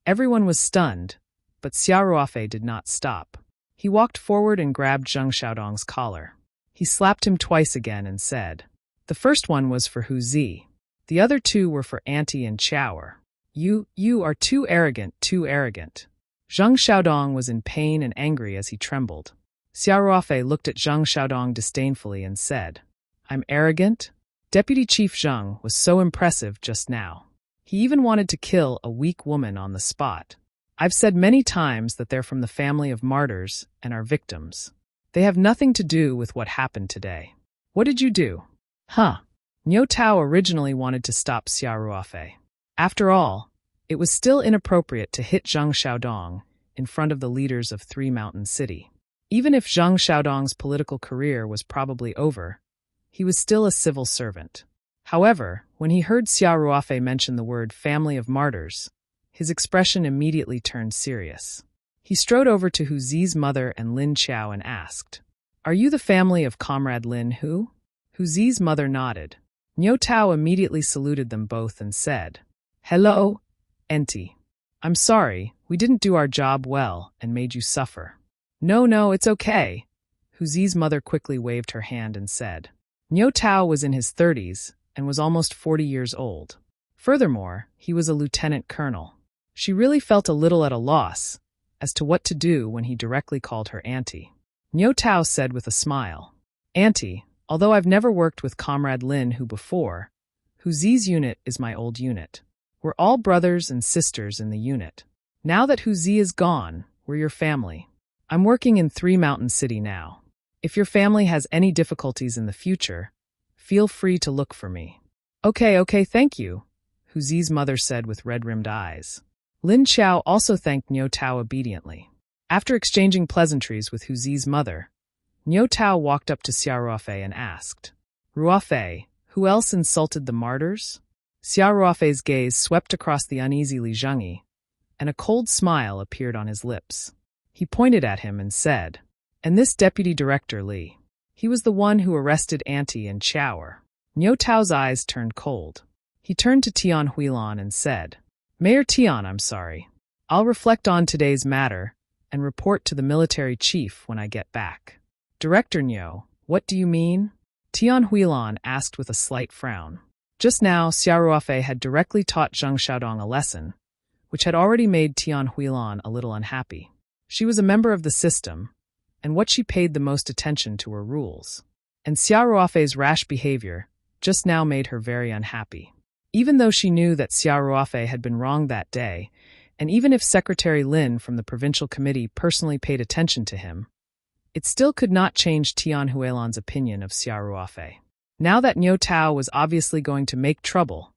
Everyone was stunned, but Xiao Ruofei did not stop. He walked forward and grabbed Zheng Xiaodong's collar. He slapped him twice again and said, "The first one was for Hu Zi. The other two were for Auntie and Chaoer. You are too arrogant, too arrogant." Zheng Xiaodong was in pain and angry as he trembled. Xiao Ruofei looked at Zheng Xiaodong disdainfully and said, "I'm arrogant?" Deputy Chief Zheng was so impressive just now. He even wanted to kill a weak woman on the spot. "I've said many times that they're from the family of martyrs and are victims. They have nothing to do with what happened today. What did you do?" Niu Tao originally wanted to stop Xiao Ruofei. After all, it was still inappropriate to hit Zheng Xiaodong in front of the leaders of Three Mountain City. Even if Zheng Xiaodong's political career was probably over, he was still a civil servant. However, when he heard Xiao Ruofei mention the word family of martyrs, his expression immediately turned serious. He strode over to Hu Zi's mother and Lin Qiao and asked, "Are you the family of Comrade Lin Hu?" Hu Zi's mother nodded. Niu Tao immediately saluted them both and said, "Hello, Auntie. I'm sorry, we didn't do our job well and made you suffer." No, it's okay." Hu Zi's mother quickly waved her hand and said. Niu Tao was in his 30s and was almost 40 years old. Furthermore, he was a lieutenant colonel. She really felt a little at a loss as to what to do when he directly called her Auntie. Niu Tao said with a smile, "Auntie, although I've never worked with Comrade Lin Hu before, Hu Zi's unit is my old unit. We're all brothers and sisters in the unit. Now that Hu Zi is gone, we're your family. I'm working in Three Mountain City now. If your family has any difficulties in the future, feel free to look for me." Okay, thank you," Hu Zi's mother said with red-rimmed eyes. Lin Qiao also thanked Niu Tao obediently. After exchanging pleasantries with Hu Zi's mother, Niu Tao walked up to Xiao Ruofei and asked, "Ruofei, who else insulted the martyrs?" Xiao Ruofei's gaze swept across the uneasy Li Zhengyi, and a cold smile appeared on his lips. He pointed at him and said, "And this Deputy Director Li. He was the one who arrested Auntie and Chaoer." Niu Tao's eyes turned cold. He turned to Tian Huilan and said, "Mayor Tian, I'm sorry. I'll reflect on today's matter and report to the military chief when I get back." "Director Niu, what do you mean?" Tian Huilan asked with a slight frown. Just now, Xiao Ruofei had directly taught Zheng Xiaodong a lesson, which had already made Tian Huilan a little unhappy. She was a member of the system, and what she paid the most attention to were rules. And Xiao Ruofei's rash behavior just now made her very unhappy. Even though she knew that Xiao Ruofei had been wrong that day, and even if Secretary Lin from the provincial committee personally paid attention to him, it still could not change Tian Huilan's opinion of Xiao Ruofei. Now that Niu Tao was obviously going to make trouble,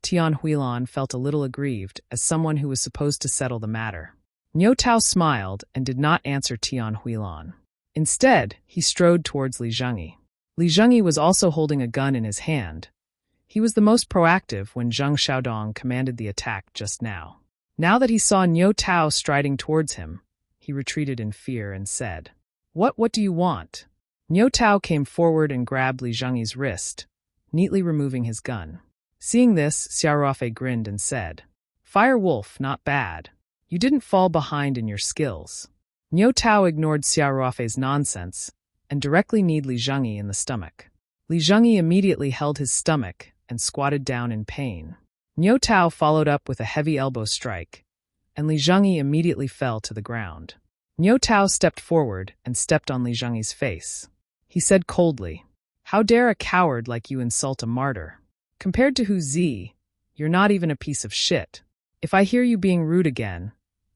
Tian Huilan felt a little aggrieved as someone who was supposed to settle the matter. Niu Tao smiled and did not answer Tian Huilan. Instead, he strode towards Li Zhengyi. Li Zhengyi was also holding a gun in his hand. He was the most proactive when Zheng Xiaodong commanded the attack just now. Now that he saw Niu Tao striding towards him, he retreated in fear and said, What do you want?" Niu Tao came forward and grabbed Li Zhengyi's wrist, neatly removing his gun. Seeing this, Xiao Ruofei grinned and said, "Fire Wolf, not bad. You didn't fall behind in your skills." Niu Tao ignored Xiao Ruofei's nonsense and directly kneed Li Zhengyi in the stomach. Li Zhengyi immediately held his stomach and squatted down in pain. Niu Tao followed up with a heavy elbow strike, and Li Zhengyi immediately fell to the ground. Niu Tao stepped forward and stepped on Li Zhengyi's face. He said coldly, "How dare a coward like you insult a martyr? Compared to Hu Zi, you're not even a piece of shit. If I hear you being rude again,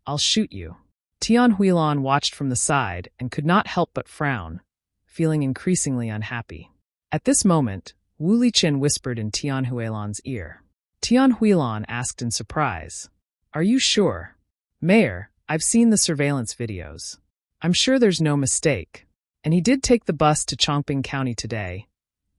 I'll shoot you." Tian Huilan watched from the side and could not help but frown, feeling increasingly unhappy. At this moment, Wu Liqin whispered in Tian Huilan's ear. Tian Huilan asked in surprise, "Are you sure?" "Mayor, I've seen the surveillance videos. I'm sure there's no mistake. And he did take the bus to Chongping County today,"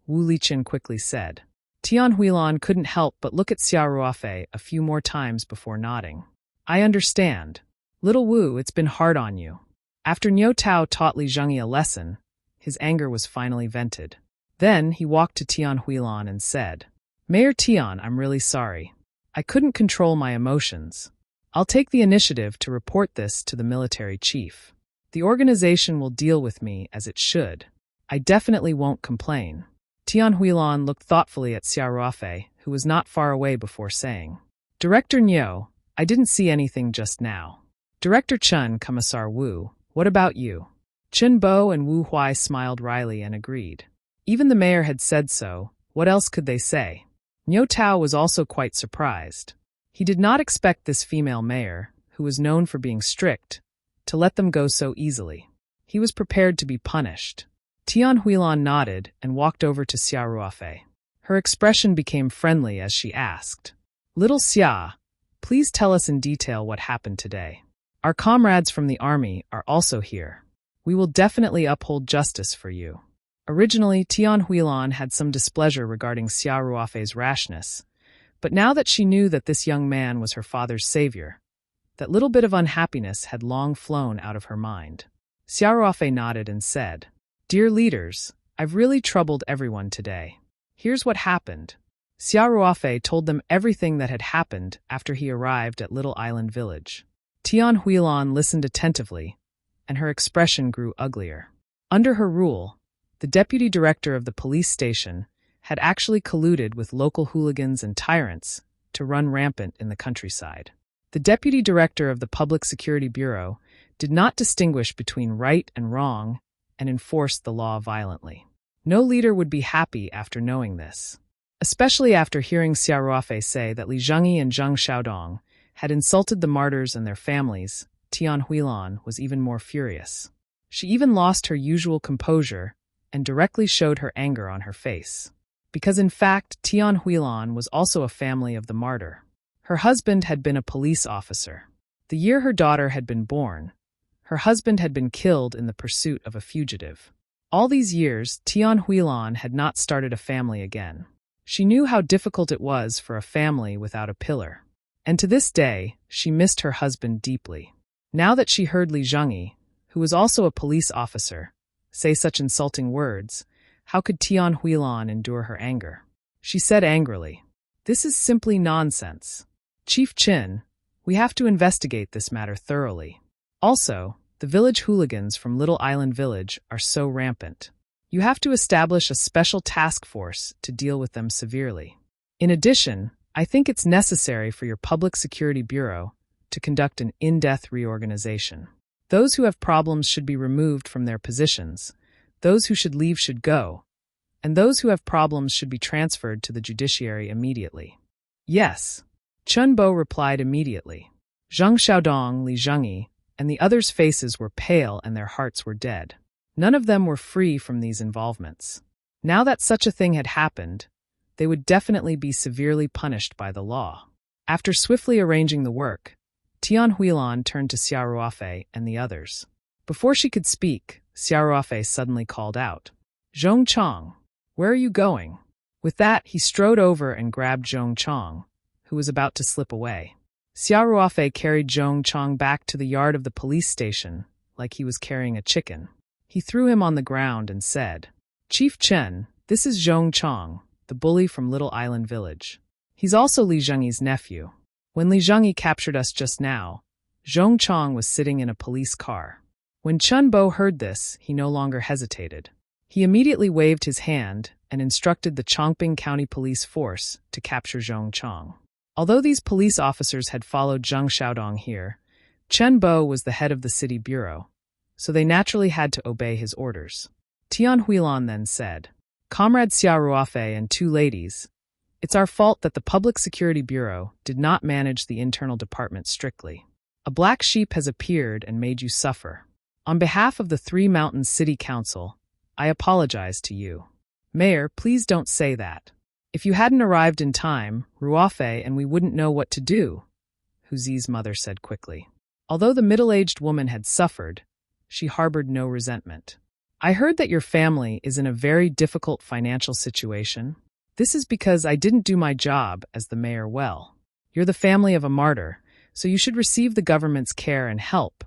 Wu Liqin quickly said. Tian Huilan couldn't help but look at Xiao Ruofei a few more times before nodding. "I understand. Little Wu, it's been hard on you." After Niu Tao taught Li Zhengyi a lesson, his anger was finally vented. Then he walked to Tian Huilan and said, "Mayor Tian, I'm really sorry. I couldn't control my emotions. I'll take the initiative to report this to the military chief. The organization will deal with me as it should. I definitely won't complain. Tian Huilan looked thoughtfully at Xia Ruofei, who was not far away, before saying, Director Niu, I didn't see anything just now. Director Chen, Commissar Wu, what about you? Chen Bo and Wu Huai smiled wryly and agreed. Even the mayor had said so, what else could they say? Niu Tao was also quite surprised. He did not expect this female mayor, who was known for being strict, to let them go so easily. He was prepared to be punished. Tian Huilan nodded and walked over to Xia Ruofei. Her expression became friendly as she asked, Little Xia, please tell us in detail what happened today. Our comrades from the army are also here. We will definitely uphold justice for you. Originally, Tian Huilan had some displeasure regarding Xia Ruofei's rashness, but now that she knew that this young man was her father's savior, that little bit of unhappiness had long flown out of her mind. Xia Ruofei nodded and said, Dear leaders, I've really troubled everyone today. Here's what happened. Xia Ruofei told them everything that had happened after he arrived at Little Island Village. Tian Huilan listened attentively, and her expression grew uglier. Under her rule, the deputy director of the police station had actually colluded with local hooligans and tyrants to run rampant in the countryside. The deputy director of the Public Security Bureau did not distinguish between right and wrong and enforced the law violently. No leader would be happy after knowing this, especially after hearing Xia Ruofei say that Li Zhengyi and Zheng Xiaodong had insulted the martyrs and their families. Tian Huilan was even more furious. She even lost her usual composure and directly showed her anger on her face. Because in fact, Tian Huilan was also a family of the martyr. Her husband had been a police officer. The year her daughter had been born, her husband had been killed in the pursuit of a fugitive. All these years, Tian Huilan had not started a family again. She knew how difficult it was for a family without a pillar. And to this day, she missed her husband deeply. Now that she heard Li Zhengyi, who was also a police officer, say such insulting words, how could Tian Huilan endure her anger? She said angrily, This is simply nonsense. Chief Qin, we have to investigate this matter thoroughly. Also, the village hooligans from Little Island Village are so rampant. You have to establish a special task force to deal with them severely. In addition, I think it's necessary for your Public Security Bureau to conduct an in-depth reorganization. Those who have problems should be removed from their positions, those who should leave should go, and those who have problems should be transferred to the judiciary immediately. Yes, Chen Bo replied immediately. Zheng Xiaodong, Li Zhengyi, and the others' faces were pale and their hearts were dead. None of them were free from these involvements. Now that such a thing had happened, they would definitely be severely punished by the law. After swiftly arranging the work, Tian Huilan turned to Xia Ruofei and the others. Before she could speak, Xia Ruofei suddenly called out, Zhong Chong, where are you going? With that, he strode over and grabbed Zhong Chong, who was about to slip away. Xia Ruofei carried Zhong Chong back to the yard of the police station like he was carrying a chicken. He threw him on the ground and said, Chief Chen, this is Zhong Chong, the bully from Little Island Village. He's also Li Zhengyi's nephew. When Li Zhengyi captured us just now, Zhong Chong was sitting in a police car. When Chen Bo heard this, he no longer hesitated. He immediately waved his hand and instructed the Chongping County Police Force to capture Zhong Chong. Although these police officers had followed Zheng Xiaodong here, Chen Bo was the head of the city bureau, so they naturally had to obey his orders. Tian Huilan then said, Comrade Xia Ruofei and two ladies, it's our fault that the Public Security Bureau did not manage the internal department strictly. A black sheep has appeared and made you suffer. On behalf of the Three Mountains City Council, I apologize to you. Mayor, please don't say that. If you hadn't arrived in time, Ruofei and we wouldn't know what to do, Huzi's mother said quickly. Although the middle-aged woman had suffered, she harbored no resentment. I heard that your family is in a very difficult financial situation. This is because I didn't do my job as the mayor well. You're the family of a martyr, so you should receive the government's care and help,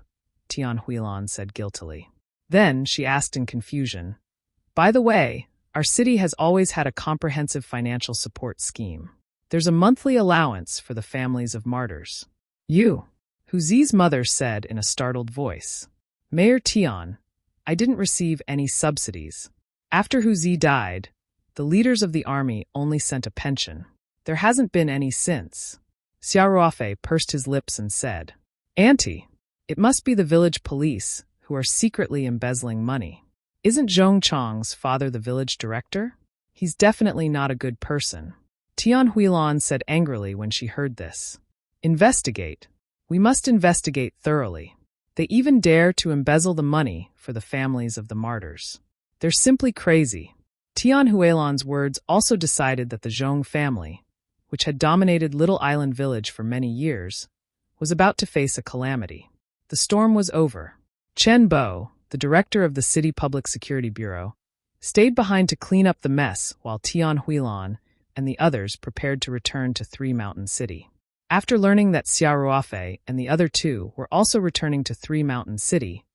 Tian Huilan said guiltily. Then she asked in confusion, By the way, our city has always had a comprehensive financial support scheme. There's a monthly allowance for the families of martyrs. You, Hu Zi's mother said in a startled voice. Mayor Tian, I didn't receive any subsidies. After Hu Zi died, the leaders of the army only sent a pension. There hasn't been any since. Xiao Ruofei pursed his lips and said, Auntie, it must be the village police who are secretly embezzling money. Isn't Zhong Chong's father the village director? He's definitely not a good person. Tian Huilan said angrily when she heard this. Investigate. We must investigate thoroughly. They even dare to embezzle the money for the families of the martyrs. They're simply crazy. Tian Huilan's words also decided that the Zhong family, which had dominated Little Island Village for many years, was about to face a calamity. The storm was over. Chen Bo, the director of the City Public Security Bureau, stayed behind to clean up the mess while Tian Huilan and the others prepared to return to Three Mountain City. After learning that Xiao Ruofei and the other two were also returning to Three Mountain City,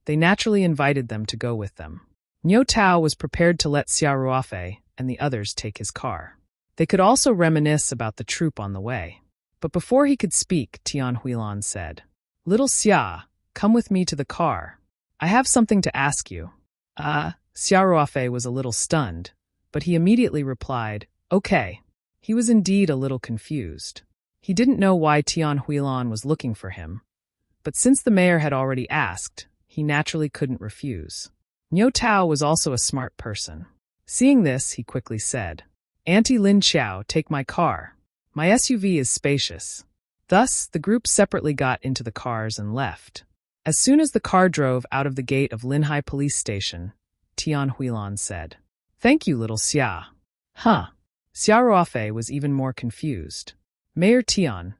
they naturally invited them to go with them. Niu Tao was prepared to let Xiao Ruofei and the others take his car. They could also reminisce about the troop on the way. But before he could speak, Tian Huilan said, Little Xia, come with me to the car. I have something to ask you. Xiao Ruofei was a little stunned, but he immediately replied, Okay. He was indeed a little confused. He didn't know why Tian Huilan was looking for him, but since the mayor had already asked, he naturally couldn't refuse. Niu Tao was also a smart person. Seeing this, he quickly said, Auntie Lin Xiao, take my car. My SUV is spacious. Thus, the group separately got into the cars and left. As soon as the car drove out of the gate of Linhai Police Station, Tian Huilan said, Thank you, little Xia. Huh. Xiao Ruofei was even more confused. Mayor Tian,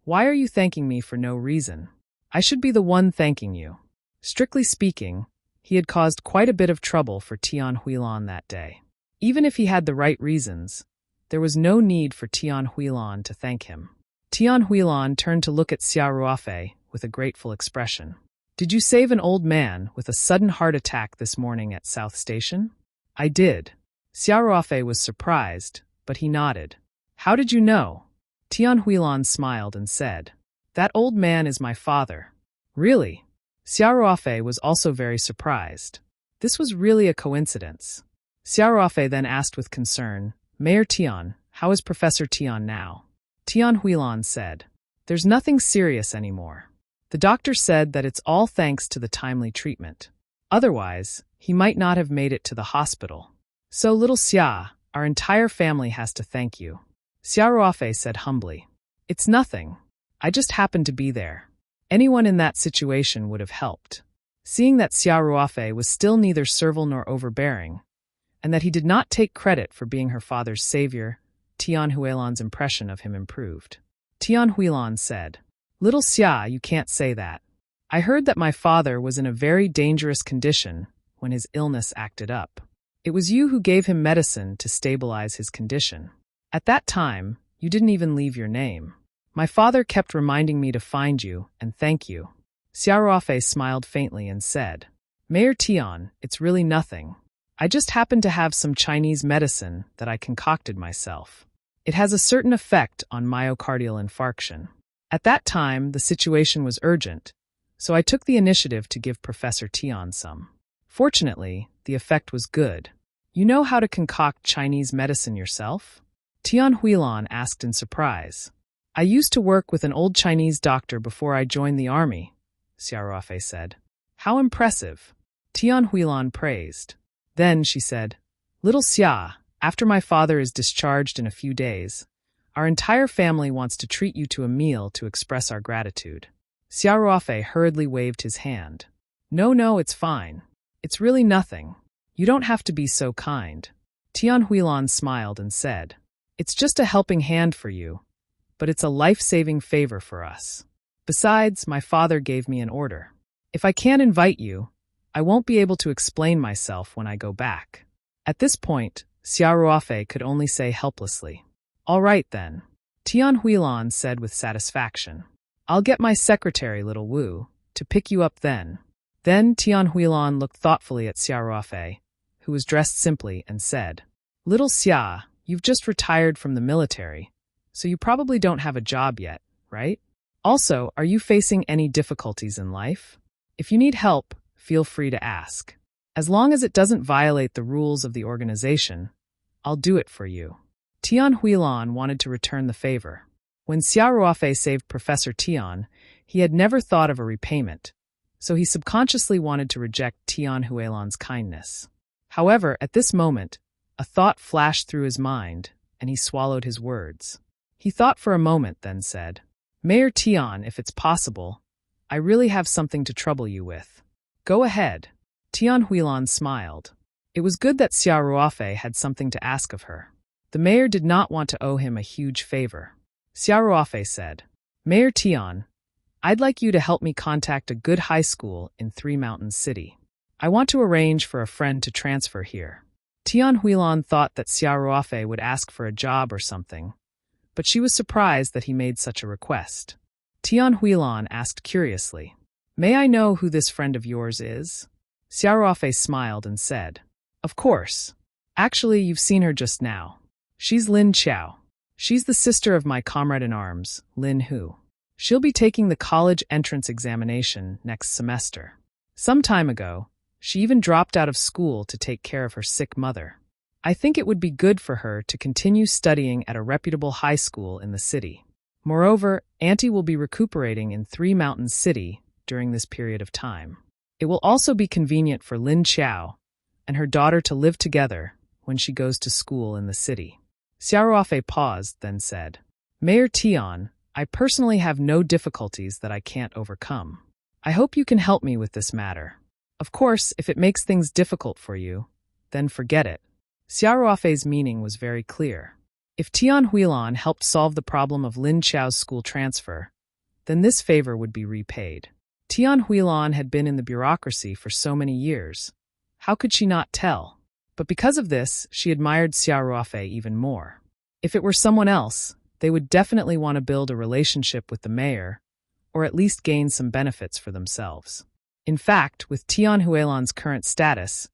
why are you thanking me for no reason? I should be the one thanking you. Strictly speaking, he had caused quite a bit of trouble for Tian Huilan that day. Even if he had the right reasons, there was no need for Tian Huilan to thank him. Tian Huilan turned to look at Xiao Ruofei with a grateful expression. Did you save an old man with a sudden heart attack this morning at South Station? I did. Xiao Ruofei was surprised, but he nodded. How did you know? Tian Huilan smiled and said, That old man is my father. Really? Xiao Ruofei was also very surprised. This was really a coincidence. Xiao Ruofei then asked with concern, Mayor Tian, how is Professor Tian now? Tian Huilan said, There's nothing serious anymore. The doctor said that it's all thanks to the timely treatment. Otherwise, he might not have made it to the hospital. So, little Xia, our entire family has to thank you. Xiao Ruofei said humbly, It's nothing. I just happened to be there. Anyone in that situation would have helped. Seeing that Xiao Ruofei was still neither servile nor overbearing, and that he did not take credit for being her father's savior, Tian Huilan's impression of him improved. Tian Huilan said, Little Xia, you can't say that. I heard that my father was in a very dangerous condition when his illness acted up. It was you who gave him medicine to stabilize his condition. At that time, you didn't even leave your name. My father kept reminding me to find you and thank you. Xiao Ruofei smiled faintly and said, Mayor Tian, it's really nothing. I just happened to have some Chinese medicine that I concocted myself. It has a certain effect on myocardial infarction. At that time, the situation was urgent, so I took the initiative to give Professor Tian some. Fortunately, the effect was good. You know how to concoct Chinese medicine yourself? Tian Huilan asked in surprise. I used to work with an old Chinese doctor before I joined the army, Xiao Ruofei said. How impressive. Tian Huilan praised. Then she said, Little Xia, after my father is discharged in a few days, our entire family wants to treat you to a meal to express our gratitude. Xiao Ruofei hurriedly waved his hand. No, it's fine. It's really nothing. You don't have to be so kind. Tian Huilan smiled and said, It's just a helping hand for you, but it's a life-saving favor for us. Besides, my father gave me an order. If I can't invite you, I won't be able to explain myself when I go back. At this point, Xiao Ruofei could only say helplessly, All right then. Tian Huilan said with satisfaction, I'll get my secretary, little Wu, to pick you up then. Then Tian Huilan looked thoughtfully at Xiao Ruofei, who was dressed simply, and said, Little Xia, you've just retired from the military, so you probably don't have a job yet, right? Also, are you facing any difficulties in life? If you need help, feel free to ask. As long as it doesn't violate the rules of the organization, I'll do it for you. Tian Huilan wanted to return the favor. When Xia Ruofei saved Professor Tian, he had never thought of a repayment, so he subconsciously wanted to reject Tian Huilan's kindness. However, at this moment, a thought flashed through his mind, and he swallowed his words. He thought for a moment, then said, Mayor Tian, if it's possible, I really have something to trouble you with. Go ahead. Tian Huilan smiled. It was good that Xia Ruofei had something to ask of her. The mayor did not want to owe him a huge favor. Xia Ruofei said, Mayor Tian, I'd like you to help me contact a good high school in Three Mountains City. I want to arrange for a friend to transfer here. Tian Huilan thought that Xia Ruofei would ask for a job or something, but she was surprised that he made such a request. Tian Huilan asked curiously, May I know who this friend of yours is? Xia Ruofei smiled and said, Of course. Actually, you've seen her just now. She's Lin Qiao. She's the sister of my comrade-in-arms, Lin Hu. She'll be taking the college entrance examination next semester. Some time ago, she even dropped out of school to take care of her sick mother. I think it would be good for her to continue studying at a reputable high school in the city. Moreover, Auntie will be recuperating in Three Mountains City during this period of time. It will also be convenient for Lin Qiao and her daughter to live together when she goes to school in the city. Xia Ruofei paused, then said, Mayor Tian, I personally have no difficulties that I can't overcome. I hope you can help me with this matter. Of course, if it makes things difficult for you, then forget it. Xia Ruofei's meaning was very clear. If Tian Huilan helped solve the problem of Lin Qiao's school transfer, then this favor would be repaid. Tian Huilan had been in the bureaucracy for so many years. How could she not tell? But because of this, she admired Xia Ruofei even more. If it were someone else, they would definitely want to build a relationship with the mayor, or at least gain some benefits for themselves. In fact, with Tian Huilan's current status,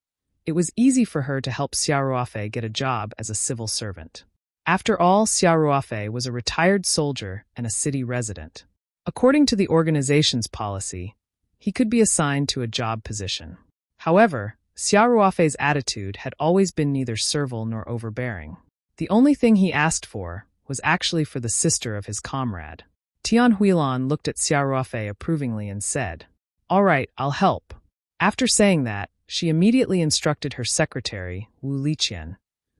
it was easy for her to help Xia Ruofei get a job as a civil servant. After all, Xia Ruofei was a retired soldier and a city resident. According to the organization's policy, he could be assigned to a job position. However, Xia Ruofei's attitude had always been neither servile nor overbearing. The only thing he asked for was actually for the sister of his comrade. Tian Huilan looked at Xia Ruofei approvingly and said, All right, I'll help. After saying that, she immediately instructed her secretary, Wu Liqian,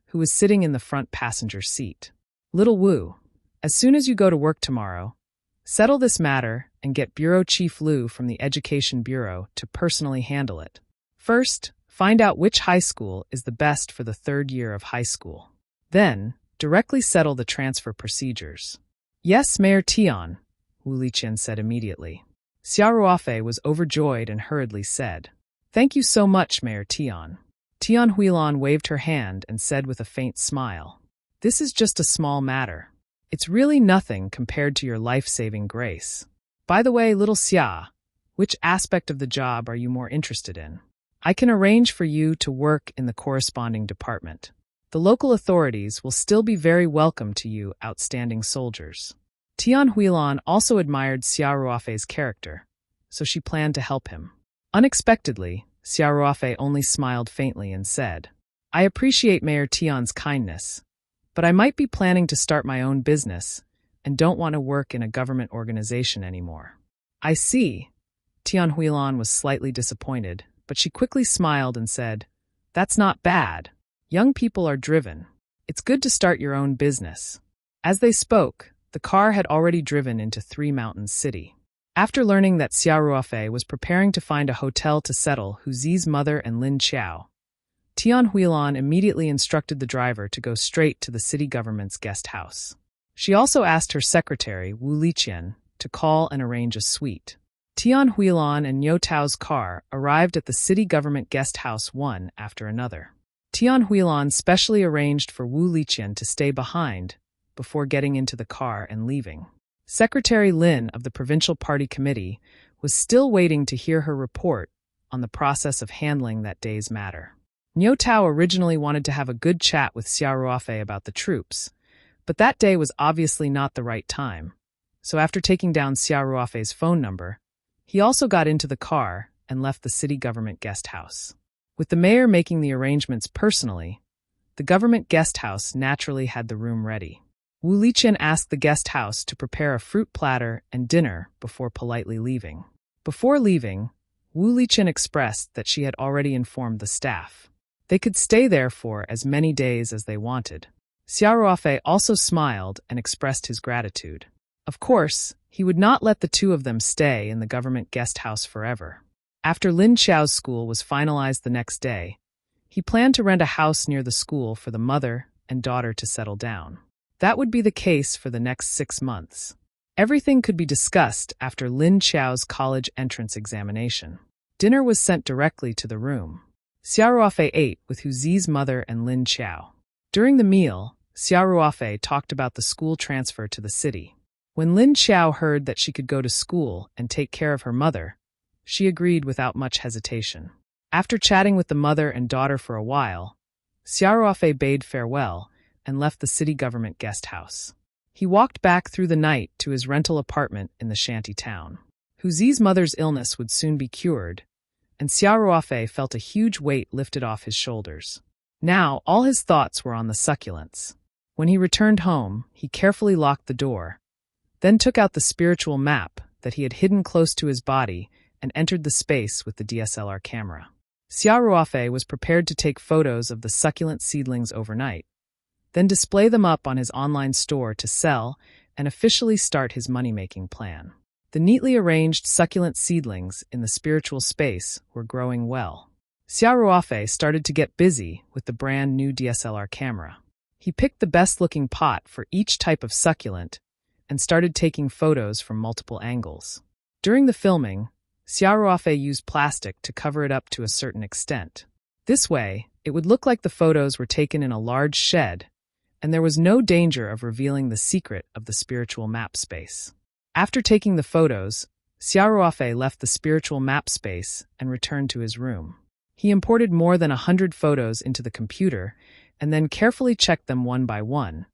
who was sitting in the front passenger seat. Little Wu, as soon as you go to work tomorrow, settle this matter and get Bureau Chief Liu from the Education Bureau to personally handle it. First, find out which high school is the best for the third year of high school. Then, directly settle the transfer procedures. Yes, Mayor Tian, Wu Liqian said immediately. Xia Ruofei was overjoyed and hurriedly said, Thank you so much, Mayor Tian. Tian Huilan waved her hand and said with a faint smile, This is just a small matter. It's really nothing compared to your life-saving grace. By the way, little Xia, which aspect of the job are you more interested in? I can arrange for you to work in the corresponding department. The local authorities will still be very welcome to you outstanding soldiers. Tian Huilan also admired Xia Ruofei's character, so she planned to help him. Unexpectedly, Xia Ruofei only smiled faintly and said, I appreciate Mayor Tian's kindness, but I might be planning to start my own business and don't want to work in a government organization anymore. I see. Tian Huilan was slightly disappointed, but she quickly smiled and said, That's not bad. Young people are driven. It's good to start your own business. As they spoke, the car had already driven into Three Mountains City. After learning that Xia Ruofei was preparing to find a hotel to settle Hu Zi's mother and Lin Qiao, Tian Huilan immediately instructed the driver to go straight to the city government's guest house. She also asked her secretary, Wu Liqian, to call and arrange a suite. Tian Huilan and Niu Tao's car arrived at the city government guest house one after another. Tian Huilan specially arranged for Wu Liqian to stay behind before getting into the car and leaving. Secretary Lin of the Provincial Party Committee was still waiting to hear her report on the process of handling that day's matter. Niu Tao originally wanted to have a good chat with Xia Ruofei about the troops, but that day was obviously not the right time, so after taking down Xia Ruofei's phone number, he also got into the car and left the city government guest house. With the mayor making the arrangements personally, the government guest house naturally had the room ready. Wu Liqian asked the guest house to prepare a fruit platter and dinner before politely leaving. Before leaving, Wu Liqian expressed that she had already informed the staff. They could stay there for as many days as they wanted. Xia Ruofei also smiled and expressed his gratitude. Of course, he would not let the two of them stay in the government guest house forever. After Lin Xiao's school was finalized the next day, he planned to rent a house near the school for the mother and daughter to settle down. That would be the case for the next 6 months. Everything could be discussed after Lin Xiao's college entrance examination. Dinner was sent directly to the room. Xia Ruofei ate with Hu Zi's mother and Lin Xiao. During the meal, Xia Ruofei talked about the school transfer to the city. When Lin Xiao heard that she could go to school and take care of her mother, she agreed without much hesitation. After chatting with the mother and daughter for a while, Xia Ruofei bade farewell and left the city government guest house. He walked back through the night to his rental apartment in the shanty town. Hu Zi's mother's illness would soon be cured, and Xia Ruofei felt a huge weight lifted off his shoulders. Now, all his thoughts were on the succulents. When he returned home, he carefully locked the door, then took out the spiritual map that he had hidden close to his body and entered the space with the DSLR camera. Xia Ruofei was prepared to take photos of the succulent seedlings overnight, then display them up on his online store to sell and officially start his money-making plan. The neatly arranged succulent seedlings in the spiritual space were growing well. Xia Ruofei started to get busy with the brand new DSLR camera. He picked the best-looking pot for each type of succulent and started taking photos from multiple angles. During the filming, Xia Ruofei used plastic to cover it up to a certain extent. This way, it would look like the photos were taken in a large shed, and there was no danger of revealing the secret of the spiritual map space. After taking the photos, Xia Ruofei left the spiritual map space and returned to his room. He imported more than 100 photos into the computer and then carefully checked them one by one,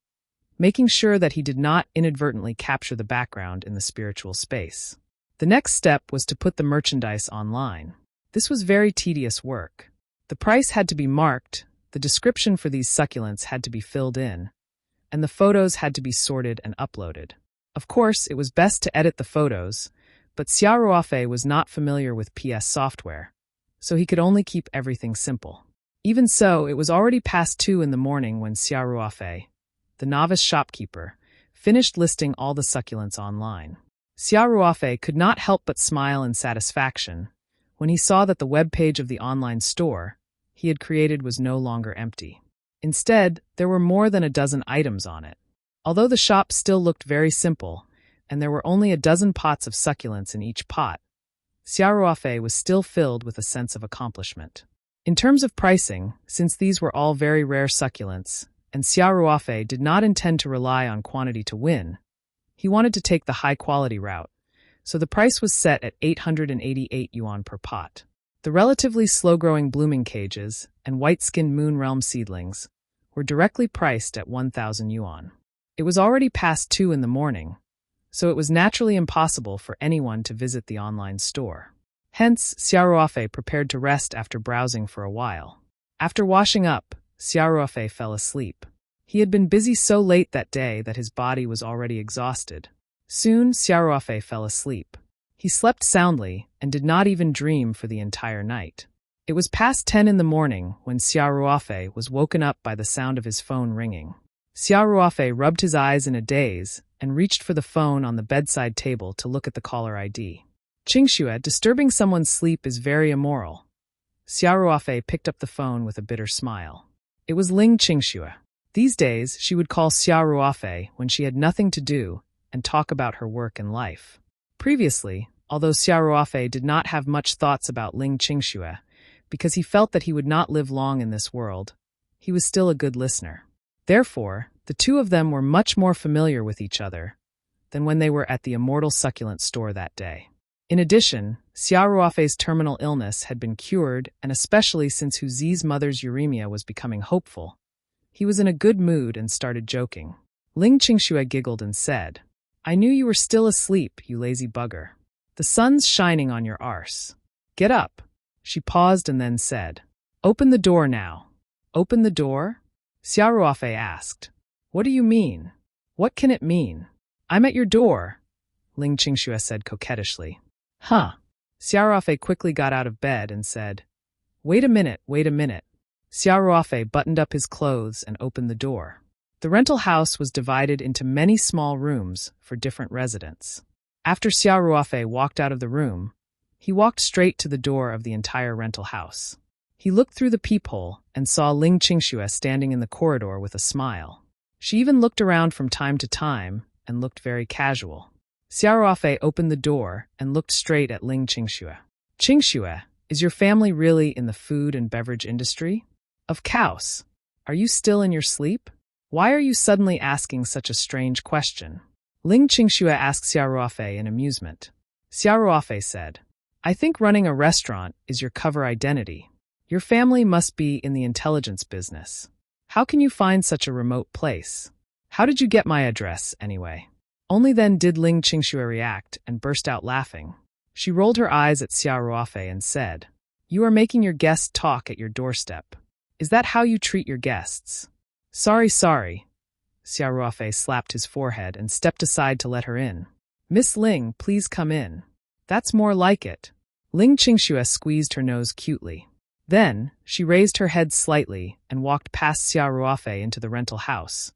making sure that he did not inadvertently capture the background in the spiritual space. The next step was to put the merchandise online. This was very tedious work. The price had to be marked, the description for these succulents had to be filled in, and the photos had to be sorted and uploaded. Of course, it was best to edit the photos, but Xia Ruofei was not familiar with PS software, so he could only keep everything simple. Even so, it was already past 2 in the morning when Xia Ruofei, the novice shopkeeper, finished listing all the succulents online. Xia Ruofei could not help but smile in satisfaction when he saw that the web page of the online store he had created was no longer empty. Instead, there were more than a dozen items on it. Although the shop still looked very simple, and there were only a dozen pots of succulents in each pot, Xia Ruofei was still filled with a sense of accomplishment. In terms of pricing, since these were all very rare succulents, and Xia Ruofei did not intend to rely on quantity to win, he wanted to take the high-quality route, so the price was set at 888 yuan per pot. The relatively slow-growing blooming cages and white-skinned moon realm seedlings were directly priced at 1,000 yuan. It was already past 2 in the morning, so it was naturally impossible for anyone to visit the online store. Hence, Xia Ruofei prepared to rest after browsing for a while. After washing up, Xia Ruofei fell asleep. He had been busy so late that day that his body was already exhausted. Soon, Xia Ruofei fell asleep. He slept soundly and did not even dream for the entire night. It was past 10 in the morning when Xia Ruofei was woken up by the sound of his phone ringing. Xia Ruofei rubbed his eyes in a daze and reached for the phone on the bedside table to look at the caller ID. Qingxue, disturbing someone's sleep is very immoral. Xia Ruofei picked up the phone with a bitter smile. It was Ling Qingxue. These days, she would call Xia Ruofei when she had nothing to do and talk about her work and life. Previously, although Xia Ruofei did not have much thoughts about Ling Qingxue, because he felt that he would not live long in this world, he was still a good listener. Therefore, the two of them were much more familiar with each other than when they were at the Immortal Succulent store that day. In addition, Xia Ruofei's terminal illness had been cured, and especially since Hu Zi's mother's uremia was becoming hopeful, he was in a good mood and started joking. Ling Qingxue giggled and said, I knew you were still asleep, you lazy bugger. The sun's shining on your arse. Get up. She paused and then said, Open the door now. Open the door? Xia Ruofei asked. What do you mean? What can it mean? I'm at your door, Ling Qingxue said coquettishly. Huh. Xia Ruofei quickly got out of bed and said, Wait a minute, wait a minute. Xia Ruofei buttoned up his clothes and opened the door. The rental house was divided into many small rooms for different residents. After Xia Ruofei walked out of the room, he walked straight to the door of the entire rental house. He looked through the peephole and saw Ling Qingxue standing in the corridor with a smile. She even looked around from time to time and looked very casual. Xia Ruofei opened the door and looked straight at Ling Qingxue. Qingxue, is your family really in the food and beverage industry? Of course. Are you still in your sleep? Why are you suddenly asking such a strange question? Ling Qingxue asked Xia Ruofei in amusement. Xia Ruofei said, I think running a restaurant is your cover identity. Your family must be in the intelligence business. How can you find such a remote place? How did you get my address, anyway? Only then did Ling Qingxue react and burst out laughing. She rolled her eyes at Xia Ruofei and said, You are making your guests talk at your doorstep. Is that how you treat your guests? Sorry. Xia Ruofei slapped his forehead and stepped aside to let her in. Miss Ling, please come in. That's more like it. Ling Qingxue squeezed her nose cutely. Then, she raised her head slightly and walked past Xia Ruofei into the rental house,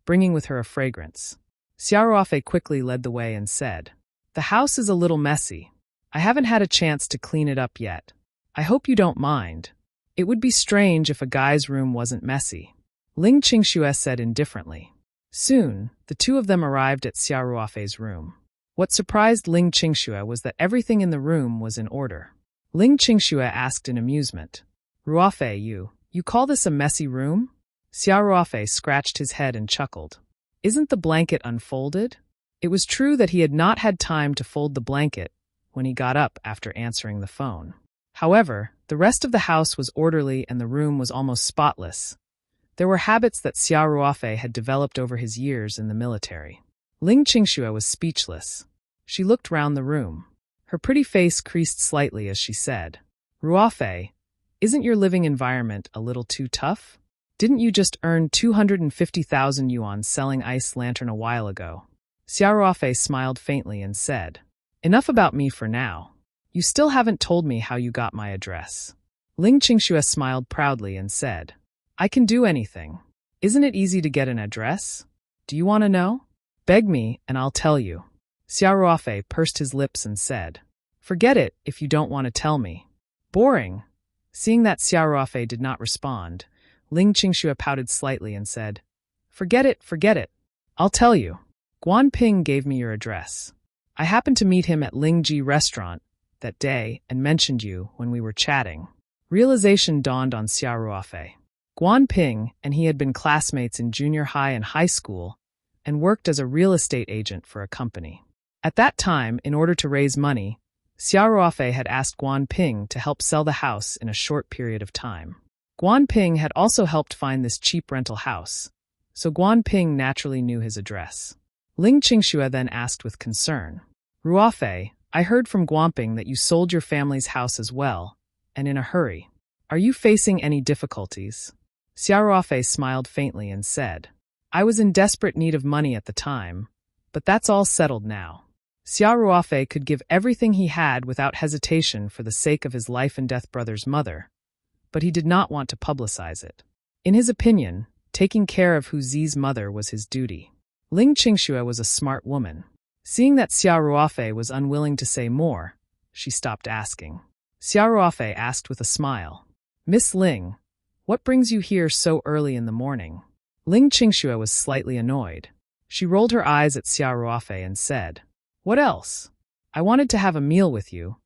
bringing with her a fragrance. Xia Ruofei quickly led the way and said, The house is a little messy. I haven't had a chance to clean it up yet. I hope you don't mind. It would be strange if a guy's room wasn't messy. Ling Qingxue said indifferently. Soon, the two of them arrived at Xia Ruofei's room. What surprised Ling Qingxue was that everything in the room was in order. Ling Qingxue asked in amusement, Ruofei, you call this a messy room? Xia Ruofei scratched his head and chuckled. Isn't the blanket unfolded? It was true that he had not had time to fold the blanket when he got up after answering the phone. However, the rest of the house was orderly and the room was almost spotless. There were habits that Xia Ruofei had developed over his years in the military. Ling Qingxue was speechless. She looked round the room. Her pretty face creased slightly as she said, Ruofei, isn't your living environment a little too tough? Didn't you just earn 250,000 yuan selling ice lantern a while ago? Xia Ruofei smiled faintly and said, Enough about me for now. You still haven't told me how you got my address. Ling Qingxue smiled proudly and said, I can do anything. Isn't it easy to get an address? Do you want to know? Beg me, and I'll tell you. Xia Ruofei pursed his lips and said, Forget it if you don't want to tell me. Boring. Seeing that Xia Ruofei did not respond, Ling Qingxue pouted slightly and said, Forget it. I'll tell you. Guan Ping gave me your address. I happened to meet him at Lingji restaurant that day and mentioned you when we were chatting. Realization dawned on Xia Ruofei. Guan Ping and he had been classmates in junior high and high school and worked as a real estate agent for a company. At that time, in order to raise money, Xia Ruofei had asked Guan Ping to help sell the house in a short period of time. Guan Ping had also helped find this cheap rental house, so Guan Ping naturally knew his address. Ling Qingxue then asked with concern, Ruofei, I heard from Guan Ping that you sold your family's house as well, and in a hurry. Are you facing any difficulties? Xia Ruofei smiled faintly and said, I was in desperate need of money at the time, but that's all settled now. Xia Ruofei could give everything he had without hesitation for the sake of his life-and-death brother's mother, but he did not want to publicize it. In his opinion, taking care of Hu Zi's mother was his duty. Ling Qingxue was a smart woman. Seeing that Xia Ruofei was unwilling to say more, she stopped asking. Xia Ruofei asked with a smile, Miss Ling, what brings you here so early in the morning? Ling Qingxue was slightly annoyed. She rolled her eyes at Xia Ruofei and said, What else? I wanted to have a meal with you,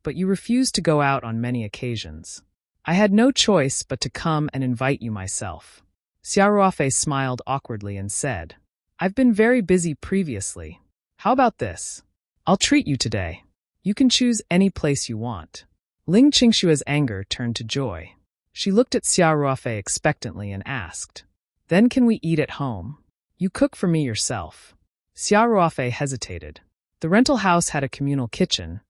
but you refused to go out on many occasions. I had no choice but to come and invite you myself. Xia Ruofei smiled awkwardly and said, I've been very busy previously. How about this? I'll treat you today. You can choose any place you want. Ling Qingxue's anger turned to joy. She looked at Xia Ruofei expectantly and asked, Then can we eat at home? You cook for me yourself. Xia Ruofei hesitated. The rental house had a communal kitchen,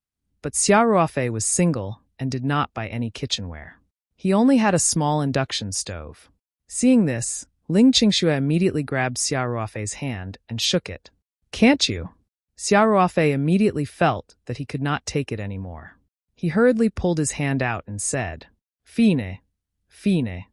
but Xia Ruofei was single and did not buy any kitchenware. He only had a small induction stove. Seeing this, Ling Qingxue immediately grabbed Xia Ruofei's hand and shook it. "Can't you?" Xia Ruofei immediately felt that he could not take it anymore. He hurriedly pulled his hand out and said, "Fine, fine,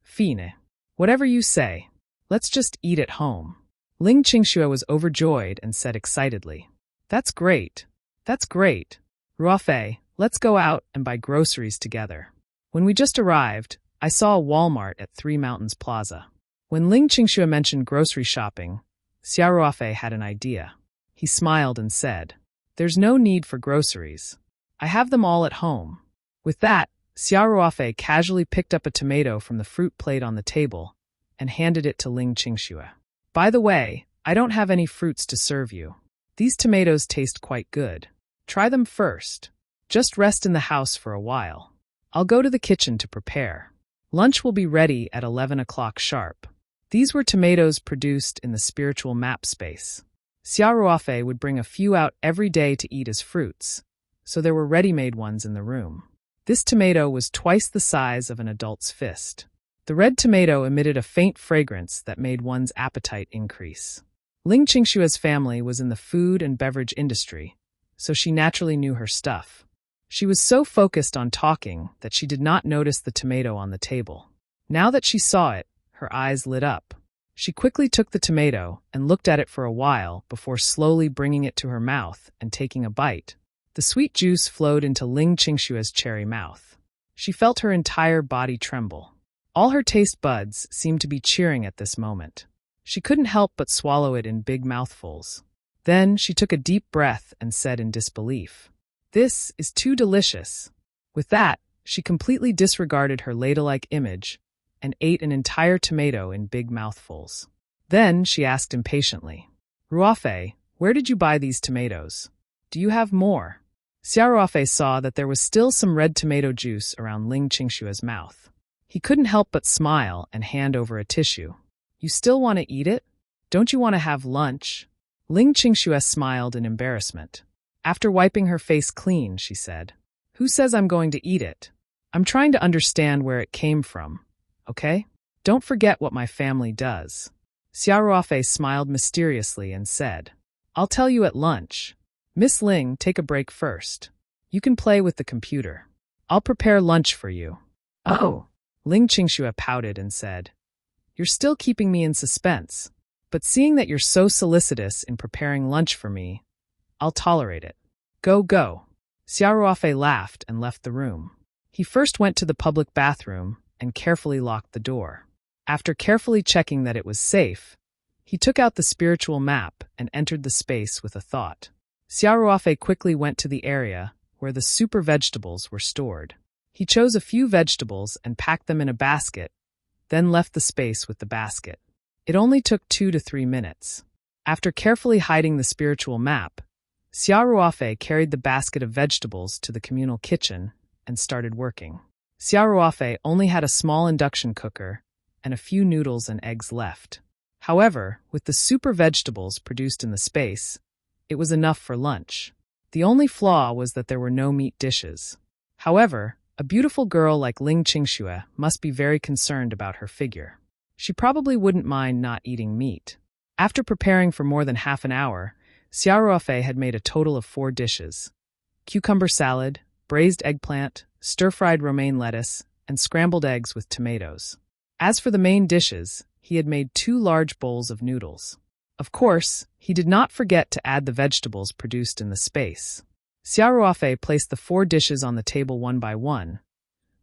fine. Whatever you say. Let's just eat at home." Ling Qingxue was overjoyed and said excitedly, "That's great. That's great. Ruofei, let's go out and buy groceries together." When we just arrived, I saw a Walmart at Three Mountains Plaza. When Ling Qingxue mentioned grocery shopping, Xia Ruofei had an idea. He smiled and said, "There's no need for groceries. I have them all at home." With that, Xia Ruofei casually picked up a tomato from the fruit plate on the table and handed it to Ling Qingxue. "By the way, I don't have any fruits to serve you. These tomatoes taste quite good. Try them first. Just rest in the house for a while. I'll go to the kitchen to prepare. Lunch will be ready at 11 o'clock sharp." These were tomatoes produced in the spiritual map space. Xia Ruofei would bring a few out every day to eat as fruits, so there were ready-made ones in the room. This tomato was twice the size of an adult's fist. The red tomato emitted a faint fragrance that made one's appetite increase. Ling Qingxue's family was in the food and beverage industry, so she naturally knew her stuff. She was so focused on talking that she did not notice the tomato on the table. Now that she saw it, her eyes lit up. She quickly took the tomato and looked at it for a while before slowly bringing it to her mouth and taking a bite. The sweet juice flowed into Ling Qingxue's cherry mouth. She felt her entire body tremble. All her taste buds seemed to be cheering at this moment. She couldn't help but swallow it in big mouthfuls. Then she took a deep breath and said in disbelief, "This is too delicious." With that, she completely disregarded her ladle-like image and ate an entire tomato in big mouthfuls. Then she asked impatiently, "Ruofei, where did you buy these tomatoes? Do you have more?" Xia Ruofei saw that there was still some red tomato juice around Ling Qingxue's mouth. He couldn't help but smile and hand over a tissue. "You still want to eat it? Don't you want to have lunch?" Ling Qingxue smiled in embarrassment. After wiping her face clean, she said, "Who says I'm going to eat it? I'm trying to understand where it came from, okay? Don't forget what my family does." Xia Ruofei smiled mysteriously and said, "I'll tell you at lunch. Miss Ling, take a break first. You can play with the computer. I'll prepare lunch for you." "Oh." Ling Qingxue pouted and said, "You're still keeping me in suspense, but seeing that you're so solicitous in preparing lunch for me, I'll tolerate it. Go, go." Xia Ruofei laughed and left the room. He first went to the public bathroom and carefully locked the door. After carefully checking that it was safe, he took out the spiritual map and entered the space with a thought. Xia Ruofei quickly went to the area where the super vegetables were stored. He chose a few vegetables and packed them in a basket, then left the space with the basket. It only took 2 to 3 minutes. After carefully hiding the spiritual map, Xia Ruofei carried the basket of vegetables to the communal kitchen and started working. Xia Ruofei only had a small induction cooker and a few noodles and eggs left. However, with the super vegetables produced in the space, it was enough for lunch. The only flaw was that there were no meat dishes. However, a beautiful girl like Ling Qingxue must be very concerned about her figure. She probably wouldn't mind not eating meat. After preparing for more than half an hour, Xia Ruofei had made a total of 4 dishes: cucumber salad, braised eggplant, stir-fried romaine lettuce, and scrambled eggs with tomatoes. As for the main dishes, he had made 2 large bowls of noodles. Of course, he did not forget to add the vegetables produced in the space. Xia Ruofei placed the 4 dishes on the table one by one,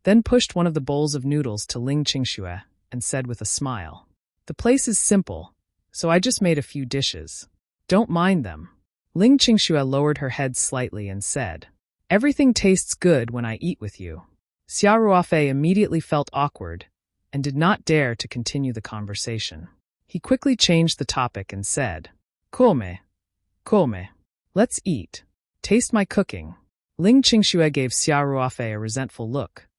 then pushed one of the bowls of noodles to Ling Qingxue and said with a smile, "The place is simple, so I just made a few dishes. Don't mind them." Ling Qingxue lowered her head slightly and said, "Everything tastes good when I eat with you." Xia Ruofei immediately felt awkward and did not dare to continue the conversation. He quickly changed the topic and said, "Come, come. Let's eat. Taste my cooking." Ling Qingxue gave Xia Ruofei a resentful look,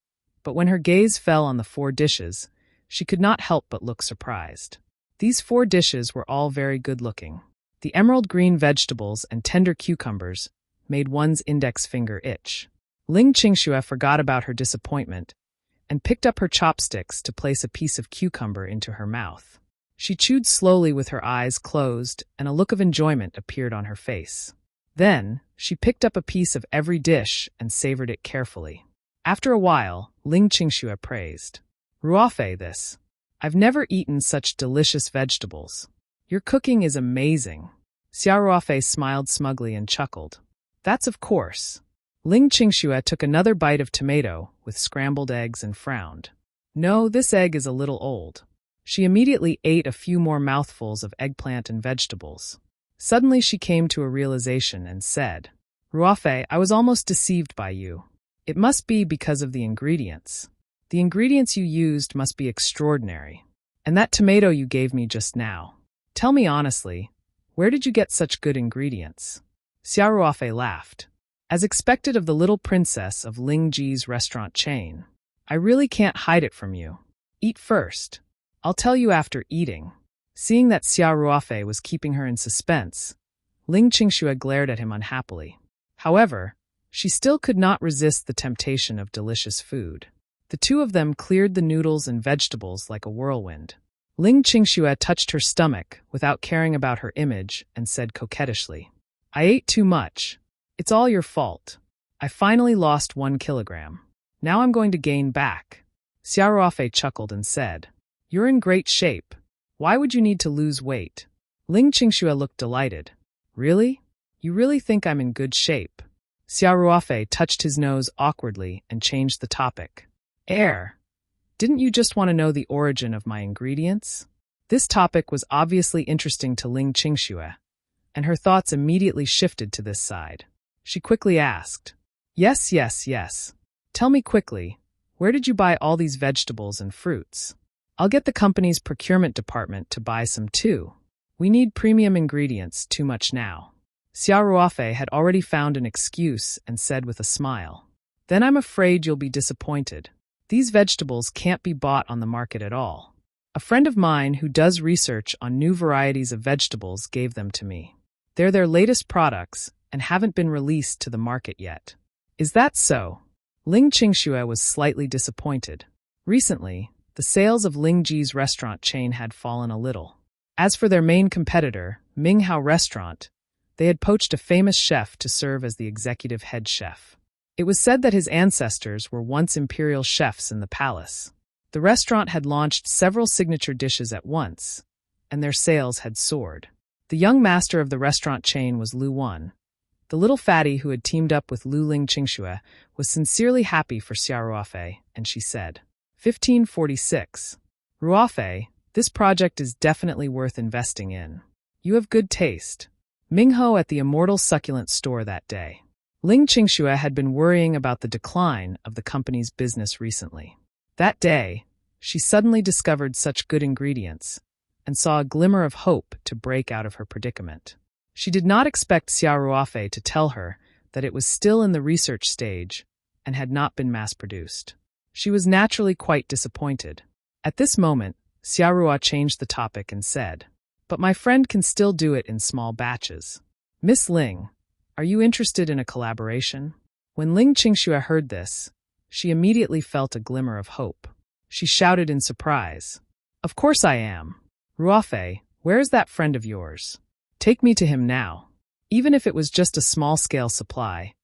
but when her gaze fell on the 4 dishes, she could not help but look surprised. These 4 dishes were all very good-looking. The emerald green vegetables and tender cucumbers made one's index finger itch. Ling Qingxue forgot about her disappointment and picked up her chopsticks to place a piece of cucumber into her mouth. She chewed slowly with her eyes closed, and a look of enjoyment appeared on her face. Then, she picked up a piece of every dish and savored it carefully. After a while, Ling Qingxue praised, "Ruofei, this. I've never eaten such delicious vegetables. Your cooking is amazing." Xia Ruofei smiled smugly and chuckled. "That's of course." Ling Qingxue took another bite of tomato with scrambled eggs and frowned. "No, this egg is a little old." She immediately ate a few more mouthfuls of eggplant and vegetables. Suddenly she came to a realization and said, "Ruofei, I was almost deceived by you. It must be because of the ingredients. The ingredients you used must be extraordinary. And that tomato you gave me just now. Tell me honestly, where did you get such good ingredients?" Xia Ruofei laughed. As expected of the little princess of Ling Ji's restaurant chain, "I really can't hide it from you. Eat first. I'll tell you after eating." Seeing that Xia Ruofei was keeping her in suspense, Ling Qingxue glared at him unhappily. However, she still could not resist the temptation of delicious food. The two of them cleared the noodles and vegetables like a whirlwind. Ling Qingxue touched her stomach without caring about her image and said coquettishly, "I ate too much. It's all your fault. I finally lost 1 kilogram. Now I'm going to gain back." Xia Ruofei chuckled and said, "You're in great shape. Why would you need to lose weight?" Ling Qingxue looked delighted. "Really? You really think I'm in good shape?" Xia Ruofei touched his nose awkwardly and changed the topic. Didn't you just want to know the origin of my ingredients?" This topic was obviously interesting to Ling Qingxue, and her thoughts immediately shifted to this side. She quickly asked, Yes. Tell me quickly, where did you buy all these vegetables and fruits? I'll get the company's procurement department to buy some too. We need premium ingredients too much now." Xia Ruofei had already found an excuse and said with a smile, "Then I'm afraid you'll be disappointed. These vegetables can't be bought on the market at all. A friend of mine who does research on new varieties of vegetables gave them to me. They're their latest products and haven't been released to the market yet." "Is that so?" Ling Qingxue was slightly disappointed. Recently, the sales of Ling Ji's restaurant chain had fallen a little. As for their main competitor, Ming Hao Restaurant, they had poached a famous chef to serve as the executive head chef. It was said that his ancestors were once imperial chefs in the palace. The restaurant had launched several signature dishes at once, and their sales had soared. The young master of the restaurant chain was Lu Wan. The little fatty who had teamed up with Ling Qingxue was sincerely happy for Xia Ruofei, and she said, 1546. "Ruofei, this project is definitely worth investing in. You have good taste." Ming Ho at the Immortal Succulent store that day. Ling Qingxue had been worrying about the decline of the company's business recently. That day, she suddenly discovered such good ingredients and saw a glimmer of hope to break out of her predicament. She did not expect Xia Ruofei to tell her that it was still in the research stage and had not been mass-produced. She was naturally quite disappointed. At this moment, Xia Ruofei changed the topic and said, "But my friend can still do it in small batches. Miss Ling, are you interested in a collaboration?" When Ling Qingxue heard this, she immediately felt a glimmer of hope. She shouted in surprise, "Of course I am. Ruofei, where is that friend of yours? Take me to him now." Even if it was just a small-scale supply,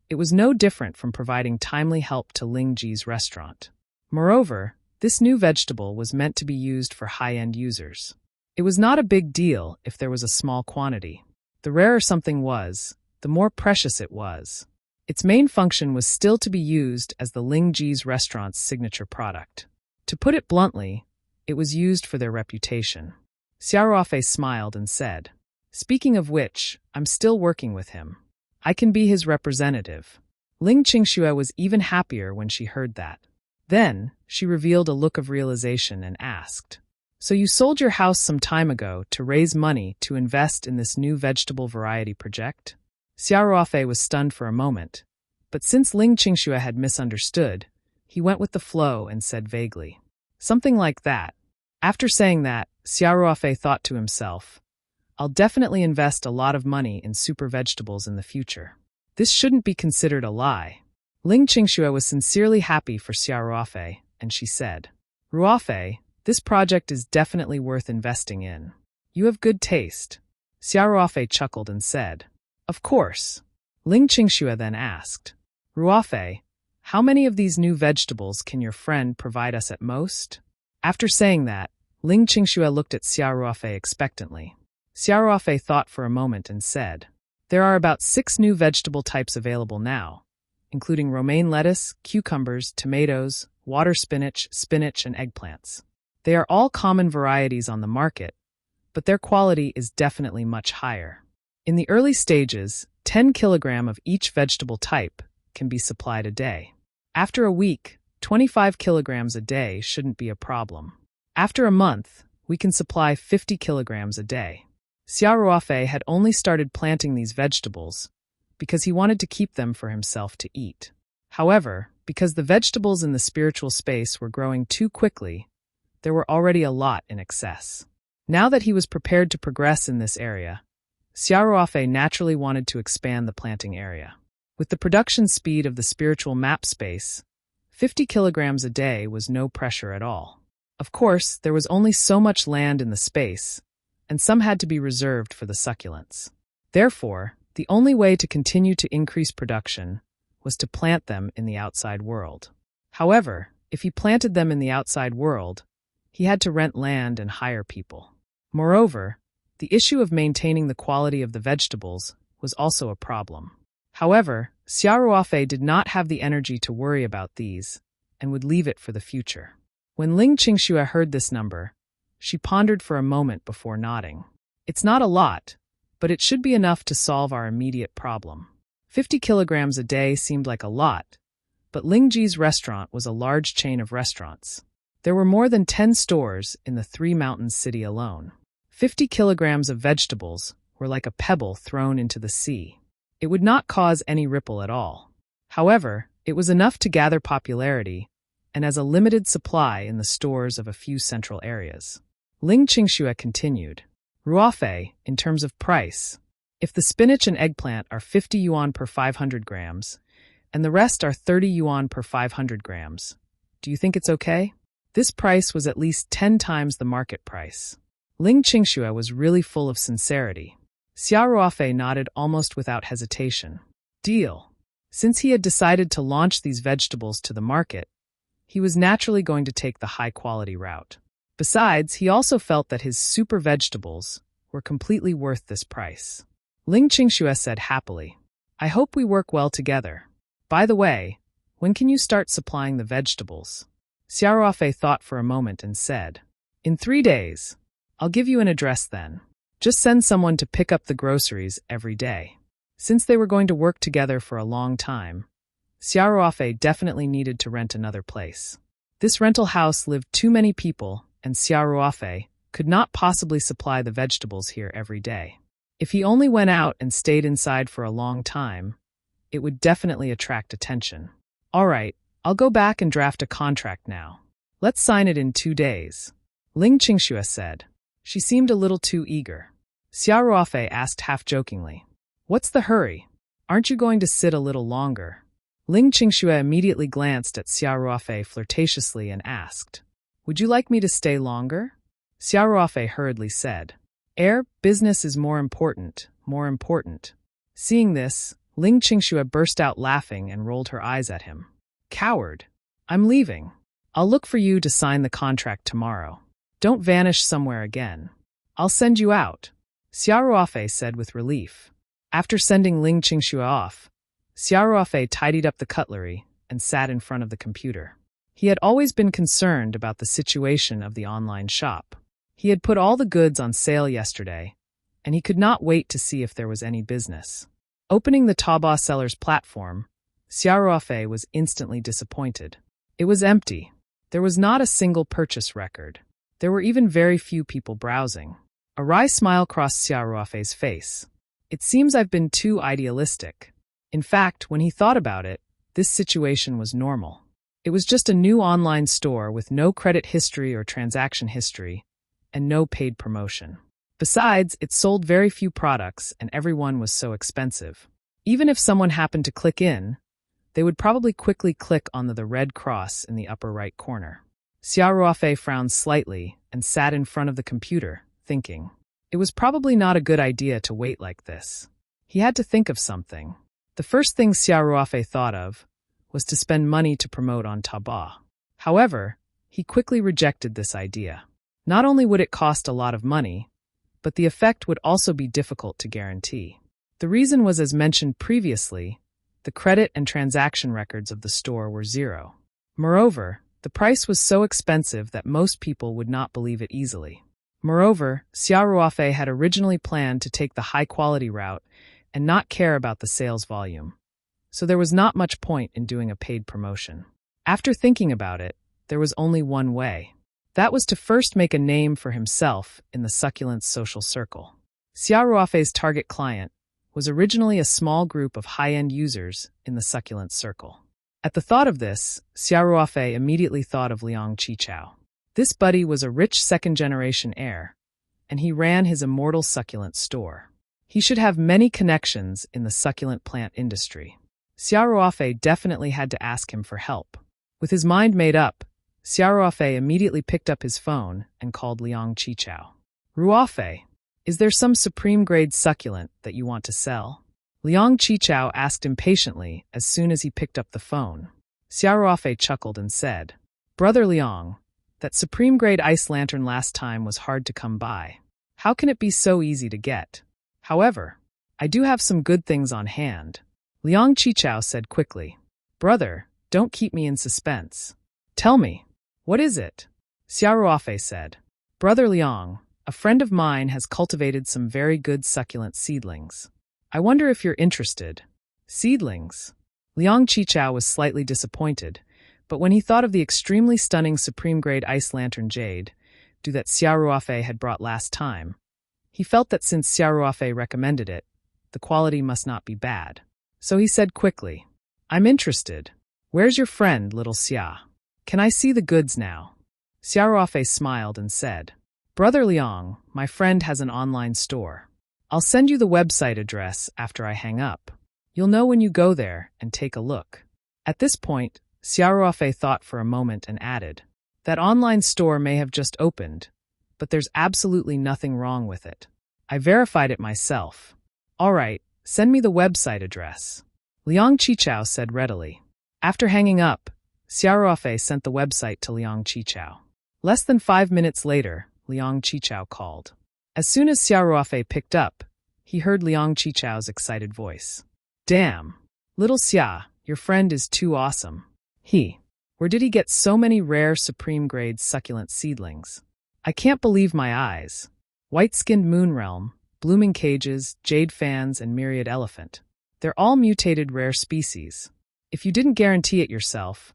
it was no different from providing timely help to Ling Ji's restaurant. Moreover, this new vegetable was meant to be used for high-end users. It was not a big deal if there was a small quantity. The rarer something was, the more precious it was. Its main function was still to be used as the Ling Ji's restaurant's signature product. To put it bluntly, it was used for their reputation. Xia Ruofei smiled and said, "Speaking of which, I'm still working with him. I can be his representative." Ling Qingxue was even happier when she heard that. Then, she revealed a look of realization and asked, "So you sold your house some time ago to raise money to invest in this new vegetable variety project?" Xia Ruofei was stunned for a moment, but since Ling Qingxue had misunderstood, he went with the flow and said vaguely, "Something like that." After saying that, Xia Ruofei thought to himself, I'll definitely invest a lot of money in super vegetables in the future. This shouldn't be considered a lie. Ling Qingxue was sincerely happy for Xia Ruofei, and she said, Ruofei, this project is definitely worth investing in. You have good taste. Xia Ruofei chuckled and said, Of course. Ling Qingxue then asked, Ruofei, how many of these new vegetables can your friend provide us at most? After saying that, Ling Qingxue looked at Xia Ruofei expectantly. Xia Ruofei thought for a moment and said, There are about 6 new vegetable types available now, including romaine lettuce, cucumbers, tomatoes, water spinach, and eggplants. They are all common varieties on the market, but their quality is definitely much higher. In the early stages, 10 kilograms of each vegetable type can be supplied a day. After a week, 25 kilograms a day shouldn't be a problem. After a month, we can supply 50 kilograms a day. Xia Ruofei had only started planting these vegetables because he wanted to keep them for himself to eat. However, because the vegetables in the spiritual space were growing too quickly, there were already a lot in excess. Now that he was prepared to progress in this area, Xia Ruofei naturally wanted to expand the planting area. With the production speed of the spiritual map space, 50 kilograms a day was no pressure at all. Of course, there was only so much land in the space, and some had to be reserved for the succulents. Therefore, the only way to continue to increase production was to plant them in the outside world. However, if he planted them in the outside world, he had to rent land and hire people. Moreover, the issue of maintaining the quality of the vegetables was also a problem. However, Xia Ruofei did not have the energy to worry about these and would leave it for the future. When Ling Qingxue heard this number, she pondered for a moment before nodding. It's not a lot, but it should be enough to solve our immediate problem. 50 kilograms a day seemed like a lot, but Lingji's restaurant was a large chain of restaurants. There were more than 10 stores in the Three Mountains city alone. 50 kilograms of vegetables were like a pebble thrown into the sea. It would not cause any ripple at all. However, it was enough to gather popularity and as a limited supply in the stores of a few central areas. Ling Qingxue continued, Ruofei, in terms of price, if the spinach and eggplant are 50 yuan per 500 grams, and the rest are 30 yuan per 500 grams, do you think it's okay? This price was at least 10 times the market price. Ling Qingxue was really full of sincerity. Xia Ruofei nodded almost without hesitation. Deal. Since he had decided to launch these vegetables to the market, he was naturally going to take the high-quality route. Besides, he also felt that his super vegetables were completely worth this price. Ling Qingxue said happily, I hope we work well together. By the way, when can you start supplying the vegetables? Xia Ruofei thought for a moment and said, In 3 days. I'll give you an address then. Just send someone to pick up the groceries every day. Since they were going to work together for a long time, Xia Ruofei definitely needed to rent another place. This rental house lived too many people, and Xia Ruofei could not possibly supply the vegetables here every day. If he only went out and stayed inside for a long time, it would definitely attract attention. All right, I'll go back and draft a contract now. Let's sign it in 2 days. Ling Qingxue said. She seemed a little too eager. Xia Ruofei asked half-jokingly, What's the hurry? Aren't you going to sit a little longer? Ling Qingxue immediately glanced at Xia Ruofei flirtatiously and asked, Would you like me to stay longer? Xia Ruofei hurriedly said, Business is more important. Seeing this, Ling Qingxue burst out laughing and rolled her eyes at him. Coward! I'm leaving. I'll look for you to sign the contract tomorrow. Don't vanish somewhere again. I'll send you out, Xia Ruofei said with relief. After sending Ling Qingxue off, Xia Ruofei tidied up the cutlery and sat in front of the computer. He had always been concerned about the situation of the online shop. He had put all the goods on sale yesterday, and he could not wait to see if there was any business. Opening the Taobao seller's platform, Xia Ruofei was instantly disappointed. It was empty. There was not a single purchase record. There were even very few people browsing. A wry smile crossed Xia Ruofei's face. It seems I've been too idealistic. In fact, when he thought about it, this situation was normal. It was just a new online store with no credit history or transaction history, and no paid promotion. Besides, it sold very few products and everyone was so expensive. Even if someone happened to click in, they would probably quickly click on the red cross in the upper right corner. Xiaoruofei frowned slightly and sat in front of the computer, thinking. It was probably not a good idea to wait like this. He had to think of something. The first thing Xiaoruofei thought of was to spend money to promote on Taobao. However, he quickly rejected this idea. Not only would it cost a lot of money, but the effect would also be difficult to guarantee. The reason was, as mentioned previously, the credit and transaction records of the store were zero. Moreover, the price was so expensive that most people would not believe it easily. Moreover, Xiaoruofei had originally planned to take the high-quality route and not care about the sales volume, so there was not much point in doing a paid promotion. After thinking about it, there was only one way. That was to first make a name for himself in the succulent's social circle. Xiaoruofei's target client was originally a small group of high-end users in the succulent circle. At the thought of this, Xiaoruofei immediately thought of Liang Qichao. This buddy was a rich second-generation heir, and he ran his immortal succulent store. He should have many connections in the succulent plant industry. Xiaoruofei definitely had to ask him for help. With his mind made up, Xiaoruofei immediately picked up his phone and called Liang Qichao. Ruofei, is there some supreme-grade succulent that you want to sell? Liang Qichao asked impatiently as soon as he picked up the phone. Xiaoruofei chuckled and said, Brother Liang, that supreme-grade ice lantern last time was hard to come by. How can it be so easy to get? However, I do have some good things on hand. Liang Qichao said quickly. Brother, don't keep me in suspense. Tell me, what is it? Xiaoruofei said. Brother Liang, a friend of mine has cultivated some very good succulent seedlings. I wonder if you're interested. Seedlings? Liang Qichao was slightly disappointed, but when he thought of the extremely stunning supreme-grade ice lantern jade, that Xiaoruofei had brought last time, he felt that since Xiaoruofei recommended it, the quality must not be bad. So he said quickly, I'm interested. Where's your friend, little Xia? Can I see the goods now? Xiaoruofei smiled and said, Brother Liang, my friend has an online store. I'll send you the website address after I hang up. You'll know when you go there and take a look. At this point, Xiaoruofei thought for a moment and added, that online store may have just opened, but there's absolutely nothing wrong with it. I verified it myself. All right, send me the website address. Liang Qichao said readily. After hanging up, Xiaoruofei sent the website to Liang Qichao. Less than 5 minutes later, Liang Qichao called. As soon as Xiaoruofei picked up, he heard Liang Qichao's excited voice. Damn! Little Xia, your friend is too awesome. Where did he get so many rare supreme-grade succulent seedlings? I can't believe my eyes. White-skinned moon realm, blooming cages, jade fans, and myriad elephant. They're all mutated rare species. If you didn't guarantee it yourself,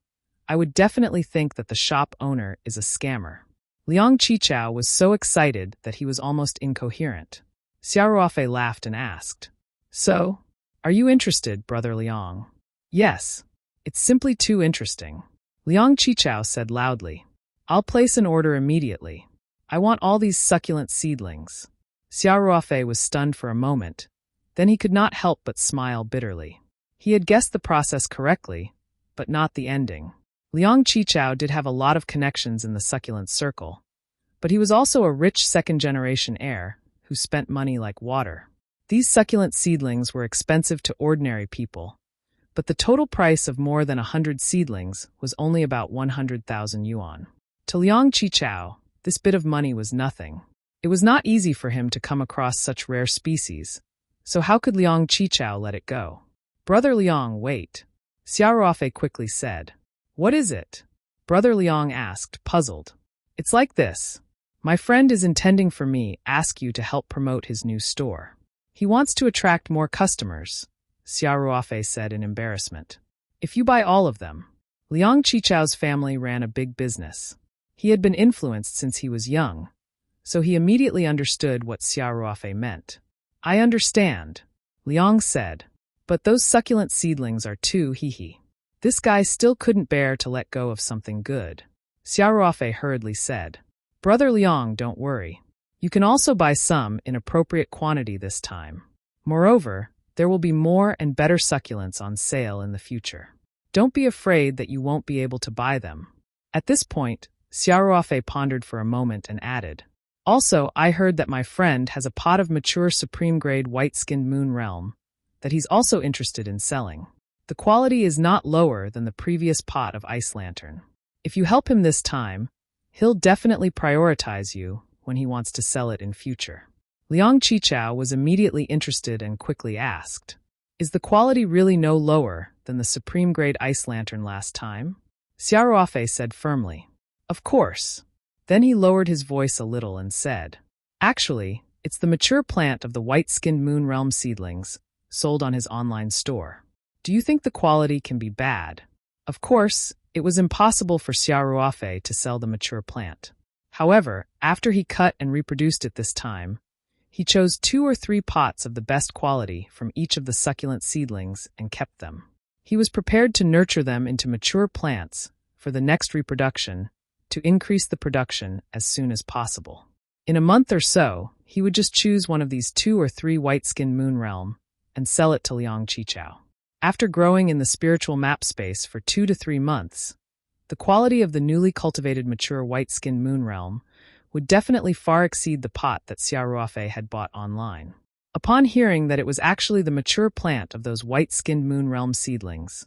I would definitely think that the shop owner is a scammer. Liang Qichao was so excited that he was almost incoherent. Xiaoruofei laughed and asked, So, are you interested, Brother Liang? Yes. It's simply too interesting. Liang Qichao said loudly. I'll place an order immediately. I want all these succulent seedlings. Xiaoruofei was stunned for a moment. Then he could not help but smile bitterly. He had guessed the process correctly, but not the ending. Liang Qichao did have a lot of connections in the succulent circle, but he was also a rich second-generation heir who spent money like water. These succulent seedlings were expensive to ordinary people, but the total price of more than 100 seedlings was only about 100,000 yuan. To Liang Qichao, this bit of money was nothing. It was not easy for him to come across such rare species, so how could Liang Qichao let it go? Brother Liang, wait. Xiaoruofei quickly said. What is it? Brother Liang asked, puzzled. It's like this. My friend is intending for me ask you to help promote his new store. He wants to attract more customers, Xiaoruofei said in embarrassment. If you buy all of them. Liang Qichao's family ran a big business. He had been influenced since he was young, so he immediately understood what Xiaoruofei meant. I understand, Liang said. But those succulent seedlings are too This guy still couldn't bear to let go of something good. Xiaoruofei hurriedly said. Brother Liang, don't worry. You can also buy some in appropriate quantity this time. Moreover, there will be more and better succulents on sale in the future. Don't be afraid that you won't be able to buy them. At this point, Xiaoruofei pondered for a moment and added, "Also, I heard that my friend has a pot of mature supreme-grade white-skinned moon realm that he's also interested in selling. The quality is not lower than the previous pot of ice lantern. If you help him this time, he'll definitely prioritize you when he wants to sell it in future." Liang Qichao was immediately interested and quickly asked, "Is the quality really no lower than the supreme-grade ice lantern last time?" Xiaoruofei said firmly, "Of course." Then he lowered his voice a little and said, "Actually, it's the mature plant of the white-skinned moon realm seedlings sold on his online store. Do you think the quality can be bad?" Of course, it was impossible for Xiaoruofei to sell the mature plant. However, after he cut and reproduced it this time, he chose 2 or 3 pots of the best quality from each of the succulent seedlings and kept them. He was prepared to nurture them into mature plants for the next reproduction to increase the production as soon as possible. In a month or so, he would just choose one of these 2 or 3 white-skinned moon realm and sell it to Liang Qichao. After growing in the spiritual map space for 2 to 3 months, the quality of the newly cultivated mature white-skinned moon realm would definitely far exceed the pot that Xiaoruofei had bought online. Upon hearing that it was actually the mature plant of those white-skinned moon realm seedlings,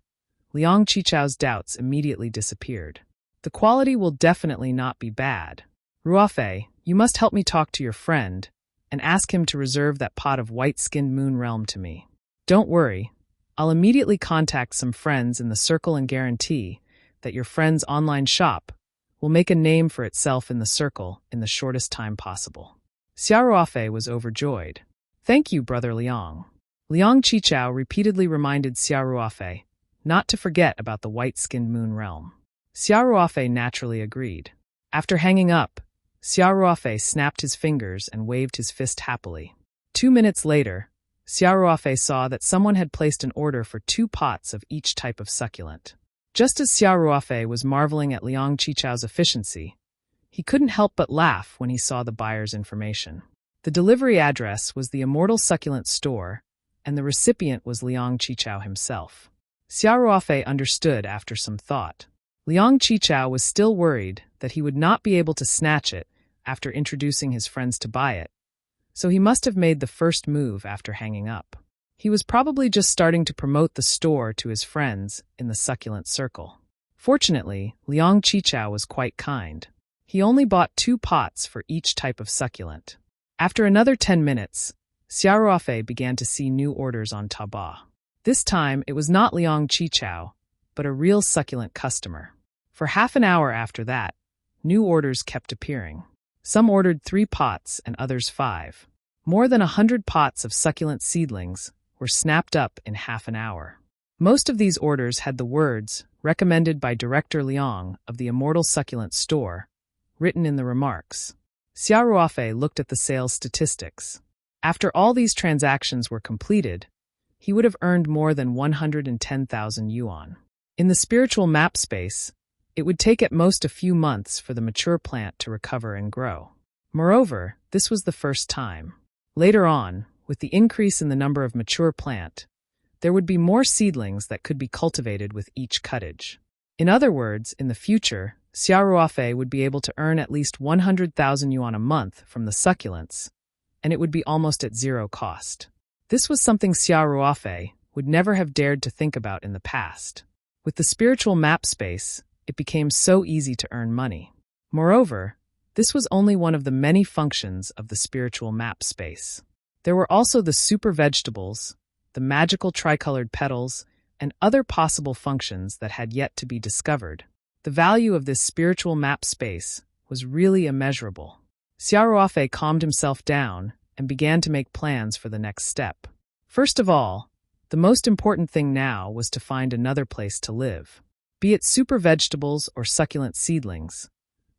Liang Qichao's doubts immediately disappeared. The quality will definitely not be bad. Ruofei, you must help me talk to your friend and ask him to reserve that pot of white-skinned moon realm to me. Don't worry, I'll immediately contact some friends in the circle and guarantee that your friend's online shop will make a name for itself in the circle in the shortest time possible." Xiaoruofei was overjoyed. "Thank you, Brother Liang." Liang Qichao repeatedly reminded Xiaoruofei not to forget about the white-skinned moon realm. Xiaoruofei naturally agreed. After hanging up, Xiaoruofei snapped his fingers and waved his fist happily. 2 minutes later, Xiaoruofei saw that someone had placed an order for 2 pots of each type of succulent. Just as Xiaoruofei was marveling at Liang Qichao's efficiency, he couldn't help but laugh when he saw the buyer's information. The delivery address was the Immortal Succulent Store, and the recipient was Liang Qichao himself. Xiaoruofei understood after some thought. Liang Qichao was still worried that he would not be able to snatch it after introducing his friends to buy it, so he must have made the first move after hanging up. He was probably just starting to promote the store to his friends in the succulent circle. Fortunately, Liang Qichao was quite kind. He only bought 2 pots for each type of succulent. After another 10 minutes, Xiaoruofei began to see new orders on Taobao. This time, it was not Liang Qichao, but a real succulent customer. For half an hour after that, new orders kept appearing. Some ordered 3 pots and others 5. More than 100 pots of succulent seedlings were snapped up in half an hour. Most of these orders had the words, "Recommended by Director Liang of the Immortal Succulent Store," written in the remarks. Xiaoruofei looked at the sales statistics. After all these transactions were completed, he would have earned more than 110,000 yuan. In the spiritual map space, it would take at most a few months for the mature plant to recover and grow. Moreover, this was the first time. Later on, with the increase in the number of mature plant, there would be more seedlings that could be cultivated with each cuttage. In other words, in the future, Xiaoruofei would be able to earn at least 100,000 yuan a month from the succulents, and it would be almost at 0 cost. This was something Xiaoruofei would never have dared to think about in the past. With the spiritual map space, it became so easy to earn money. Moreover, this was only one of the many functions of the spiritual map space. There were also the super vegetables, the magical tricolored petals, and other possible functions that had yet to be discovered. The value of this spiritual map space was really immeasurable. Xiaoruofei calmed himself down and began to make plans for the next step. First of all, the most important thing now was to find another place to live. Be it super vegetables or succulent seedlings,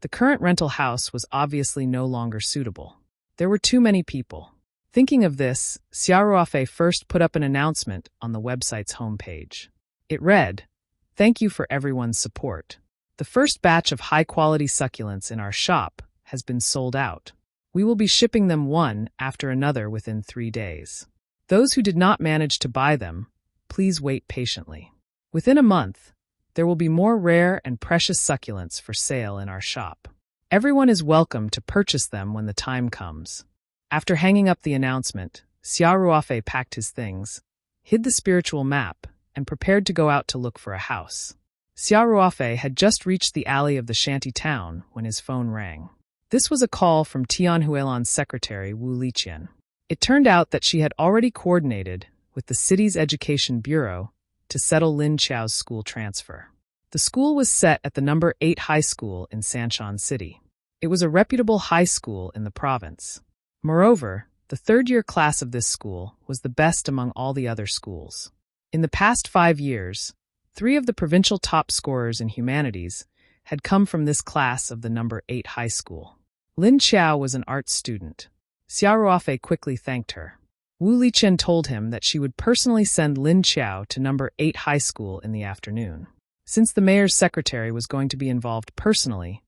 the current rental house was obviously no longer suitable. There were too many people. Thinking of this, Xiaoruofei first put up an announcement on the website's homepage. It read, "Thank you for everyone's support. The first batch of high-quality succulents in our shop has been sold out. We will be shipping them one after another within 3 days. Those who did not manage to buy them, please wait patiently. Within a month, there will be more rare and precious succulents for sale in our shop. Everyone is welcome to purchase them when the time comes. After hanging up the announcement, Xia Ruofei packed his things, hid the spiritual map, and prepared to go out to look for a house. Xia Ruofei had just reached the alley of the shanty town when his phone rang. This was a call from Tian Huilan's secretary, Wu Liqian. It turned out that she had already coordinated with the city's education bureau to settle Lin Qiao's school transfer. The school was set at the number 8 high school in Sanshan City. It was a reputable high school in the province. Moreover, the third-year class of this school was the best among all the other schools. In the past 5 years, 3 of the provincial top scorers in humanities had come from this class of the number 8 high school. Lin Qiao was an art student. Xia Ruofei quickly thanked her. Wu Liqian told him that she would personally send Lin Qiao to number 8 high school in the afternoon. Since the mayor's secretary was going to be involved personally,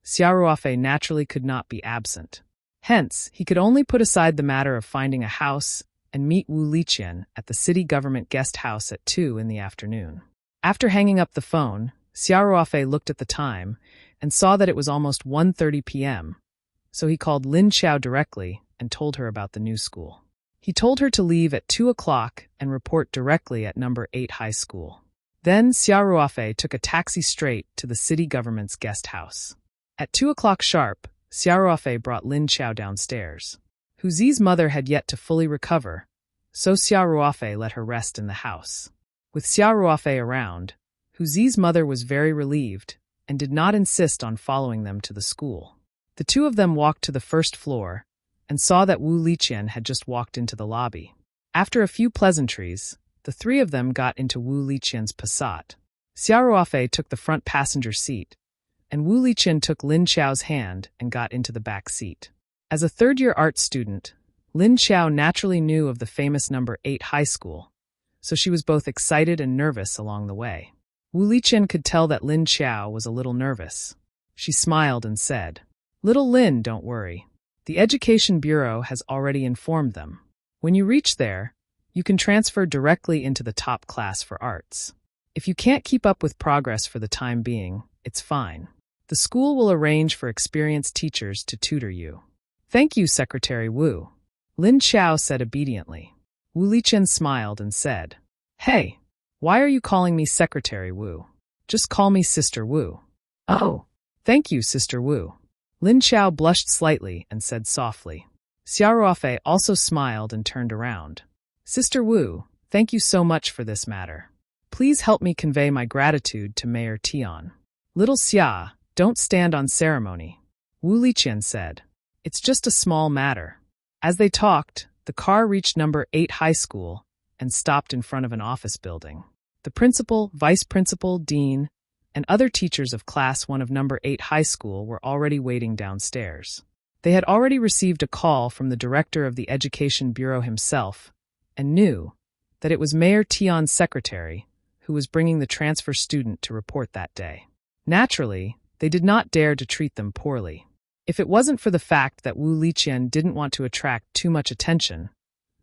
Xia Ruofei naturally could not be absent. Hence, he could only put aside the matter of finding a house and meet Wu Liqian at the city government guest house at 2 in the afternoon. After hanging up the phone, Xia Ruofei looked at the time and saw that it was almost 1:30 p.m., so he called Lin Qiao directly and told her about the new school. He told her to leave at 2 o'clock and report directly at number 8 high school. Then Xia Ruofei took a taxi straight to the city government's guest house. At 2 o'clock sharp, Xia Ruofei brought Lin Qiao downstairs. Hu Zi's mother had yet to fully recover, so Xia Ruofei let her rest in the house. With Xia Ruofei around, Hu Zi's mother was very relieved and did not insist on following them to the school. The two of them walked to the first floor and saw that Wu Liqian had just walked into the lobby. After a few pleasantries, the 3 of them got into Wu Liqian's Passat. Xia Ruofei took the front passenger seat, and Wu Liqian took Lin Qiao's hand and got into the back seat. As a third-year art student, Lin Qiao naturally knew of the famous number 8 high school, so she was both excited and nervous along the way. Wu Liqian could tell that Lin Qiao was a little nervous. She smiled and said, "Little Lin, don't worry. The Education Bureau has already informed them. When you reach there, you can transfer directly into the top class for arts. If you can't keep up with progress for the time being, it's fine. The school will arrange for experienced teachers to tutor you." "Thank you, Secretary Wu," Lin Qiao said obediently. Wu Liqian smiled and said, "Hey, why are you calling me Secretary Wu? Just call me Sister Wu." "Oh, thank you, Sister Wu." Lin Qiao blushed slightly and said softly. Xia Ruofei also smiled and turned around. "Sister Wu, thank you so much for this matter. Please help me convey my gratitude to Mayor Tian." "Little Xia, don't stand on ceremony," Wu Liqian said. "It's just a small matter." As they talked, the car reached number 8 high school and stopped in front of an office building. The principal, vice principal, dean, and other teachers of class 1 of number 8 high school were already waiting downstairs. They had already received a call from the director of the Education Bureau himself and knew that it was Mayor Tian's secretary who was bringing the transfer student to report that day. Naturally, they did not dare to treat them poorly. If it wasn't for the fact that Wu Liqian didn't want to attract too much attention,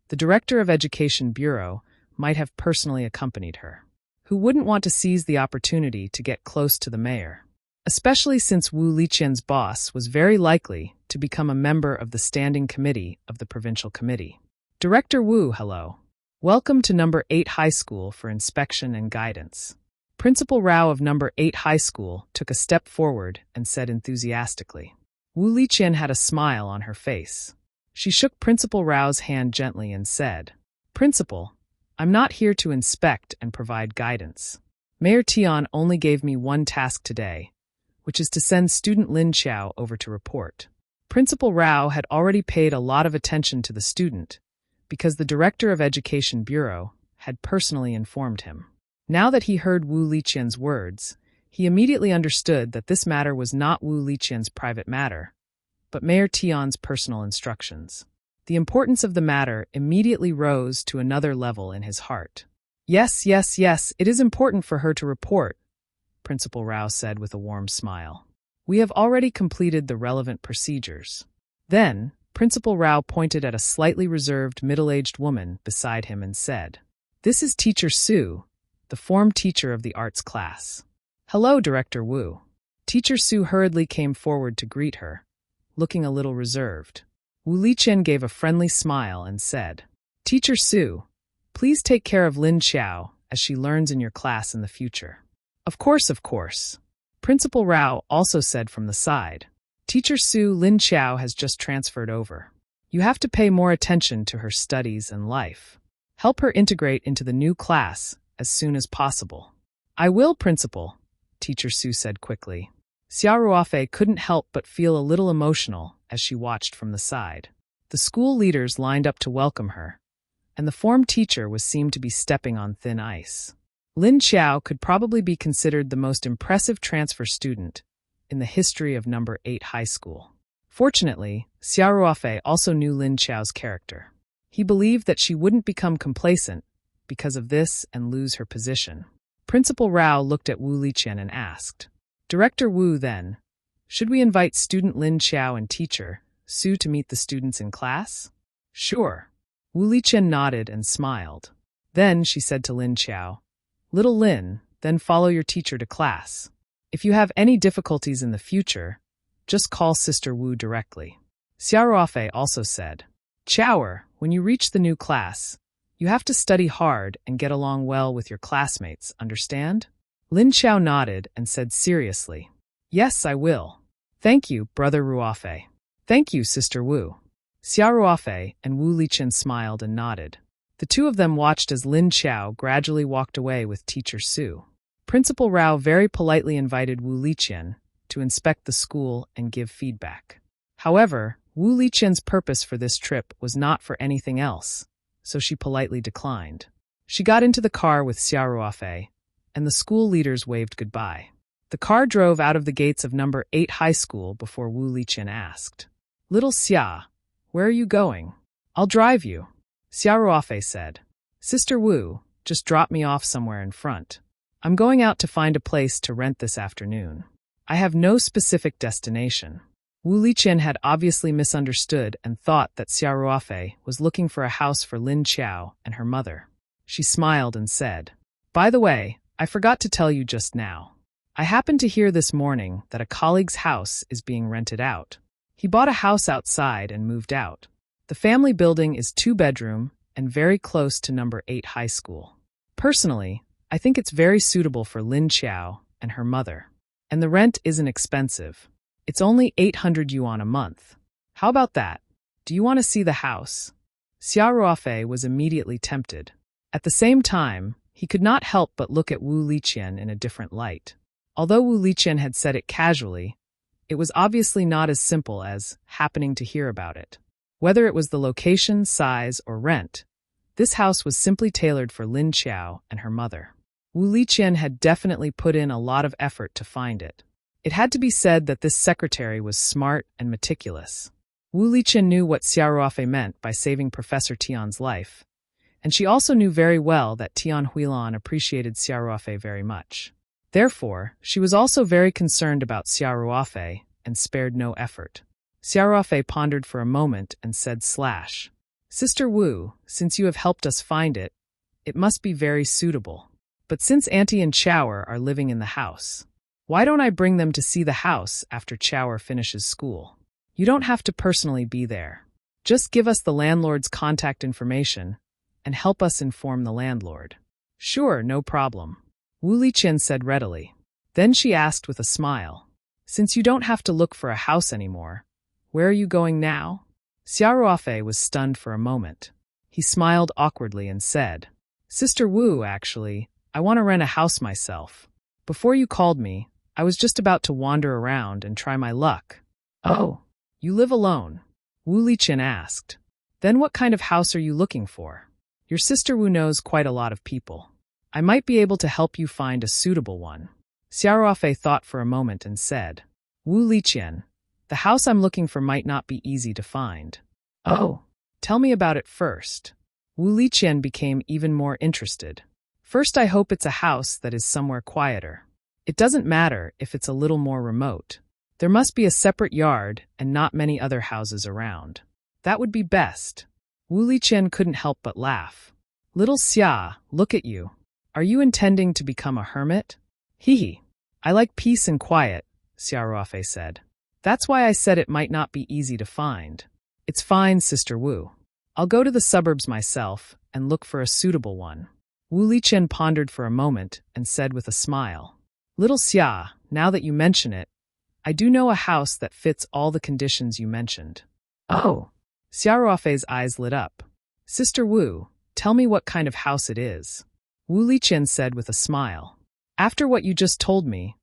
the director of Education Bureau might have personally accompanied her. Who wouldn't want to seize the opportunity to get close to the mayor? Especially since Wu Liqian's boss was very likely to become a member of the standing committee of the provincial committee. "Director Wu, hello. Welcome to number 8 high school for inspection and guidance." Principal Rao of number 8 high school took a step forward and said enthusiastically. Wu Liqian had a smile on her face. She shook Principal Rao's hand gently and said, "Principal, I'm not here to inspect and provide guidance. Mayor Tian only gave me one task today, which is to send student Lin Qiao over to report." Principal Rao had already paid a lot of attention to the student because the director of Education Bureau had personally informed him. Now that he heard Wu Liqian's words, he immediately understood that this matter was not Wu Liqian's private matter, but Mayor Tian's personal instructions. The importance of the matter immediately rose to another level in his heart. Yes, it is important for her to report," Principal Rao said with a warm smile. "We have already completed the relevant procedures. Then, Principal Rao pointed at a slightly reserved middle-aged woman beside him and said, "This is Teacher Su, the form teacher of the arts class." "Hello, Director Wu." Teacher Su hurriedly came forward to greet her, looking a little reserved. Wu Liqian gave a friendly smile and said, "Teacher Su, please take care of Lin Xiao as she learns in your class in the future." Of course. Principal Rao also said from the side, "Teacher Su, Lin Xiao has just transferred over. You have to pay more attention to her studies and life. Help her integrate into the new class as soon as possible." "I will, Principal," Teacher Su said quickly. Xia Ruofei couldn't help but feel a little emotional as she watched from the side. The school leaders lined up to welcome her, and the form teacher was seemed to be stepping on thin ice. Lin Xiao could probably be considered the most impressive transfer student in the history of number 8 high school. Fortunately, Xia Ruofei also knew Lin Xiao's character. He believed that she wouldn't become complacent because of this and lose her position. Principal Rao looked at Wu Liqian and asked, "Director Wu, then, should we invite student Lin Xiao and teacher Su to meet the students in class?" "Sure." Wu Liqian nodded and smiled. Then she said to Lin Xiao, "Little Lin, then follow your teacher to class. If you have any difficulties in the future, just call Sister Wu directly." Xia Ruofei also said, "Xiaoer, when you reach the new class, you have to study hard and get along well with your classmates, understand?" Lin Xiao nodded and said seriously, "Yes, I will. Thank you, Brother Ruofei." "Thank you, Sister Wu." Xia Ruofei and Wu Liqian smiled and nodded. The two of them watched as Lin Xiao gradually walked away with Teacher Su. Principal Rao very politely invited Wu Liqian to inspect the school and give feedback. However, Wu Liqian's purpose for this trip was not for anything else, so she politely declined. She got into the car with Xia Ruofei, and the school leaders waved goodbye. The car drove out of the gates of number 8 high school before Wu Liqian asked, "Little Xia, where are you going?" "I'll drive you," Xia Ruofei said. "Sister Wu, just drop me off somewhere in front. I'm going out to find a place to rent this afternoon. I have no specific destination." Wu Liqian had obviously misunderstood and thought that Xia Ruofei was looking for a house for Lin Xiao and her mother. She smiled and said, "By the way, I forgot to tell you just now. I happened to hear this morning that a colleague's house is being rented out. He bought a house outside and moved out. The family building is 2-bedroom and very close to number 8 high school. Personally, I think it's very suitable for Lin Xiao and her mother. And the rent isn't expensive. It's only 800 yuan a month. How about that? Do you want to see the house?" Xia Ruofei was immediately tempted. At the same time, he could not help but look at Wu Liqian in a different light. Although Wu Liqian had said it casually, it was obviously not as simple as happening to hear about it. Whether it was the location, size, or rent, this house was simply tailored for Lin Xiao and her mother. Wu Liqian had definitely put in a lot of effort to find it. It had to be said that this secretary was smart and meticulous. Wu Liqian knew what Xia Ruofei meant by saving Professor Tian's life, and she also knew very well that Tian Huilan appreciated Xia Ruofei very much. Therefore, she was also very concerned about Xia Ruofei and spared no effort. Xia Ruofei pondered for a moment and said, "Sister Wu, since you have helped us find it, it must be very suitable. But since Auntie and Chower are living in the house, why don't I bring them to see the house after Chower finishes school? You don't have to personally be there. Just give us the landlord's contact information and help us inform the landlord." "Sure, no problem," Wu Liqian said readily. Then she asked with a smile, "Since you don't have to look for a house anymore, where are you going now?" Xia Ruofei was stunned for a moment. He smiled awkwardly and said, "Sister Wu, actually, I want to rent a house myself. Before you called me, I was just about to wander around and try my luck." "Oh, you live alone?" Wu Liqian asked. "Then what kind of house are you looking for? Your sister Wu knows quite a lot of people. I might be able to help you find a suitable one." Xia Ruofei thought for a moment and said, "Wu Liqian, the house I'm looking for might not be easy to find." "Oh, tell me about it first." Wu Liqian became even more interested. "First, I hope it's a house that is somewhere quieter. It doesn't matter if it's a little more remote. There must be a separate yard and not many other houses around. That would be best. Wu Liqian couldn't help but laugh. Little Xia, look at you. Are you intending to become a hermit? Hee. I like peace and quiet, Xia Ruofei said. That's why I said it might not be easy to find. It's fine, Sister Wu. I'll go to the suburbs myself and look for a suitable one. Wu Liqian pondered for a moment and said with a smile. Little Xia, now that you mention it, I do know a house that fits all the conditions you mentioned. Oh. Xia Ruofei's eyes lit up. Sister Wu, tell me what kind of house it is. Wu Liqian said with a smile. After what you just told me,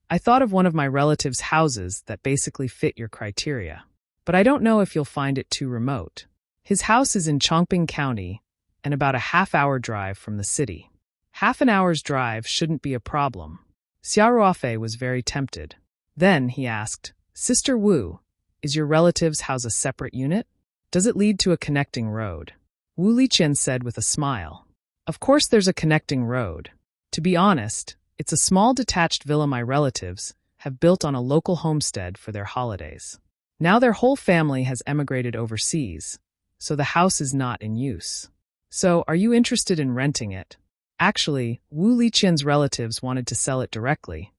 I thought of one of my relatives' houses that basically fit your criteria. But I don't know if you'll find it too remote. His house is in Chongqing County and about a half-hour drive from the city. Half an hour's drive shouldn't be a problem. Xia Ruofei was very tempted. Then he asked, Sister Wu, is your relative's house a separate unit? Does it lead to a connecting road? Wu Liqian said with a smile. Of course there's a connecting road. To be honest, it's a small detached villa my relatives have built on a local homestead for their holidays. Now their whole family has emigrated overseas, so the house is not in use. So, are you interested in renting it? Actually, Wu Liqian's relatives wanted to sell it directly,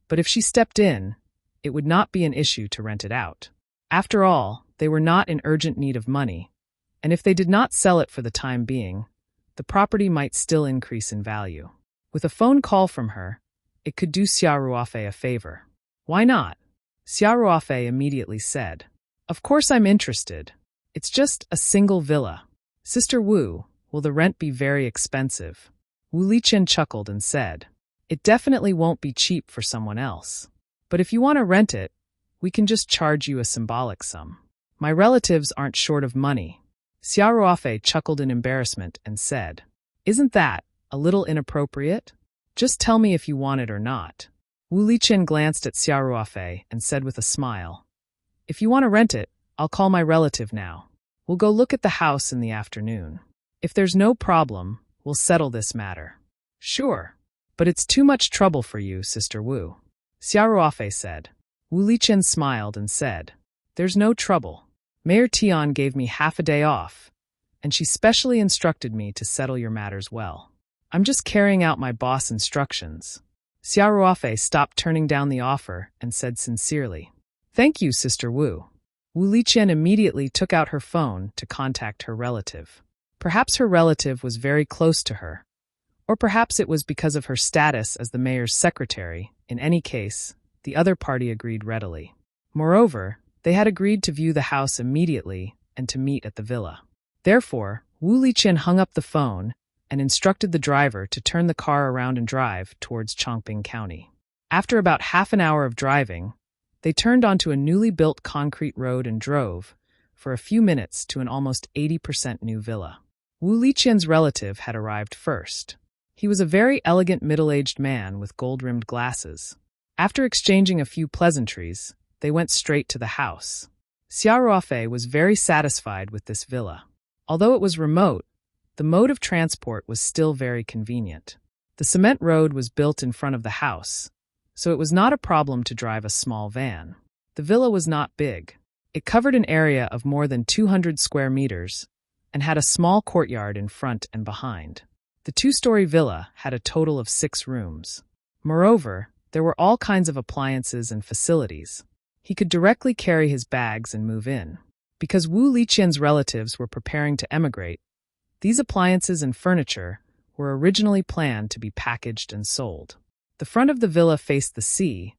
but if she stepped in, it would not be an issue to rent it out. After all, they were not in urgent need of money, and if they did not sell it for the time being, the property might still increase in value. With a phone call from her, it could do Xia Ruofei a favor. Why not? Xia Ruofei immediately said. Of course I'm interested. It's just a single villa. Sister Wu, will the rent be very expensive? Wu Liqian chuckled and said. It definitely won't be cheap for someone else. But if you want to rent it, we can just charge you a symbolic sum. My relatives aren't short of money. Xia Ruofei chuckled in embarrassment and said, Isn't that a little inappropriate? Just tell me if you want it or not. Wu Liqian glanced at Xia Ruofei and said with a smile, If you want to rent it, I'll call my relative now. We'll go look at the house in the afternoon. If there's no problem, we'll settle this matter. Sure. But it's too much trouble for you, Sister Wu. Xia Ruofei said. Wu Liqian smiled and said, There's no trouble. Mayor Tian gave me half a day off, and she specially instructed me to settle your matters well. I'm just carrying out my boss' instructions. Xia Ruofei stopped turning down the offer and said sincerely, Thank you, Sister Wu. Wu Liqian immediately took out her phone to contact her relative. Perhaps her relative was very close to her, or perhaps it was because of her status as the mayor's secretary. In any case, the other party agreed readily. Moreover, they had agreed to view the house immediately and to meet at the villa. Therefore, Wu Liqian hung up the phone and instructed the driver to turn the car around and drive towards Chongqing County. After about half an hour of driving, they turned onto a newly built concrete road and drove, for a few minutes, to an almost 80% new villa. Wu Liqian's relative had arrived first. He was a very elegant middle-aged man with gold-rimmed glasses. After exchanging a few pleasantries, they went straight to the house. Xia Ruofei was very satisfied with this villa. Although it was remote, the mode of transport was still very convenient. The cement road was built in front of the house, so it was not a problem to drive a small van. The villa was not big. It covered an area of more than 200 square meters and had a small courtyard in front and behind. The two-story villa had a total of 6 rooms. Moreover, there were all kinds of appliances and facilities. He could directly carry his bags and move in. Because Wu Liqian's relatives were preparing to emigrate, these appliances and furniture were originally planned to be packaged and sold. The front of the villa faced the sea,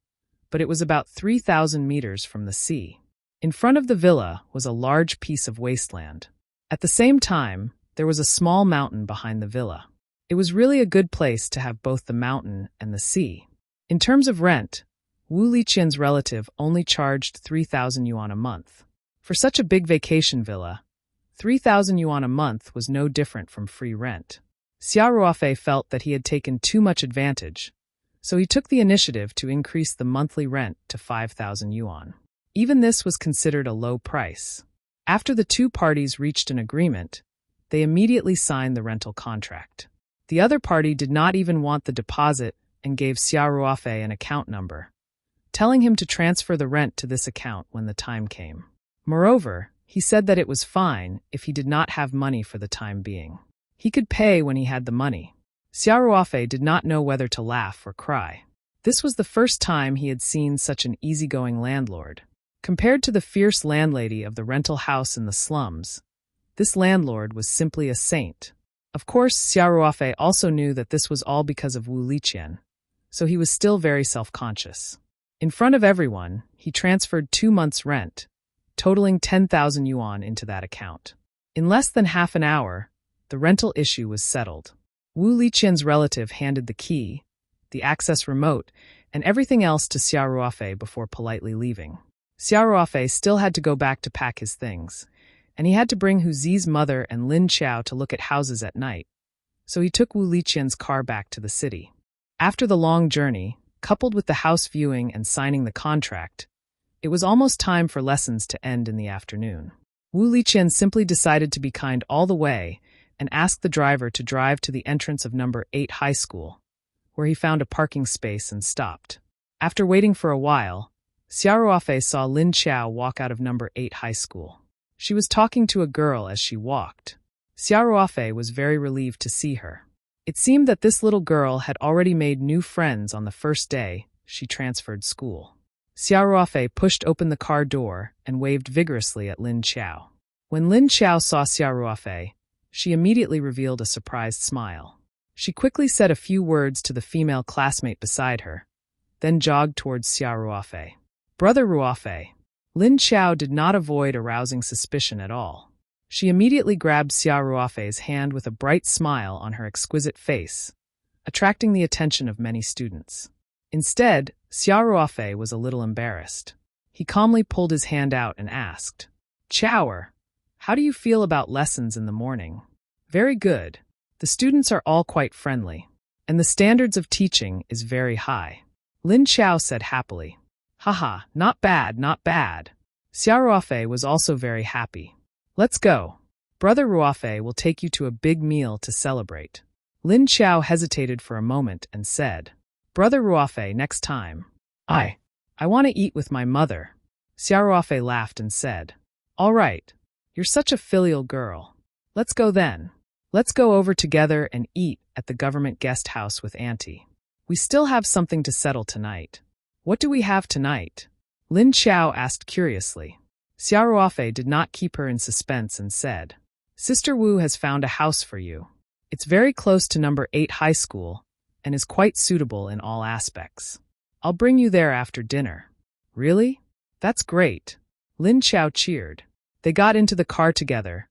but it was about 3,000 meters from the sea. In front of the villa was a large piece of wasteland. At the same time, there was a small mountain behind the villa. It was really a good place to have both the mountain and the sea. In terms of rent, Wu Liqian's relative only charged 3,000 yuan a month. For such a big vacation villa, 3,000 yuan a month was no different from free rent. Xia Ruofei felt that he had taken too much advantage, so he took the initiative to increase the monthly rent to 5,000 yuan. Even this was considered a low price. After the two parties reached an agreement, they immediately signed the rental contract. The other party did not even want the deposit and gave Xia Ruofei an account number, telling him to transfer the rent to this account when the time came. Moreover, he said that it was fine if he did not have money for the time being. He could pay when he had the money. Xiaoruofe did not know whether to laugh or cry. This was the first time he had seen such an easygoing landlord. Compared to the fierce landlady of the rental house in the slums, this landlord was simply a saint. Of course, Xiaoruofe also knew that this was all because of Wu Liqian, so he was still very self-conscious. In front of everyone, he transferred 2 months' rent, totaling 10,000 yuan into that account. In less than half an hour, the rental issue was settled. Wu Liqian's relative handed the key, the access remote, and everything else to Xiaoruofe before politely leaving. Xiaoruofe still had to go back to pack his things, and he had to bring Hu Zi's mother and Lin Chao to look at houses at night, so he took Wu Liqian's car back to the city. After the long journey, coupled with the house viewing and signing the contract, it was almost time for lessons to end in the afternoon. Wu Liqian simply decided to be kind all the way and asked the driver to drive to the entrance of number 8 high school, where he found a parking space and stopped. After waiting for a while, Xiaoruofe saw Lin Chao walk out of number 8 high school. She was talking to a girl as she walked. Xiaoruofe was very relieved to see her. It seemed that this little girl had already made new friends on the first day she transferred school. Xiaoruofe pushed open the car door and waved vigorously at Lin Chao. When Lin Chao saw Xiaoruofe, she immediately revealed a surprised smile. She quickly said a few words to the female classmate beside her, then jogged towards Xiaoruofe. "Brother Ruofe." Lin Chao did not avoid arousing suspicion at all. She immediately grabbed Xiaoruofe's hand with a bright smile on her exquisite face, attracting the attention of many students. Instead, Xiaoruofe was a little embarrassed. He calmly pulled his hand out and asked, "Chaoer, how do you feel about lessons in the morning?" "Very good. The students are all quite friendly, and the standards of teaching is very high," Lin Chao said happily. "Haha, not bad, not bad." Xiaoruofe was also very happy. "Let's go. Brother Ruofe will take you to a big meal to celebrate." Lin Chao hesitated for a moment and said, "Brother Ruofe, next time." I want to eat with my mother." Xiaoruofe laughed and said, "All right. You're such a filial girl. Let's go then. Let's go over together and eat at the government guest house with Auntie. We still have something to settle tonight." "What do we have tonight?" Lin Chao asked curiously. Xiaoruofe did not keep her in suspense and said, "Sister Wu has found a house for you. It's very close to number 8 high school and is quite suitable in all aspects. I'll bring you there after dinner." "Really? That's great." Lin Chao cheered. They got into the car together,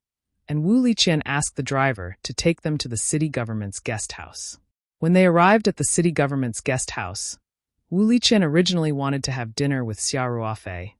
and Wu Liqian asked the driver to take them to the city government's guest house. When they arrived at the city government's guest house, Wu Liqian originally wanted to have dinner with Xiaoruofe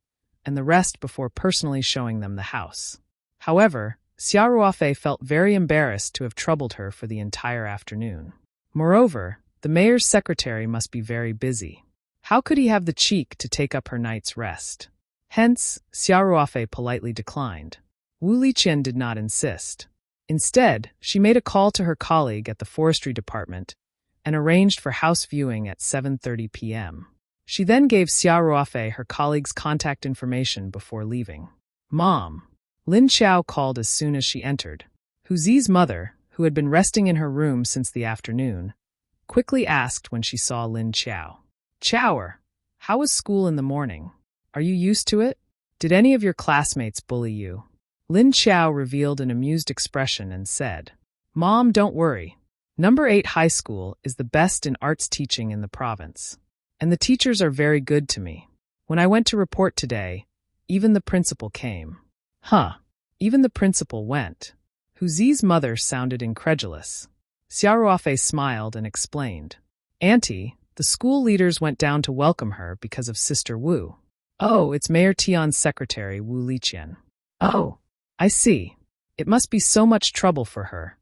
and the rest before personally showing them the house. However, Xiaoruofe felt very embarrassed to have troubled her for the entire afternoon. Moreover, the mayor's secretary must be very busy. How could he have the cheek to take up her night's rest? Hence, Xiaoruofe politely declined. Wu Liqian did not insist. Instead, she made a call to her colleague at the forestry department and arranged for house viewing at 7:30 p.m. She then gave Xiaoruofe her colleague's contact information before leaving. "Mom," Lin Chao called as soon as she entered. Hu Zi's mother, who had been resting in her room since the afternoon, quickly asked when she saw Lin Chao. "Chaoer, how was school in the morning? Are you used to it? Did any of your classmates bully you?" Lin Chao revealed an amused expression and said, "Mom, don't worry. Number 8 high school is the best in arts teaching in the province, and the teachers are very good to me. When I went to report today, even the principal came." "Huh, even the principal went." Hu Zi's mother sounded incredulous. Xiaoruofe smiled and explained, "Auntie, the school leaders went down to welcome her because of Sister Wu." "Oh, it's Mayor Tian's secretary, Wu Liqian." "Oh, I see. It must be so much trouble for her,"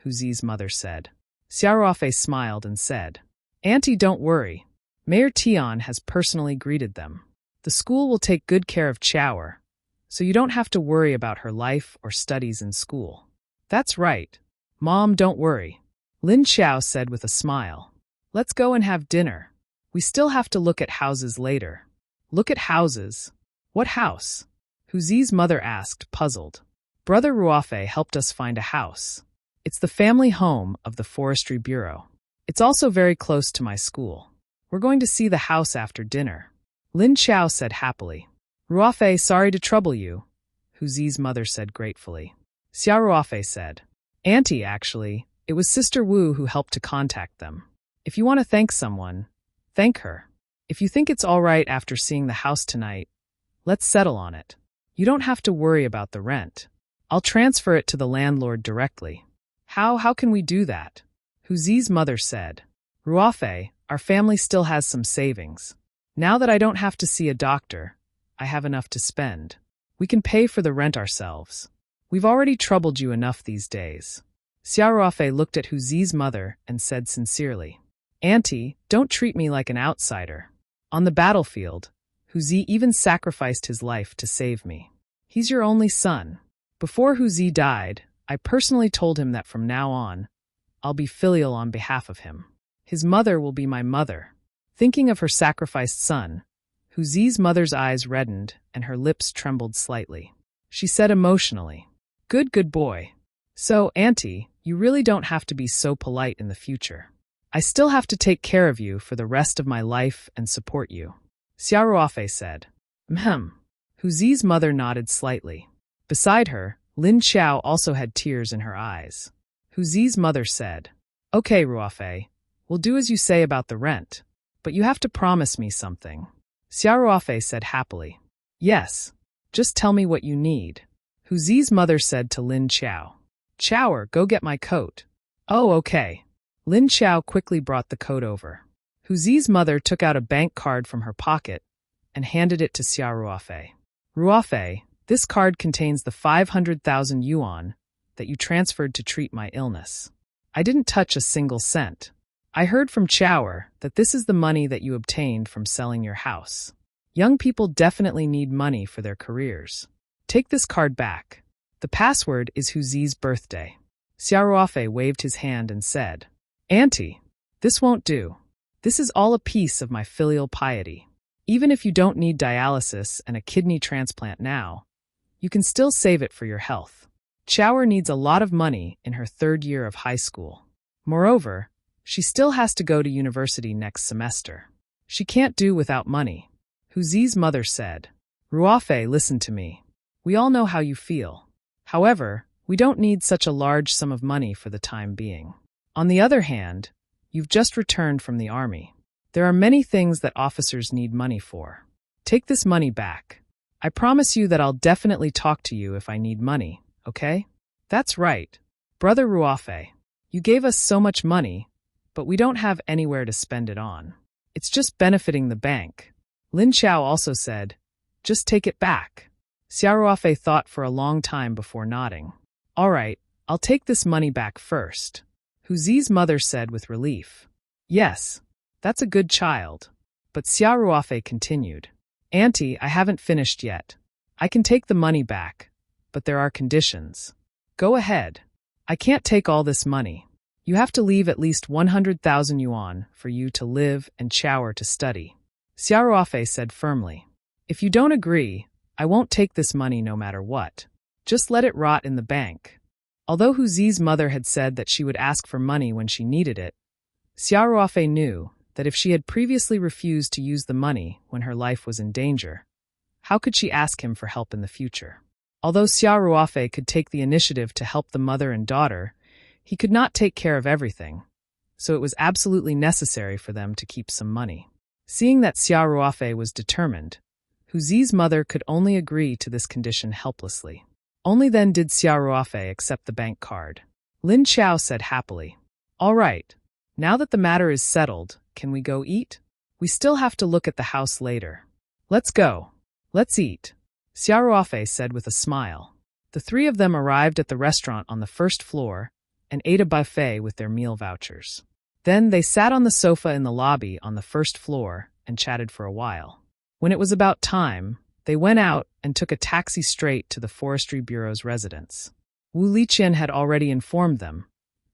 Hu Zi's mother said. Xiaoruofe smiled and said, "Auntie, don't worry. Mayor Tian has personally greeted them. The school will take good care of Chaoer, so you don't have to worry about her life or studies in school." "That's right. Mom, don't worry," Lin Chao said with a smile. "Let's go and have dinner. We still have to look at houses later. Look at houses. What house? Huzi's mother asked, puzzled. Brother Ruafe helped us find a house. It's the family home of the Forestry Bureau. It's also very close to my school. We're going to see the house after dinner. Lin Chao said happily. Ruafe, sorry to trouble you, Huzi's mother said gratefully. Xia Ruafe said. Auntie, actually, it was Sister Wu who helped to contact them. If you want to thank someone, thank her. If you think it's all right after seeing the house tonight, let's settle on it. You don't have to worry about the rent. I'll transfer it to the landlord directly. How can we do that? Huzi's mother said. Ruafe, our family still has some savings. Now that I don't have to see a doctor, I have enough to spend. We can pay for the rent ourselves. We've already troubled you enough these days. Xia Ruafe looked at Huzi's mother and said sincerely. Auntie, don't treat me like an outsider. On the battlefield, Huzi even sacrificed his life to save me. He's your only son. Before Huzi died, I personally told him that from now on, I'll be filial on behalf of him. His mother will be my mother. Thinking of her sacrificed son, Huzi's mother's eyes reddened and her lips trembled slightly. She said emotionally, Good boy. So, Auntie, you really don't have to be so polite in the future. I still have to take care of you for the rest of my life and support you. Xia Ruafe said. Huzi's mother nodded slightly. Beside her, Lin Chao also had tears in her eyes. Huzi's mother said, Okay, Ruafe, we'll do as you say about the rent, but you have to promise me something. Xia Ruafe said happily. Yes, just tell me what you need. Huzi's mother said to Lin Chao. Chaoer, go get my coat. Oh, okay. Lin Chao quickly brought the coat over. Huzi's mother took out a bank card from her pocket and handed it to Xia Ruafe. Ruafe, this card contains the 500,000 yuan that you transferred to treat my illness. I didn't touch a single cent. I heard from Chaoer that this is the money that you obtained from selling your house. Young people definitely need money for their careers. Take this card back. The password is Huzi's birthday. Xia Ruafe waved his hand and said, Auntie, this won't do. This is all a piece of my filial piety. Even if you don't need dialysis and a kidney transplant now, you can still save it for your health. Chaoer needs a lot of money in her 3rd year of high school. Moreover, she still has to go to university next semester. She can't do without money. Huzi's mother said, Ruafe, listen to me. We all know how you feel. However, we don't need such a large sum of money for the time being. On the other hand, you've just returned from the army. There are many things that officers need money for. Take this money back. I promise you that I'll definitely talk to you if I need money, okay? That's right. Brother Ruafe, you gave us so much money, but we don't have anywhere to spend it on. It's just benefiting the bank. Lin Chao also said, just take it back. Xia Ruafe thought for a long time before nodding. All right, I'll take this money back first. Huzi's mother said with relief. Yes, that's a good child. But Xia Ruafe continued. Auntie, I haven't finished yet. I can take the money back, but there are conditions. Go ahead. I can't take all this money. You have to leave at least 100,000 yuan for you to live and Chaoer to study. Xia Ruafe said firmly. If you don't agree, I won't take this money no matter what. Just let it rot in the bank. Although Huzi's mother had said that she would ask for money when she needed it, Xia Ruafe knew that if she had previously refused to use the money when her life was in danger, how could she ask him for help in the future? Although Xia Ruafe could take the initiative to help the mother and daughter, he could not take care of everything, so it was absolutely necessary for them to keep some money. Seeing that Xia Ruafe was determined, Huzi's mother could only agree to this condition helplessly. Only then did Xia Ruafe accept the bank card. Lin Chao said happily, All right, now that the matter is settled, can we go eat? We still have to look at the house later. Let's go. Let's eat, Xia Ruafe said with a smile. The 3 of them arrived at the restaurant on the 1st floor and ate a buffet with their meal vouchers. Then they sat on the sofa in the lobby on the 1st floor and chatted for a while. When it was about time, they went out and took a taxi straight to the Forestry Bureau's residence. Wu Liqian had already informed them,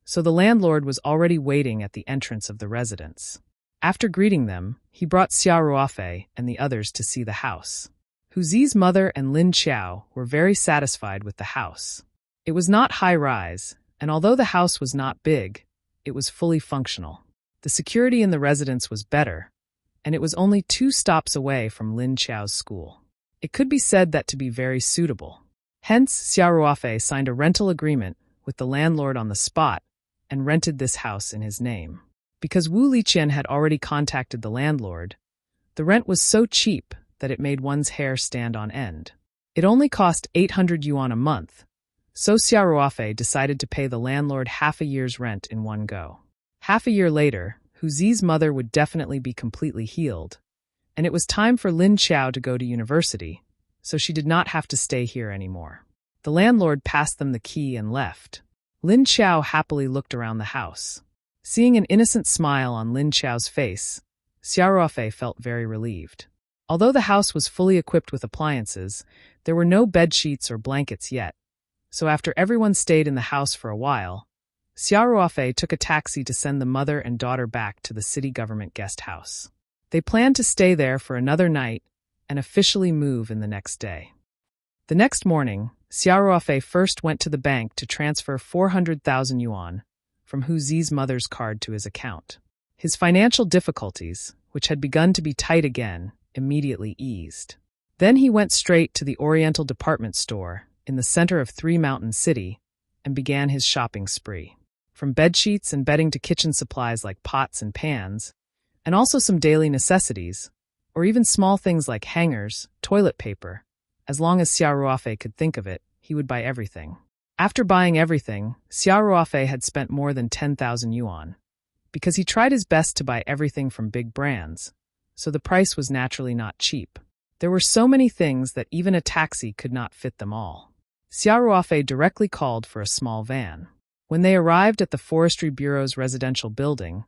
so the landlord was already waiting at the entrance of the residence. After greeting them, he brought Xiao Ruofei and the others to see the house. Hu Zi's mother and Lin Qiao were very satisfied with the house. It was not high-rise, and although the house was not big, it was fully functional. The security in the residence was better, and it was only 2 stops away from Lin Qiao's school. It could be said that to be very suitable. Hence, Xiao Ruofei signed a rental agreement with the landlord on the spot and rented this house in his name. Because Wu Liqian had already contacted the landlord, the rent was so cheap that it made one's hair stand on end. It only cost 800 yuan a month, so Xiao Ruofei decided to pay the landlord half a year's rent in one go. Half a year later, Hu Zi's mother would definitely be completely healed, and it was time for Lin Qiao to go to university, so she did not have to stay here anymore. The landlord passed them the key and left. Lin Qiao happily looked around the house. Seeing an innocent smile on Lin Qiao's face, Xiao Ruofei felt very relieved. Although the house was fully equipped with appliances, there were no bed sheets or blankets yet, so after everyone stayed in the house for a while, Xiao Ruofei took a taxi to send the mother and daughter back to the city government guest house. They planned to stay there for another night and officially move in the next day. The next morning, Xiao Ruofei first went to the bank to transfer 400,000 yuan from Hu Zi's mother's card to his account. His financial difficulties, which had begun to be tight again, immediately eased. Then he went straight to the Oriental department store in the center of Three Mountain City and began his shopping spree. From bedsheets and bedding to kitchen supplies like pots and pans, and also some daily necessities, or even small things like hangers, toilet paper. As long as Xiao Ruofei could think of it, he would buy everything. After buying everything, Xiao Ruofei had spent more than 10,000 yuan, because he tried his best to buy everything from big brands, so the price was naturally not cheap. There were so many things that even a taxi could not fit them all. Xiao Ruofei directly called for a small van. When they arrived at the Forestry Bureau's residential building,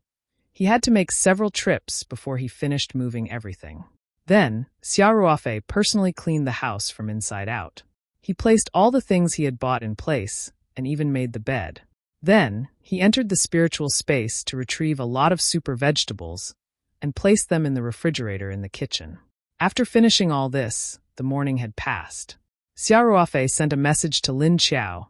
he had to make several trips before he finished moving everything. Then, Xiao Ruofei personally cleaned the house from inside out. He placed all the things he had bought in place and even made the bed. Then, he entered the spiritual space to retrieve a lot of super vegetables and placed them in the refrigerator in the kitchen. After finishing all this, the morning had passed. Xiao Ruofei sent a message to Lin Qiao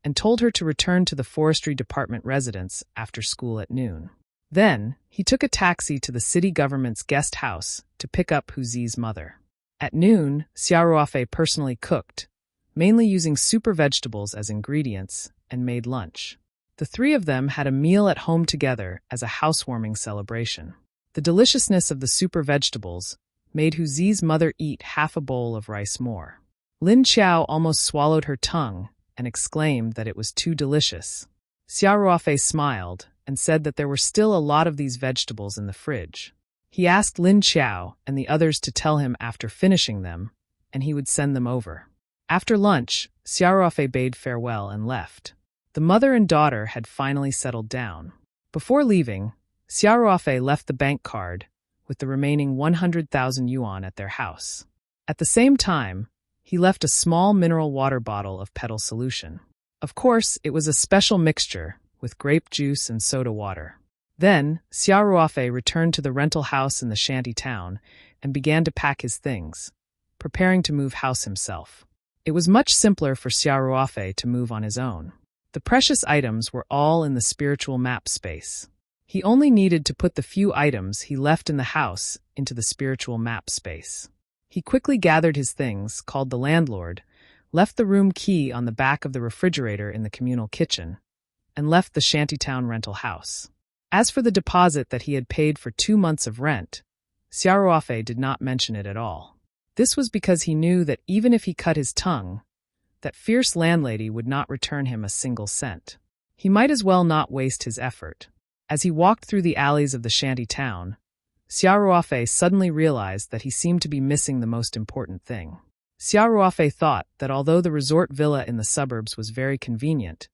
and told her to return to the forestry department residence after school at noon. Then, he took a taxi to the city government's guest house to pick up Hu Zi's mother. At noon, Xiao Ruofei personally cooked, mainly using super vegetables as ingredients, and made lunch. The 3 of them had a meal at home together as a housewarming celebration. The deliciousness of the super vegetables made Hu Zi's mother eat half a bowl of rice more. Lin Qiao almost swallowed her tongue and exclaimed that it was too delicious. Xiao Ruofei smiled and said that there were still a lot of these vegetables in the fridge. He asked Lin Qiao and the others to tell him after finishing them, and he would send them over. After lunch, Xiao Ruofei bade farewell and left. The mother and daughter had finally settled down. Before leaving, Xiao Ruofei left the bank card with the remaining 100,000 yuan at their house. At the same time, he left a small mineral water bottle of petal solution. Of course, it was a special mixture with grape juice and soda water. Then, Xiao Ruofei returned to the rental house in the shanty town and began to pack his things, preparing to move house himself. It was much simpler for Xiao Ruofei to move on his own. The precious items were all in the spiritual map space. He only needed to put the few items he left in the house into the spiritual map space. He quickly gathered his things, called the landlord, left the room key on the back of the refrigerator in the communal kitchen, and left the shantytown rental house. As for the deposit that he had paid for 2 months of rent, Xiao Ruofei did not mention it at all. This was because he knew that even if he cut his tongue, that fierce landlady would not return him a single cent. He might as well not waste his effort. As he walked through the alleys of the shanty town, Xiao Ruofei suddenly realized that he seemed to be missing the most important thing. Xiao Ruofei thought that although the resort villa in the suburbs was very convenient,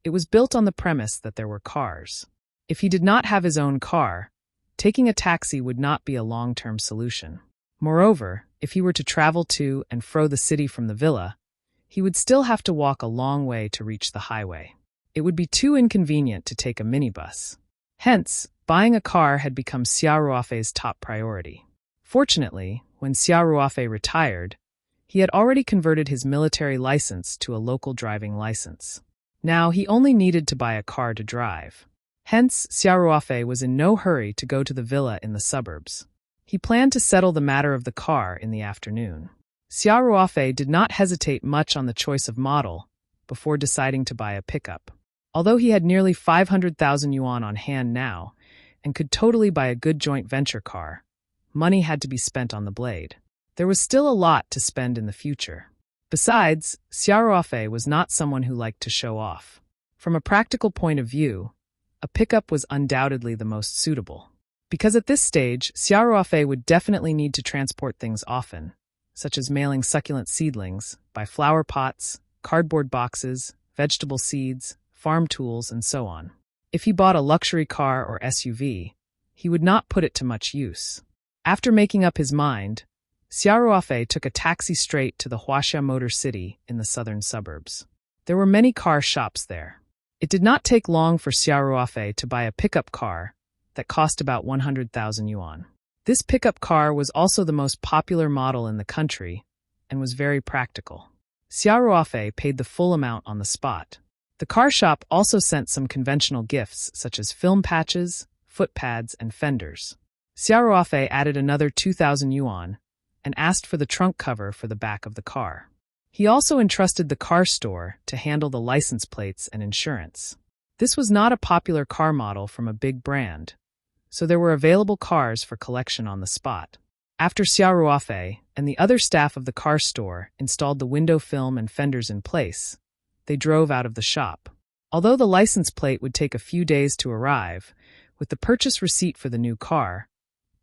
it was built on the premise that there were cars. If he did not have his own car, taking a taxi would not be a long-term solution. Moreover, if he were to travel to and fro the city from the villa, he would still have to walk a long way to reach the highway. It would be too inconvenient to take a minibus. Hence, Buying a car had become Xiaoruofei's top priority. Fortunately, when Xiaoruofei retired, he had already converted his military license to a local driving license. Now he only needed to buy a car to drive. Hence, Xiaoruofei was in no hurry to go to the villa in the suburbs. He planned to settle the matter of the car in the afternoon. Xiaoruofei did not hesitate much on the choice of model before deciding to buy a pickup. Although he had nearly 500,000 yuan on hand now and could totally buy a good joint venture car, money had to be spent on the blade. There was still a lot to spend in the future. Besides, Xiaoruofei was not someone who liked to show off. From a practical point of view, a pickup was undoubtedly the most suitable. Because at this stage, Xiaoruofei would definitely need to transport things often, such as mailing succulent seedlings, buy flower pots, cardboard boxes, vegetable seeds, farm tools, and so on. If he bought a luxury car or SUV, he would not put it to much use. After making up his mind, Xiaoruofei took a taxi straight to the Huaxia Motor City in the southern suburbs. There were many car shops there. It did not take long for Xiaoruofei to buy a pickup car that cost about 100,000 yuan. This pickup car was also the most popular model in the country and was very practical. Xiaoruofei paid the full amount on the spot. The car shop also sent some conventional gifts such as film patches, foot pads, and fenders. Xiaoruofei added another 2,000 yuan and asked for the trunk cover for the back of the car. He also entrusted the car store to handle the license plates and insurance. This was not a popular car model from a big brand, so there were available cars for collection on the spot. After Xiaoruofei and the other staff of the car store installed the window film and fenders in place, they drove out of the shop. Although the license plate would take a few days to arrive, with the purchase receipt for the new car,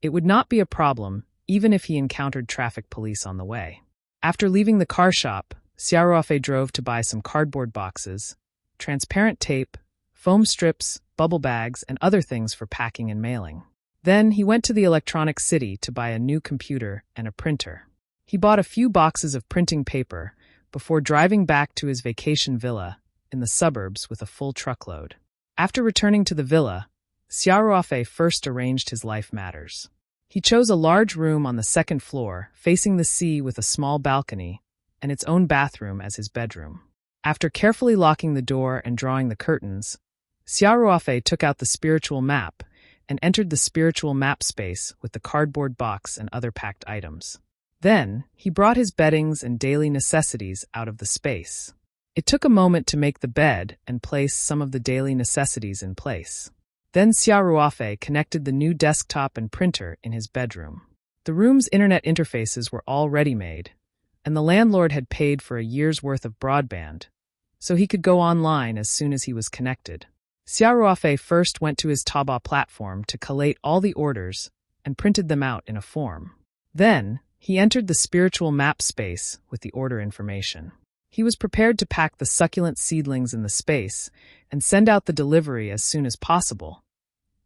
it would not be a problem even if he encountered traffic police on the way. After leaving the car shop, Xiaoruofei drove to buy some cardboard boxes, transparent tape, foam strips, bubble bags, and other things for packing and mailing. Then he went to the electronic city to buy a new computer and a printer. He bought a few boxes of printing paper before driving back to his vacation villa in the suburbs with a full truckload. After returning to the villa, Xiaoruofei first arranged his life matters. He chose a large room on the second floor, facing the sea with a small balcony and its own bathroom as his bedroom. After carefully locking the door and drawing the curtains, Xiaoruofei took out the spiritual map and entered the spiritual map space with the cardboard box and other packed items. Then, he brought his beddings and daily necessities out of the space. It took a moment to make the bed and place some of the daily necessities in place. Then Xiaoruofei connected the new desktop and printer in his bedroom. The room's internet interfaces were all ready-made, and the landlord had paid for a year's worth of broadband, so he could go online as soon as he was connected. Xiaoruofei first went to his Taobao platform to collate all the orders and printed them out in a form. Then, he entered the spiritual map space with the order information. He was prepared to pack the succulent seedlings in the space and send out the delivery as soon as possible.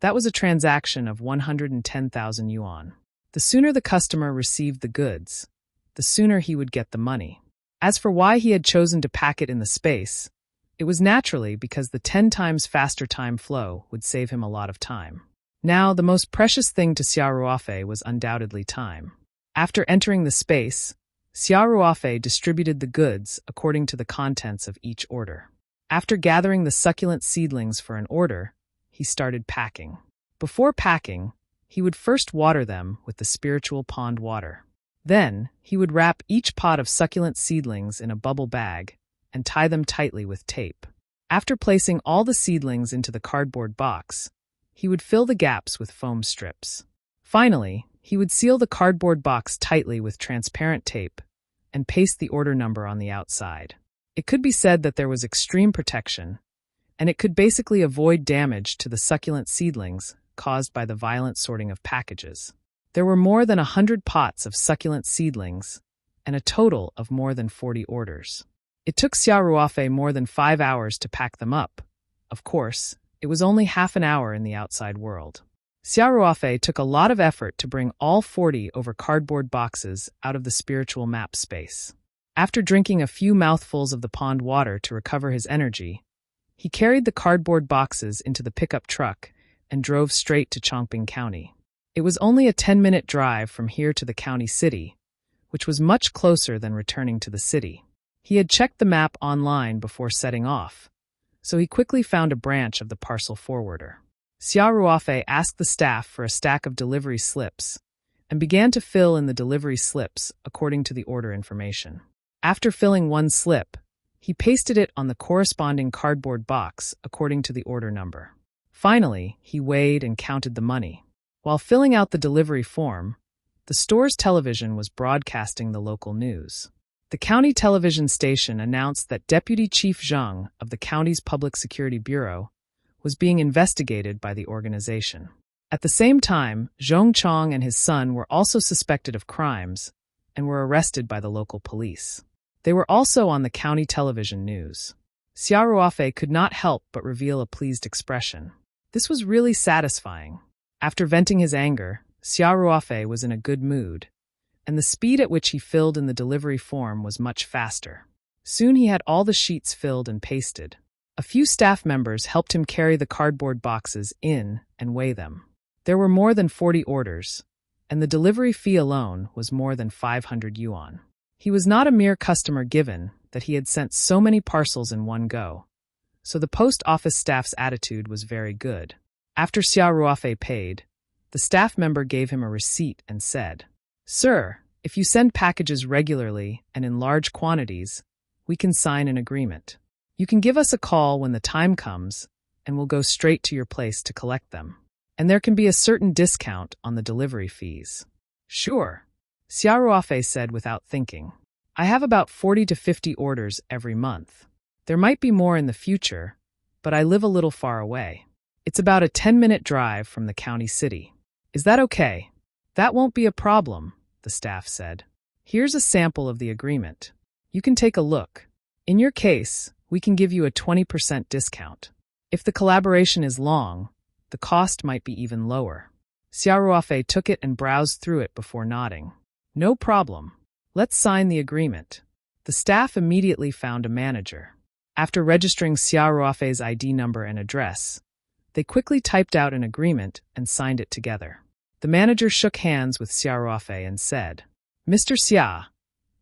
That was a transaction of 110,000 yuan. The sooner the customer received the goods, the sooner he would get the money. As for why he had chosen to pack it in the space, it was naturally because the 10 times faster time flow would save him a lot of time. Now, the most precious thing to Xiaoruofei was undoubtedly time. After entering the space, Xiaoruofei distributed the goods according to the contents of each order. After gathering the succulent seedlings for an order, he started packing. Before packing, he would first water them with the spiritual pond water. Then, he would wrap each pot of succulent seedlings in a bubble bag and tie them tightly with tape. After placing all the seedlings into the cardboard box, he would fill the gaps with foam strips. Finally, he would seal the cardboard box tightly with transparent tape and paste the order number on the outside. It could be said that there was extreme protection, and it could basically avoid damage to the succulent seedlings caused by the violent sorting of packages. There were more than 100 pots of succulent seedlings and a total of more than 40 orders. It took Xiaoruofei more than 5 hours to pack them up. Of course, it was only half an hour in the outside world. Xiaoruofei took a lot of effort to bring all 40 over cardboard boxes out of the spiritual map space. After drinking a few mouthfuls of the pond water to recover his energy, he carried the cardboard boxes into the pickup truck and drove straight to Chongping County. It was only a 10-minute drive from here to the county city, which was much closer than returning to the city. He had checked the map online before setting off, so he quickly found a branch of the parcel forwarder. Xia Ruofei asked the staff for a stack of delivery slips and began to fill in the delivery slips according to the order information. After filling one slip, he pasted it on the corresponding cardboard box according to the order number. Finally, he weighed and counted the money. While filling out the delivery form, the store's television was broadcasting the local news. The county television station announced that Deputy Chief Zhang of the county's Public Security Bureau was being investigated by the organization. At the same time, Zhong Chong and his son were also suspected of crimes and were arrested by the local police. They were also on the county television news. Xia Ruofei could not help but reveal a pleased expression. This was really satisfying. After venting his anger, Xia Ruofei was in a good mood, and the speed at which he filled in the delivery form was much faster. Soon he had all the sheets filled and pasted. A few staff members helped him carry the cardboard boxes in and weigh them. There were more than 40 orders, and the delivery fee alone was more than 500 yuan. He was not a mere customer given that he had sent so many parcels in one go, so the post office staff's attitude was very good. After Xia Ruofei paid, the staff member gave him a receipt and said, "Sir, if you send packages regularly and in large quantities, we can sign an agreement. You can give us a call when the time comes, and we'll go straight to your place to collect them. And there can be a certain discount on the delivery fees." "Sure," Xia Ruofei said without thinking. "I have about 40 to 50 orders every month. There might be more in the future, but I live a little far away. It's about a 10-minute drive from the county city. Is that okay?" "That won't be a problem," the staff said. "Here's a sample of the agreement. You can take a look. In your case, we can give you a 20% discount. If the collaboration is long, the cost might be even lower." Xia Ruofei took it and browsed through it before nodding. "No problem. Let's sign the agreement." The staff immediately found a manager. After registering Xia Ruofei's ID number and address, they quickly typed out an agreement and signed it together. The manager shook hands with Xia Ruofei and said, "Mr. Xia,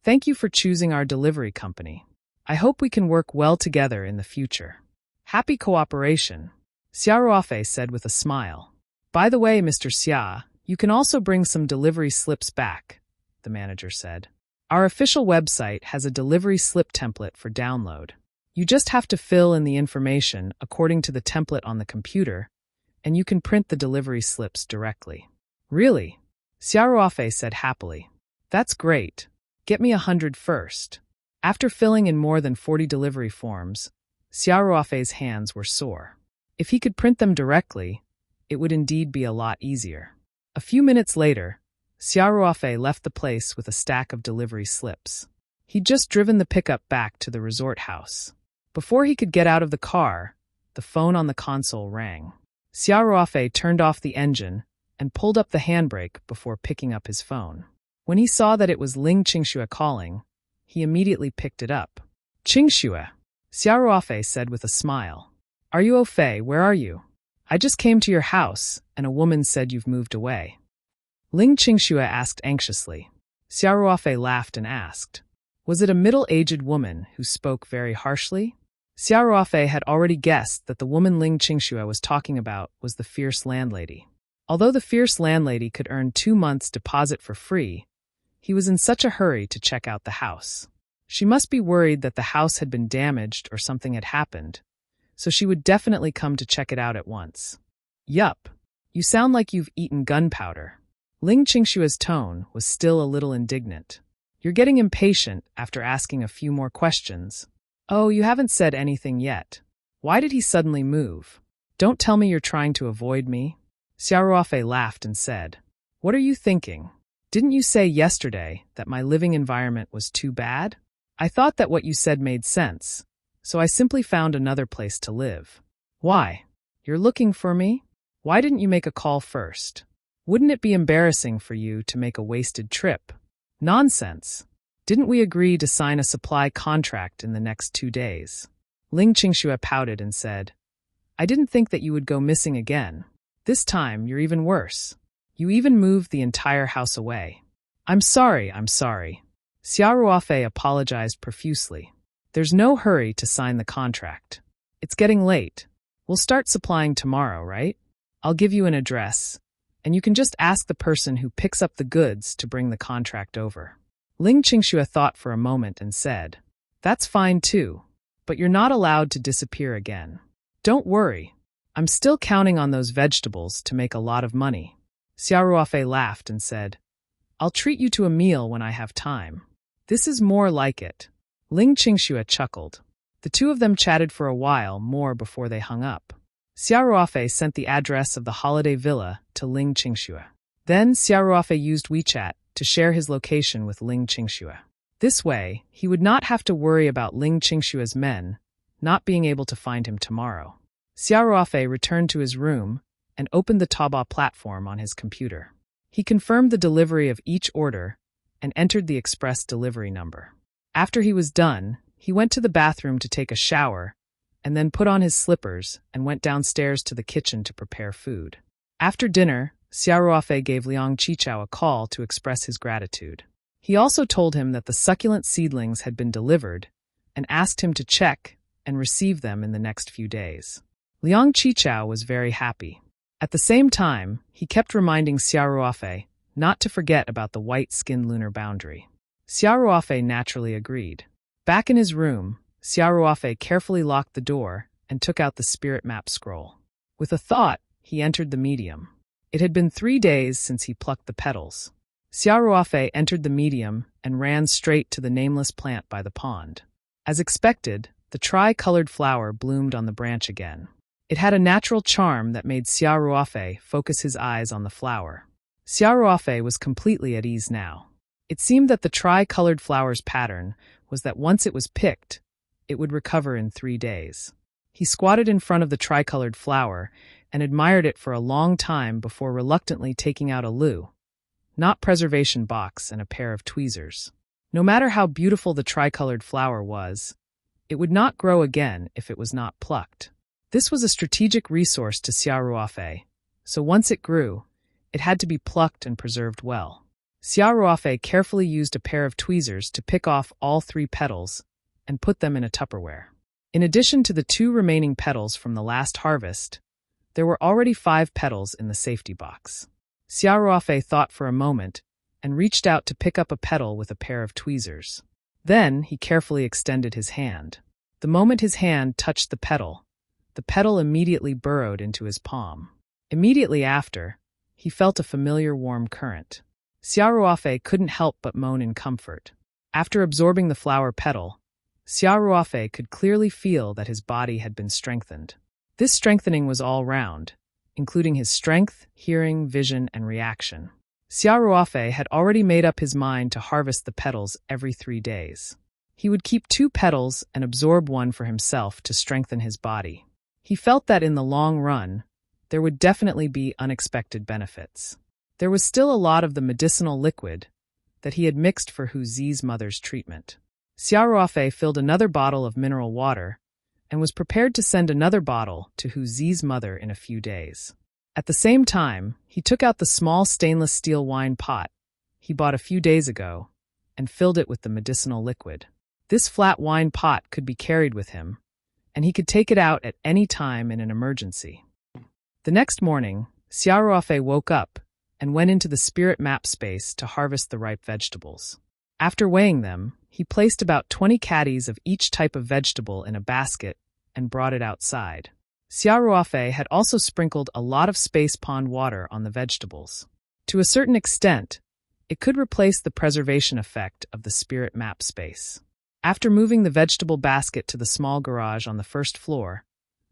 thank you for choosing our delivery company. I hope we can work well together in the future." "Happy cooperation," Xia Ruofei said with a smile. "By the way, Mr. Xia, you can also bring some delivery slips back," the manager said. "Our official website has a delivery slip template for download. You just have to fill in the information according to the template on the computer, and you can print the delivery slips directly." "Really?" Xia Ruofei said happily. "That's great. Get me 100 first." After filling in more than 40 delivery forms, Xia Ruofei's hands were sore. If he could print them directly, it would indeed be a lot easier. A few minutes later, Xia Ruofei left the place with a stack of delivery slips. He'd just driven the pickup back to the resort house. Before he could get out of the car, the phone on the console rang. Xia Ruofei turned off the engine and pulled up the handbrake before picking up his phone. When he saw that it was Ling Qingxue calling, he immediately picked it up. "Qingxue," Xia Ruofei said with a smile. "Are you au fait? Where are you? I just came to your house, and a woman said you've moved away." Ling Qingxue asked anxiously. Xia Ruofei laughed and asked, "Was it a middle-aged woman who spoke very harshly?" Xia Ruofei had already guessed that the woman Ling Qingxue was talking about was the fierce landlady. Although the fierce landlady could earn 2 months' deposit for free, he was in such a hurry to check out the house. She must be worried that the house had been damaged or something had happened, so she would definitely come to check it out at once. "Yup, you sound like you've eaten gunpowder." Ling Qingxue's tone was still a little indignant. "You're getting impatient after asking a few more questions." "Oh, you haven't said anything yet. Why did he suddenly move? Don't tell me you're trying to avoid me." Xia Ruofei laughed and said, "What are you thinking? Didn't you say yesterday that my living environment was too bad? I thought that what you said made sense, so I simply found another place to live." "Why? You're looking for me? Why didn't you make a call first? Wouldn't it be embarrassing for you to make a wasted trip?" "Nonsense. Didn't we agree to sign a supply contract in the next 2 days?" Ling Qingxue pouted and said, "I didn't think that you would go missing again." This time, you're even worse. You even moved the entire house away. I'm sorry. Xiao Ruofei apologized profusely. There's no hurry to sign the contract. It's getting late. We'll start supplying tomorrow, right? I'll give you an address, and you can just ask the person who picks up the goods to bring the contract over. Ling Qingxue thought for a moment and said, That's fine too, but you're not allowed to disappear again. Don't worry. I'm still counting on those vegetables to make a lot of money. Xiao Ruofei laughed and said, I'll treat you to a meal when I have time. This is more like it. Ling Qingxue chuckled. The two of them chatted for a while more before they hung up. Xiao Ruofei sent the address of the holiday villa to Ling Qingxue. Then Xiao Ruofei used WeChat to share his location with Ling Qingxue. This way, he would not have to worry about Ling Qingxue's men not being able to find him tomorrow. Xiao Ruofei returned to his room and opened the Taobao platform on his computer. He confirmed the delivery of each order and entered the express delivery number. After he was done, he went to the bathroom to take a shower and then put on his slippers and went downstairs to the kitchen to prepare food. After dinner, Xiao Ruofei gave Liang Qichao a call to express his gratitude. He also told him that the succulent seedlings had been delivered and asked him to check and receive them in the next few days. Liang Qichao was very happy. At the same time, he kept reminding Xiao Ruofei not to forget about the white-skinned lunar boundary. Xiao Ruofei naturally agreed. Back in his room, Xiao Ruofei carefully locked the door and took out the spirit map scroll. With a thought, he entered the medium. It had been 3 days since he plucked the petals. Xiao Ruofei entered the medium and ran straight to the nameless plant by the pond. As expected, the tri-colored flower bloomed on the branch again. It had a natural charm that made Xiao Ruofei focus his eyes on the flower. Xiao Ruofei was completely at ease now. It seemed that the tri-colored flower's pattern was that once it was picked, it would recover in 3 days. He squatted in front of the tri-colored flower and admired it for a long time before reluctantly taking out a loo, not preservation box, and a pair of tweezers. No matter how beautiful the tri-colored flower was, it would not grow again if it was not plucked. This was a strategic resource to Xiao Ruofei, so once it grew, it had to be plucked and preserved well. Xiao Ruofei carefully used a pair of tweezers to pick off all 3 petals and put them in a Tupperware. In addition to the 2 remaining petals from the last harvest, there were already 5 petals in the safety box. Xiao Ruofei thought for a moment and reached out to pick up a petal with a pair of tweezers. Then he carefully extended his hand. The moment his hand touched the petal immediately burrowed into his palm. Immediately after, he felt a familiar warm current. Xiao Ruofei couldn't help but moan in comfort. After absorbing the flower petal, Xiao Ruofei could clearly feel that his body had been strengthened. This strengthening was all round, including his strength, hearing, vision, and reaction. Xiao Ruofei had already made up his mind to harvest the petals every 3 days. He would keep 2 petals and absorb 1 for himself to strengthen his body. He felt that in the long run, there would definitely be unexpected benefits. There was still a lot of the medicinal liquid that he had mixed for Hu Zi's mother's treatment. Xiao Ruofei filled another bottle of mineral water and was prepared to send another bottle to Hu Zi's mother in a few days. At the same time, he took out the small stainless steel wine pot he bought a few days ago and filled it with the medicinal liquid. This flat wine pot could be carried with him, and he could take it out at any time in an emergency. The next morning, Xiao Ruofei woke up and went into the spirit map space to harvest the ripe vegetables. After weighing them, he placed about 20 caddies of each type of vegetable in a basket and brought it outside. Xiao Ruofei had also sprinkled a lot of space pond water on the vegetables. To a certain extent, it could replace the preservation effect of the spirit map space. After moving the vegetable basket to the small garage on the first floor,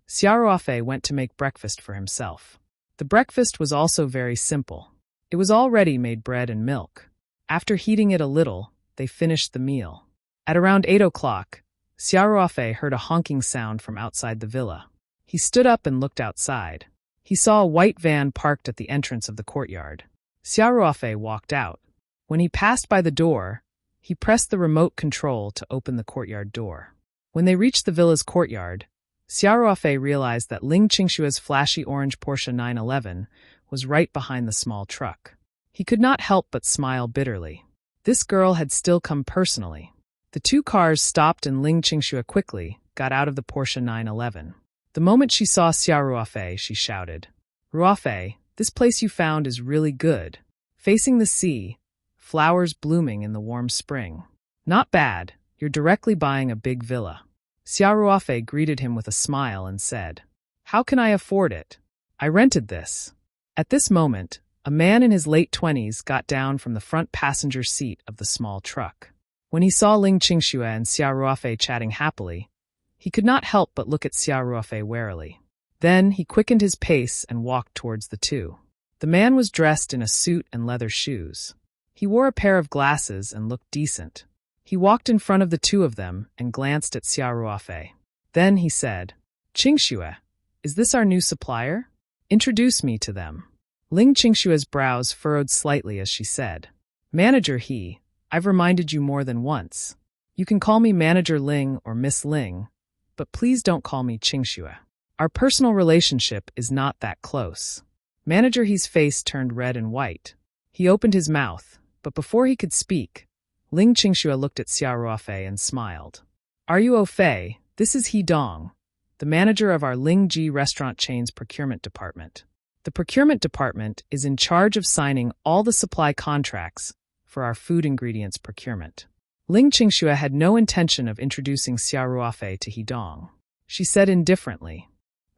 Xiao Ruofei went to make breakfast for himself. The breakfast was also very simple. It was already made bread and milk. After heating it a little, they finished the meal. At around 8 o'clock, Xiao Ruofei heard a honking sound from outside the villa. He stood up and looked outside. He saw a white van parked at the entrance of the courtyard. Xiao Ruofei walked out. When he passed by the door, he pressed the remote control to open the courtyard door. When they reached the villa's courtyard, Xiao Ruofei realized that Ling Qingshua's flashy orange Porsche 911 was right behind the small truck. He could not help but smile bitterly. This girl had still come personally. The two cars stopped and Ling Qingxue quickly got out of the Porsche 911. The moment she saw Xiao Ruofei, she shouted, "Ruofei, this place you found is really good. Facing the sea, flowers blooming in the warm spring. Not bad, you're directly buying a big villa." Xiao Ruofei greeted him with a smile and said, "How can I afford it? I rented this." At this moment, a man in his late 20s got down from the front passenger seat of the small truck. When he saw Ling Qingxue and Xiao Ruofei chatting happily, he could not help but look at Xiao Ruofei warily. Then he quickened his pace and walked towards the two. The man was dressed in a suit and leather shoes. He wore a pair of glasses and looked decent. He walked in front of the two of them and glanced at Xiao Ruofei. Then he said, "Qingxue, is this our new supplier? Introduce me to them." Ling Qingshue's brows furrowed slightly as she said, "Manager He, I've reminded you more than once. You can call me Manager Ling or Miss Ling, but please don't call me Qingxue. Our personal relationship is not that close." Manager He's face turned red and white. He opened his mouth, but before he could speak, Ling Qingxue looked at Xiao Ruofei and smiled. "Are you au fait? This is He Dong, the manager of our Ling Ji restaurant chain's procurement department. The procurement department is in charge of signing all the supply contracts for our food ingredients procurement." Ling Qingxue had no intention of introducing Xiao Ruofei to He Dong. She said indifferently,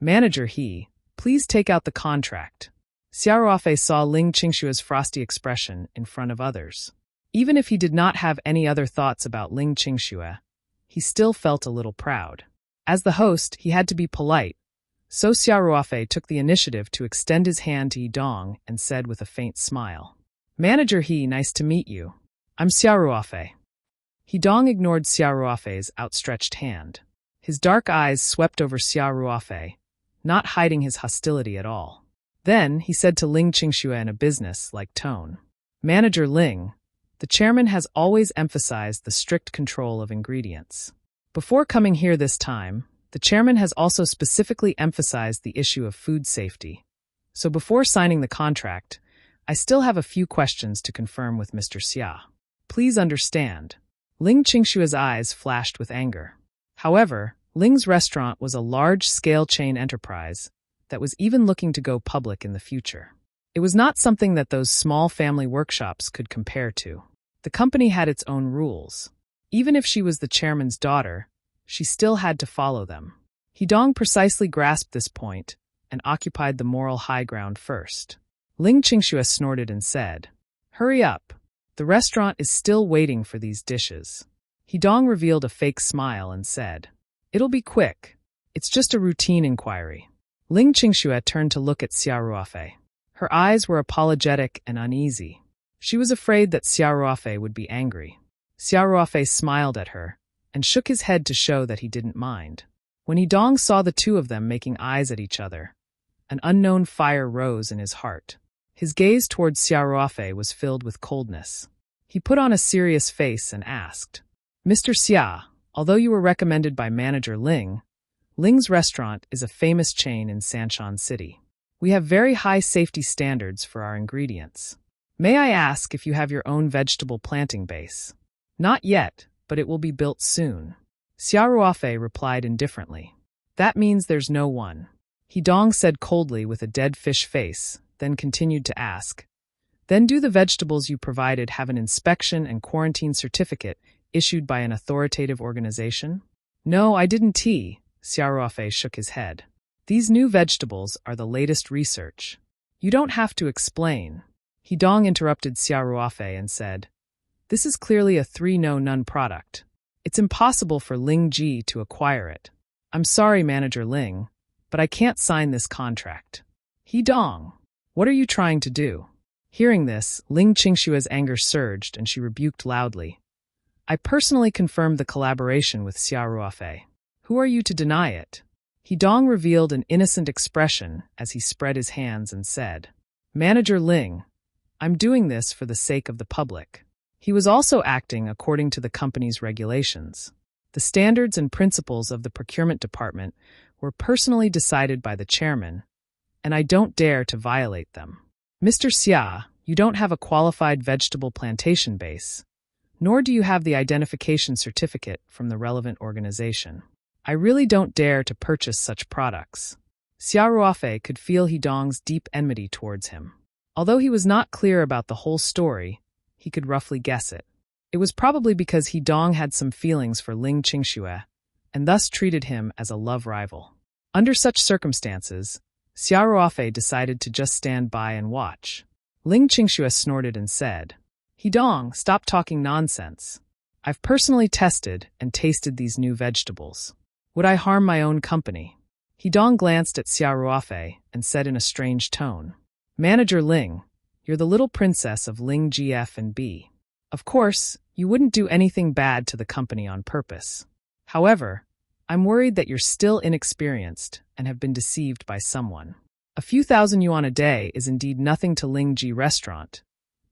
"Manager He, please take out the contract." Xiao Ruofei saw Ling Qingshue's frosty expression in front of others. Even if he did not have any other thoughts about Ling Qingxue, he still felt a little proud. As the host, he had to be polite, so Xiao Ruofei took the initiative to extend his hand to He Dong and said with a faint smile, "Manager He, nice to meet you. I'm Xiao Ruofei." He Dong ignored Xiao Ruofei's outstretched hand. His dark eyes swept over Xiao Ruofei, not hiding his hostility at all. Then he said to Ling Qingxue in a business-like tone, "Manager Ling, the chairman has always emphasized the strict control of ingredients. Before coming here this time, the chairman has also specifically emphasized the issue of food safety. So before signing the contract, I still have a few questions to confirm with Mr. Xia. Please understand." Ling Qingshue's eyes flashed with anger. However, Ling's restaurant was a large-scale chain enterprise that was even looking to go public in the future. It was not something that those small family workshops could compare to. The company had its own rules. Even if she was the chairman's daughter, she still had to follow them. He Dong precisely grasped this point and occupied the moral high ground first. Ling Qingxue snorted and said, "Hurry up. The restaurant is still waiting for these dishes." He Dong revealed a fake smile and said, "It'll be quick. It's just a routine inquiry." Ling Qingxue turned to look at Xiao Ruofei. Her eyes were apologetic and uneasy. She was afraid that Xiao Ruofei would be angry. Xiao Ruofei smiled at her and shook his head to show that he didn't mind. When He Dong saw the two of them making eyes at each other, an unknown fire rose in his heart. His gaze towards Xiao Ruofei was filled with coldness. He put on a serious face and asked, "Mr. Xia, although you were recommended by Manager Ling, Ling's restaurant is a famous chain in Sanshan City. We have very high safety standards for our ingredients. May I ask if you have your own vegetable planting base?" "Not yet, but it will be built soon." Xiao Ruofei replied indifferently. "That means there's no one." He Dong said coldly with a dead fish face, then continued to ask, "Then do the vegetables you provided have an inspection and quarantine certificate issued by an authoritative organization?" "No, I didn't." Xiao Ruofei shook his head. "These new vegetables are the latest research. You don't have to explain." He Dong interrupted Xiao Ruofei and said, "This is clearly a 3-no-none product. It's impossible for Ling Ji to acquire it. I'm sorry, Manager Ling, but I can't sign this contract." "He Dong, what are you trying to do?" Hearing this, Ling Qingshue's anger surged and she rebuked loudly, "I personally confirmed the collaboration with Xiao Ruofei. Who are you to deny it?" He Dong revealed an innocent expression as he spread his hands and said, "Manager Ling, I'm doing this for the sake of the public." He was also acting according to the company's regulations. The standards and principles of the procurement department were personally decided by the chairman, and I don't dare to violate them. Mr. Xia, you don't have a qualified vegetable plantation base, nor do you have the identification certificate from the relevant organization. I really don't dare to purchase such products. Xia Ruofei could feel Hidong's deep enmity towards him. Although he was not clear about the whole story, he could roughly guess it. It was probably because Hidong had some feelings for Ling Qingxue, and thus treated him as a love rival. Under such circumstances, Xia Ruofei decided to just stand by and watch. Ling Qingxue snorted and said, Hidong, stop talking nonsense. I've personally tested and tasted these new vegetables. Would I harm my own company? Hidong glanced at Xia Ruofei and said in a strange tone, Manager Ling, you're the little princess of Ling GF and B. Of course, you wouldn't do anything bad to the company on purpose. However, I'm worried that you're still inexperienced and have been deceived by someone. A few thousand yuan a day is indeed nothing to Ling Ji restaurant,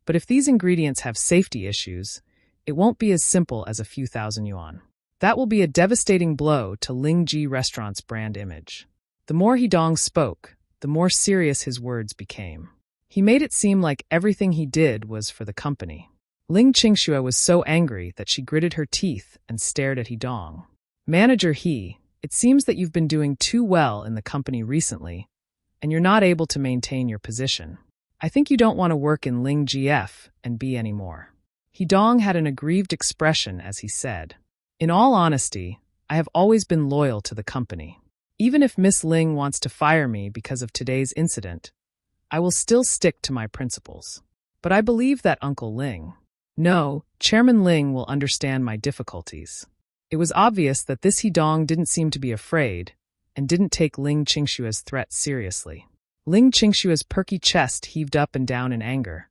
but if these ingredients have safety issues, it won't be as simple as a few thousand yuan. That will be a devastating blow to Ling Ji restaurant's brand image. The more Hidong spoke, the more serious his words became. He made it seem like everything he did was for the company. Ling Qingxue was so angry that she gritted her teeth and stared at Hidong. Manager He, it seems that you've been doing too well in the company recently, and you're not able to maintain your position. I think you don't want to work in Ling GF and B anymore. Hidong had an aggrieved expression as he said, In all honesty, I have always been loyal to the company. Even if Miss Ling wants to fire me because of today's incident, I will still stick to my principles. But I believe that Uncle Ling, no, Chairman Ling will understand my difficulties. It was obvious that this Hidong didn't seem to be afraid and didn't take Ling Qingxue's threat seriously. Ling Qingxue's perky chest heaved up and down in anger,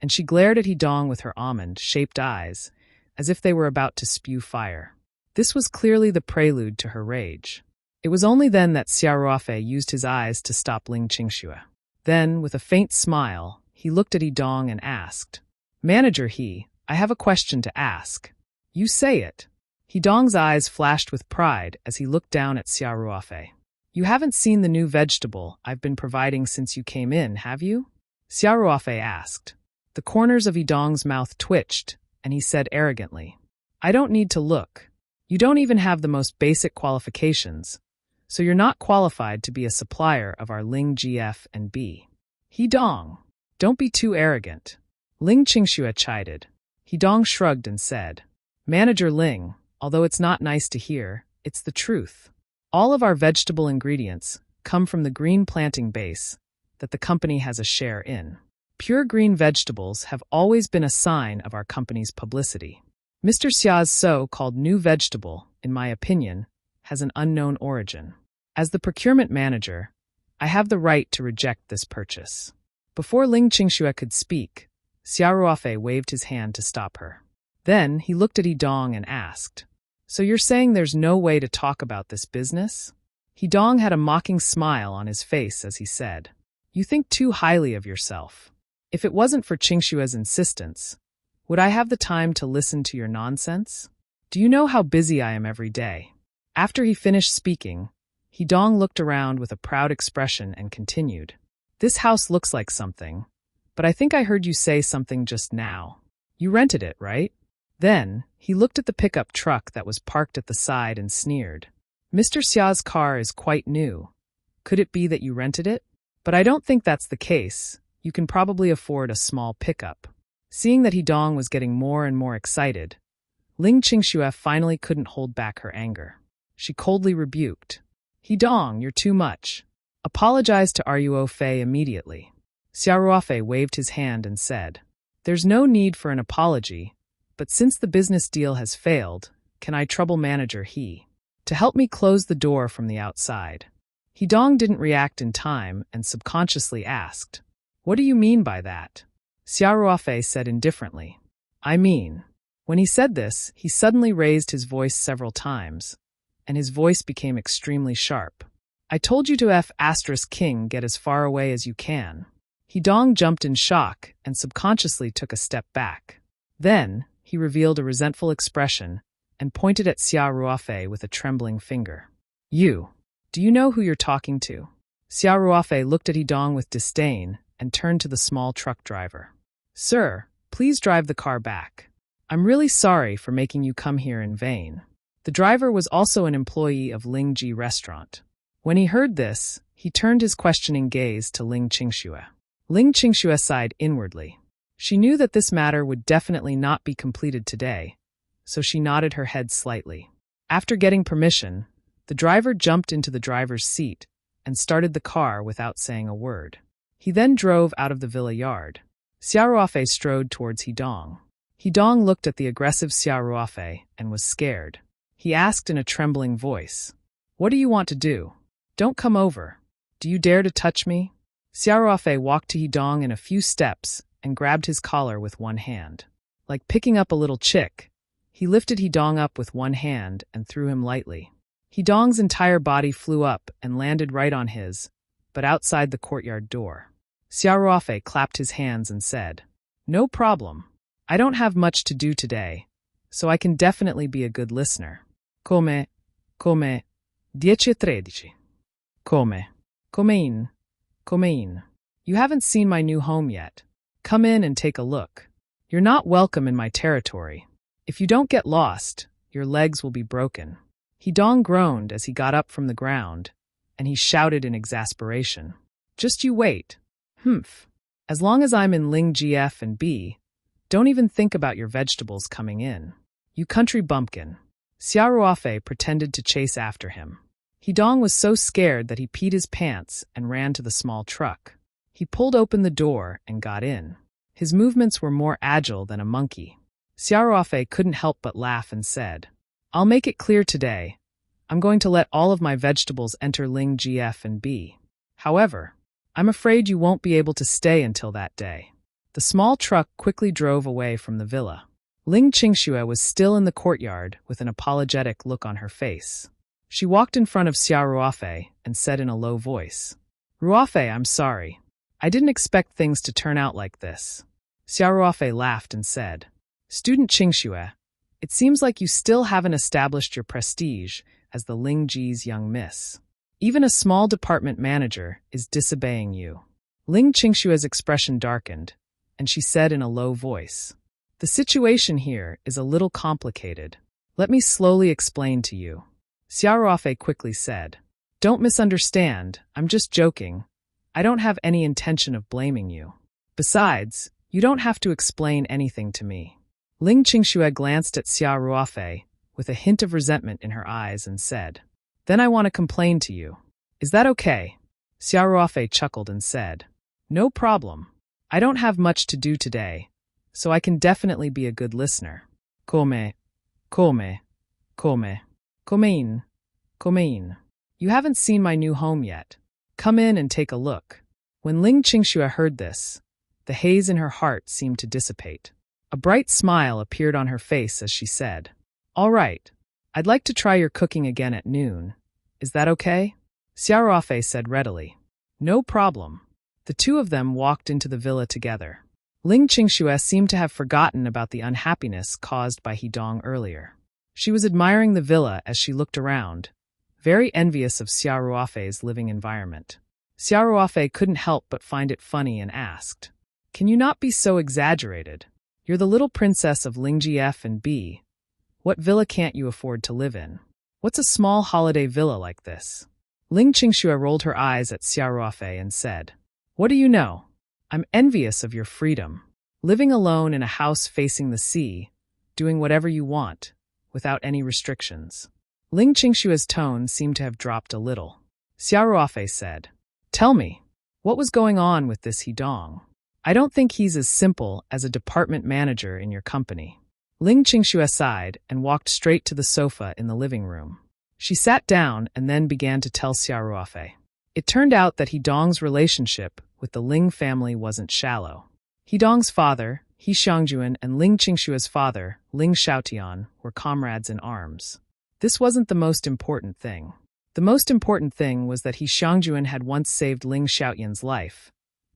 and she glared at Hidong with her almond-shaped eyes, as if they were about to spew fire. This was clearly the prelude to her rage. It was only then that Xia Ruofei used his eyes to stop Ling Qingxue. Then, with a faint smile, he looked at Hidong and asked, Manager He, I have a question to ask. You say it. Hidong's eyes flashed with pride as he looked down at Xia Ruofei. You haven't seen the new vegetable I've been providing since you came in, have you? Xia Ruofei asked. The corners of Hidong's mouth twitched, and he said arrogantly, I don't need to look. You don't even have the most basic qualifications, so you're not qualified to be a supplier of our Ling GF and B. Hidong, don't be too arrogant. Ling Qingxue chided. Hidong shrugged and said, Manager Ling, although it's not nice to hear, it's the truth. All of our vegetable ingredients come from the green planting base that the company has a share in. Pure green vegetables have always been a sign of our company's publicity. Mr. Xia's so-called new vegetable, in my opinion, has an unknown origin. As the procurement manager, I have the right to reject this purchase. Before Ling Qingxue could speak, Xia Ruofei waved his hand to stop her. Then he looked at Hidong and asked, So you're saying there's no way to talk about this business? Hidong had a mocking smile on his face as he said, You think too highly of yourself. If it wasn't for Qingxue's insistence, would I have the time to listen to your nonsense? Do you know how busy I am every day? After he finished speaking, Hidong looked around with a proud expression and continued, This house looks like something, but I think I heard you say something just now. You rented it, right? Then, he looked at the pickup truck that was parked at the side and sneered. Mr. Xia's car is quite new. Could it be that you rented it? But I don't think that's the case. You can probably afford a small pickup. Seeing that Hidong was getting more and more excited, Ling Qingxue finally couldn't hold back her anger. She coldly rebuked, Hidong, you're too much. Apologize to Ruo Fei immediately. Xia Ruofei waved his hand and said, There's no need for an apology, but since the business deal has failed, can I trouble Manager He to help me close the door from the outside? Hidong didn't react in time and subconsciously asked, What do you mean by that? Xia Ruofei said indifferently, I mean. When he said this, he suddenly raised his voice several times, and his voice became extremely sharp. I told you to F*King get as far away as you can. Hidong jumped in shock and subconsciously took a step back. Then, he revealed a resentful expression and pointed at Xia Ruofei with a trembling finger. You. Do you know who you're talking to? Xiao Ruofei looked at Hidong with disdain and turned to the small truck driver. Sir, please drive the car back. I'm really sorry for making you come here in vain. The driver was also an employee of Ling Ji restaurant. When he heard this, he turned his questioning gaze to Ling Qingxue. Ling Qingxue sighed inwardly. She knew that this matter would definitely not be completed today, so she nodded her head slightly. After getting permission, the driver jumped into the driver's seat and started the car without saying a word. He then drove out of the villa yard. Xiao Ruofei strode towards Hidong. Hidong looked at the aggressive Xiao Ruofei and was scared. He asked in a trembling voice, "What do you want to do? Don't come over. Do you dare to touch me?" Xiao Ruofei walked to Hidong in a few steps and grabbed his collar with one hand. Like picking up a little chick, he lifted Hidong up with one hand and threw him lightly. Hidong's entire body flew up and landed right on his, but outside the courtyard door. Xiao Ruofei clapped his hands and said, "No problem. I don't have much to do today, so I can definitely be a good listener. Come, 10:13. Come in. You haven't seen my new home yet. Come in and take a look. You're not welcome in my territory. If you don't get lost, your legs will be broken." Hidong groaned as he got up from the ground, and he shouted in exasperation, "Just you wait. Humph. As long as I'm in Ling GF and B, don't even think about your vegetables coming in. You country bumpkin." Xiao Ruofei pretended to chase after him. Hidong was so scared that he peed his pants and ran to the small truck. He pulled open the door and got in. His movements were more agile than a monkey. Xiao Ruofei couldn't help but laugh and said, "I'll make it clear today. I'm going to let all of my vegetables enter Ling GF and B. However, I'm afraid you won't be able to stay until that day." The small truck quickly drove away from the villa. Ling Qingxue was still in the courtyard with an apologetic look on her face. She walked in front of Xiao Ruofei and said in a low voice, "Ruofei, I'm sorry. I didn't expect things to turn out like this." Xiao Ruofei laughed and said, "Student Qingxue, it seems like you still haven't established your prestige as the Ling Ji's young miss. Even a small department manager is disobeying you." Ling Qingxue's expression darkened, and she said in a low voice, "The situation here is a little complicated. Let me slowly explain to you." Xiao Ruofei quickly said, "Don't misunderstand, I'm just joking. I don't have any intention of blaming you. Besides, you don't have to explain anything to me." Ling Qingxue glanced at Xiao Ruofei with a hint of resentment in her eyes and said, "Then I want to complain to you. Is that okay?" Xiao Ruofei chuckled and said, "No problem. I don't have much to do today, so I can definitely be a good listener. Come in. You haven't seen my new home yet. Come in and take a look." When Ling Qingxue heard this, the haze in her heart seemed to dissipate. A bright smile appeared on her face as she said, "All right, I'd like to try your cooking again at noon. Is that okay?" Xiao Ruofei said readily, "No problem." The two of them walked into the villa together. Ling Qingxue seemed to have forgotten about the unhappiness caused by Hidong earlier. She was admiring the villa as she looked around, very envious of Xiao Ruofei's living environment. Xiao Ruofei couldn't help but find it funny and asked, "Can you not be so exaggerated? You're the little princess of Ling GF and B. What villa can't you afford to live in? What's a small holiday villa like this?" Ling Qingxue rolled her eyes at Xiao Ruofei and said, "What do you know? I'm envious of your freedom. Living alone in a house facing the sea, doing whatever you want, without any restrictions." Ling Qingxue's tone seemed to have dropped a little. Xiao Ruofei said, "Tell me, what was going on with this Hidong? I don't think he's as simple as a department manager in your company." Ling Qingxue sighed and walked straight to the sofa in the living room. She sat down and then began to tell Xiao Ruofei. It turned out that Hidong's relationship with the Ling family wasn't shallow. Hidong's father, He Xiangjuan, and Ling Qingxue's father, Ling Xiaotian, were comrades in arms. This wasn't the most important thing. The most important thing was that He Xiangjuan had once saved Ling Xiaotian's life,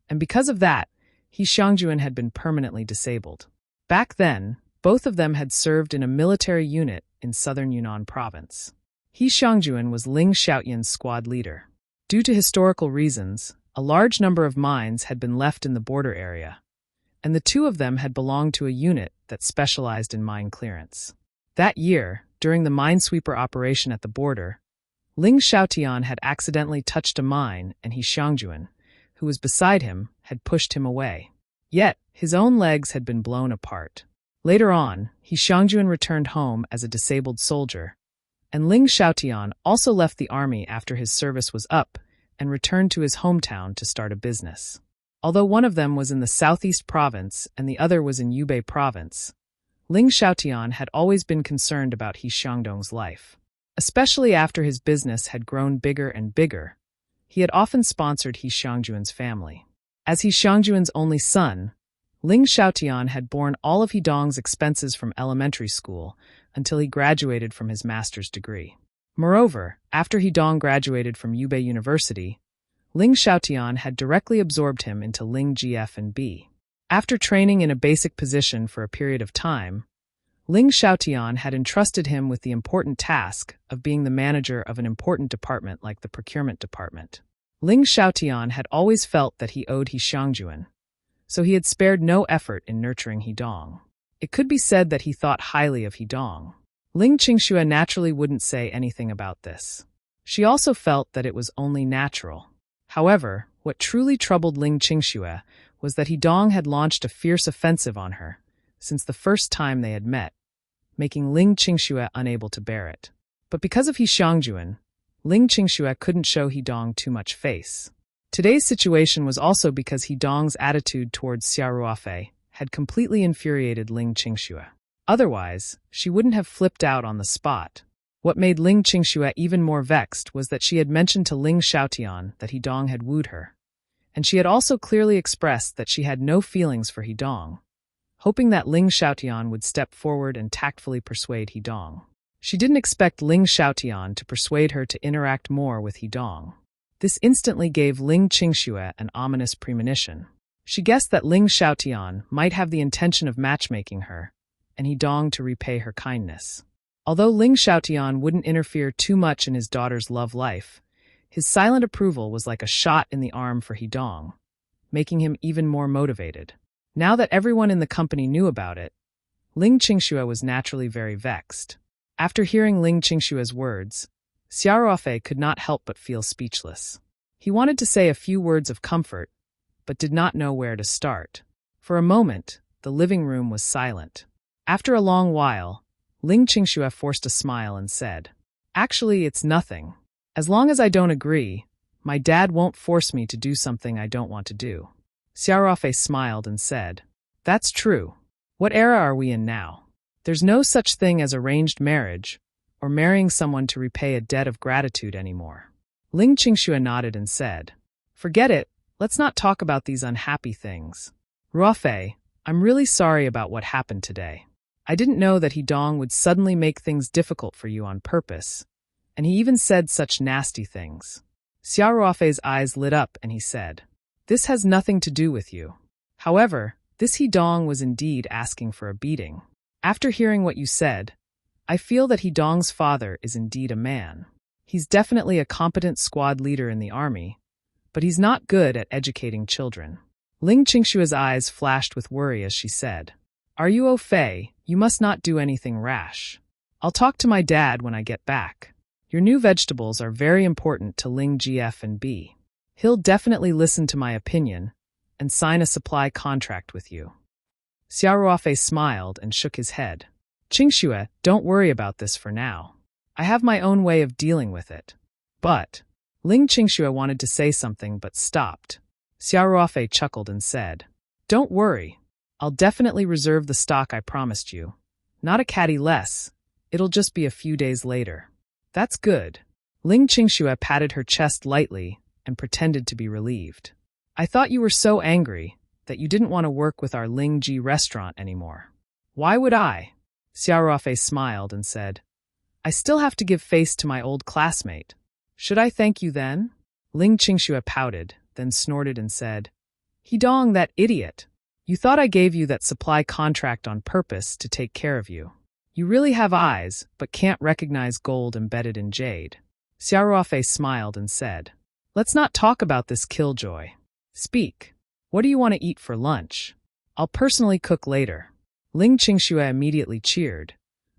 and because of that, He Xiangjuan had been permanently disabled. Back then, both of them had served in a military unit in southern Yunnan province. He Xiangjuan was Ling Xiaoyan's squad leader. Due to historical reasons, a large number of mines had been left in the border area, and the two of them had belonged to a unit that specialized in mine clearance. That year, during the minesweeper operation at the border, Ling Xiaotian had accidentally touched a mine, and He Xiangjuan, who was beside him, had pushed him away. Yet, his own legs had been blown apart. Later on, He Xiangjuan returned home as a disabled soldier, and Ling Xiaotian also left the army after his service was up and returned to his hometown to start a business. Although one of them was in the southeast province and the other was in Yubei province, Ling Xiaotian had always been concerned about He Xiangdong's life. Especially after his business had grown bigger and bigger, he had often sponsored He Xiangjuan's family. As He Xiangjuan's only son, Ling Xiaotian had borne all of He Dong's expenses from elementary school until he graduated from his master's degree. Moreover, after He Dong graduated from Yubei University, Ling Xiaotian had directly absorbed him into Ling GF and B. After training in a basic position for a period of time, Ling Xiaotian had entrusted him with the important task of being the manager of an important department like the procurement department. Ling Xiaotian had always felt that he owed He Xiangjuan, so he had spared no effort in nurturing He Dong. It could be said that he thought highly of He Dong. Ling Qingxue naturally wouldn't say anything about this. She also felt that it was only natural. However, what truly troubled Ling Qingxue was that He Dong had launched a fierce offensive on her since the first time they had met, making Ling Qingxue unable to bear it. But because of He Xiangjuan, Ling Qingxue couldn't show He Dong too much face. Today's situation was also because He Dong's attitude towards Xia Ruofei had completely infuriated Ling Qingxue. Otherwise, she wouldn't have flipped out on the spot. What made Ling Qingxue even more vexed was that she had mentioned to Ling Xiaotian that He Dong had wooed her, and she had also clearly expressed that she had no feelings for He Dong, hoping that Ling Xiaotian would step forward and tactfully persuade He Dong. She didn't expect Ling Xiaotian to persuade her to interact more with He Dong. This instantly gave Ling Qingxue an ominous premonition. She guessed that Ling Xiaotian might have the intention of matchmaking her, and He Dong to repay her kindness. Although Ling Xiaotian wouldn't interfere too much in his daughter's love life, his silent approval was like a shot in the arm for He Dong, making him even more motivated. Now that everyone in the company knew about it, Ling Qingxue was naturally very vexed. After hearing Ling Qingxue's words, Xia Ruofei could not help but feel speechless. He wanted to say a few words of comfort, but did not know where to start. For a moment, the living room was silent. After a long while, Ling Qingxue forced a smile and said, "Actually, it's nothing. As long as I don't agree, my dad won't force me to do something I don't want to do." Xia Ruofei smiled and said, "That's true. What era are we in now? There's no such thing as arranged marriage, or marrying someone to repay a debt of gratitude anymore." Ling Qingxue nodded and said, "Forget it, let's not talk about these unhappy things. Ruofei, I'm really sorry about what happened today. I didn't know that He Dong would suddenly make things difficult for you on purpose, and he even said such nasty things." Xia Ruofei's eyes lit up and he said, "This has nothing to do with you. However, this He Dong was indeed asking for a beating. After hearing what you said, I feel that He Dong's father is indeed a man. He's definitely a competent squad leader in the army, but he's not good at educating children." Ling Qingxue's eyes flashed with worry as she said, "Are you au fait? You must not do anything rash. I'll talk to my dad when I get back. Your new vegetables are very important to Ling GF and B. He'll definitely listen to my opinion and sign a supply contract with you." Xia Ruofei smiled and shook his head. "Qingxue, don't worry about this for now. I have my own way of dealing with it." But Ling Qingxue wanted to say something but stopped. Xia Ruofei chuckled and said, "Don't worry. I'll definitely reserve the stock I promised you. Not a catty less. It'll just be a few days later." "That's good." Ling Qingxue patted her chest lightly and pretended to be relieved. "I thought you were so angry that you didn't want to work with our Ling Ji restaurant anymore." "Why would I?" Xia Ruofei smiled and said, "I still have to give face to my old classmate. Should I thank you then?" Ling Qingxue pouted, then snorted and said, "He Dong, that idiot. You thought I gave you that supply contract on purpose to take care of you. You really have eyes, but can't recognize gold embedded in jade. Xiaoruofei smiled and said, Let's not talk about this killjoy. Speak. What do you want to eat for lunch? I'll personally cook later. Ling Qingxue immediately cheered,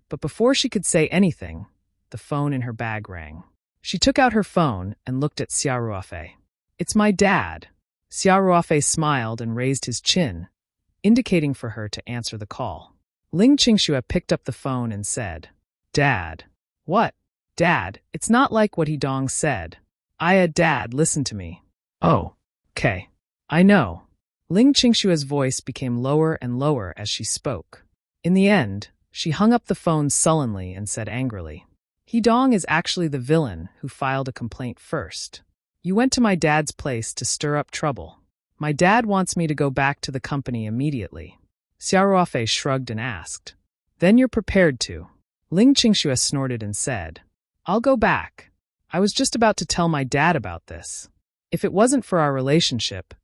but before she could say anything, the phone in her bag rang. She took out her phone and looked at Xiaoruofei. It's my dad. Xiaoruofei smiled and raised his chin, indicating for her to answer the call. Ling Qingxue picked up the phone and said, Dad. What? Dad, it's not like what Dong said. Dad, listen to me. Oh, okay. I know. Ling Qingxue's voice became lower and lower as she spoke. In the end, she hung up the phone sullenly and said angrily, Dong is actually the villain who filed a complaint first. You went to my dad's place to stir up trouble. My dad wants me to go back to the company immediately. Xiaoruofei shrugged and asked, Then you're prepared to? Ling Qingxue snorted and said, I'll go back. I was just about to tell my dad about this. If it wasn't for our relationship,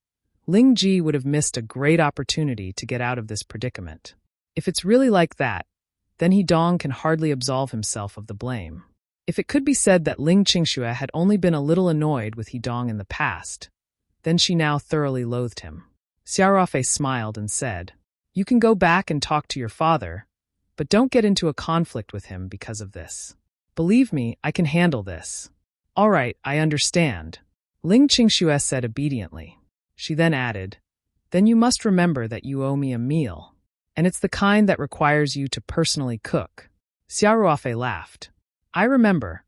Ling Ji would have missed a great opportunity to get out of this predicament. If it's really like that, then Dong can hardly absolve himself of the blame. If it could be said that Ling Qingxue had only been a little annoyed with Dong in the past, then she now thoroughly loathed him. Xiaoruofei smiled and said, You can go back and talk to your father, but don't get into a conflict with him because of this. Believe me, I can handle this. All right, I understand. Ling Qingxue said obediently. She then added, Then you must remember that you owe me a meal, and it's the kind that requires you to personally cook. Xiaoruofei laughed. I remember.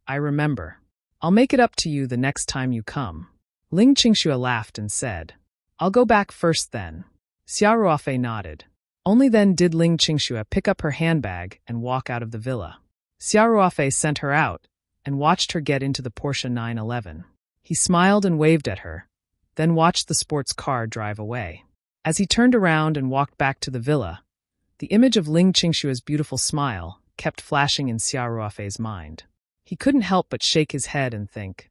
I'll make it up to you the next time you come. Ling Qingxue laughed and said, I'll go back first then. Xiaoruofei nodded. Only then did Ling Qingxue pick up her handbag and walk out of the villa. Xiaoruofei sent her out and watched her get into the Porsche 911. He smiled and waved at her, then watched the sports car drive away. As he turned around and walked back to the villa, the image of Ling Qingxue's beautiful smile kept flashing in Xiaoruofei's mind. He couldn't help but shake his head and think,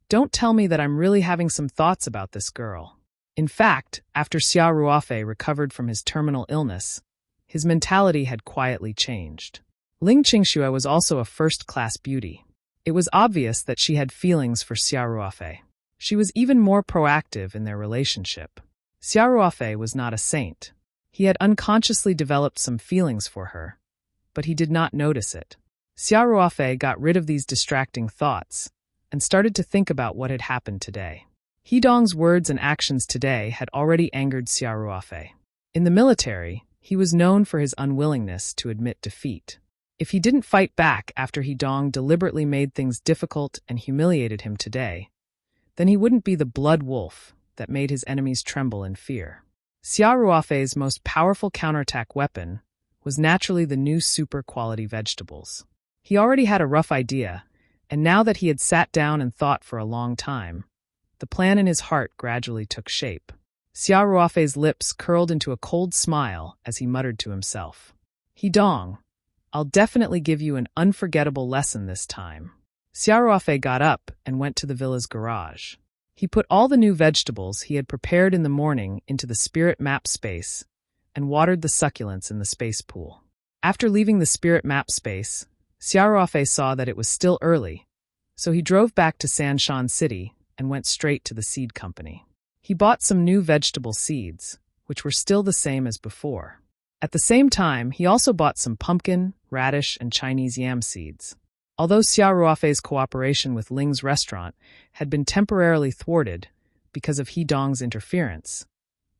Don't tell me that I'm really having some thoughts about this girl. In fact, after Xiaoruofei recovered from his terminal illness, his mentality had quietly changed. Ling Qingxue was also a first-class beauty. It was obvious that she had feelings for Xiaoruofei. She was even more proactive in their relationship. Xiaoruofei was not a saint. He had unconsciously developed some feelings for her, but he did not notice it. Xiaoruofei got rid of these distracting thoughts and started to think about what had happened today. Dong's words and actions today had already angered Xiaoruofei. In the military, he was known for his unwillingness to admit defeat. If he didn't fight back after Dong deliberately made things difficult and humiliated him today, then he wouldn't be the blood wolf that made his enemies tremble in fear. Xiaoruofei's most powerful counterattack weapon was naturally the new super-quality vegetables. He already had a rough idea, and now that he had sat down and thought for a long time, the plan in his heart gradually took shape. Xiaoruofei's lips curled into a cold smile as he muttered to himself, Dong, I'll definitely give you an unforgettable lesson this time. Xiaoruofei got up and went to the villa's garage. He put all the new vegetables he had prepared in the morning into the spirit map space and watered the succulents in the space pool. After leaving the spirit map space, Xiaoruofei saw that it was still early, so he drove back to Sanshan City and went straight to the seed company. He bought some new vegetable seeds, which were still the same as before. At the same time, he also bought some pumpkin, radish, and Chinese yam seeds. Although Xiaoruofei's cooperation with Ling's restaurant had been temporarily thwarted because of Dong's interference,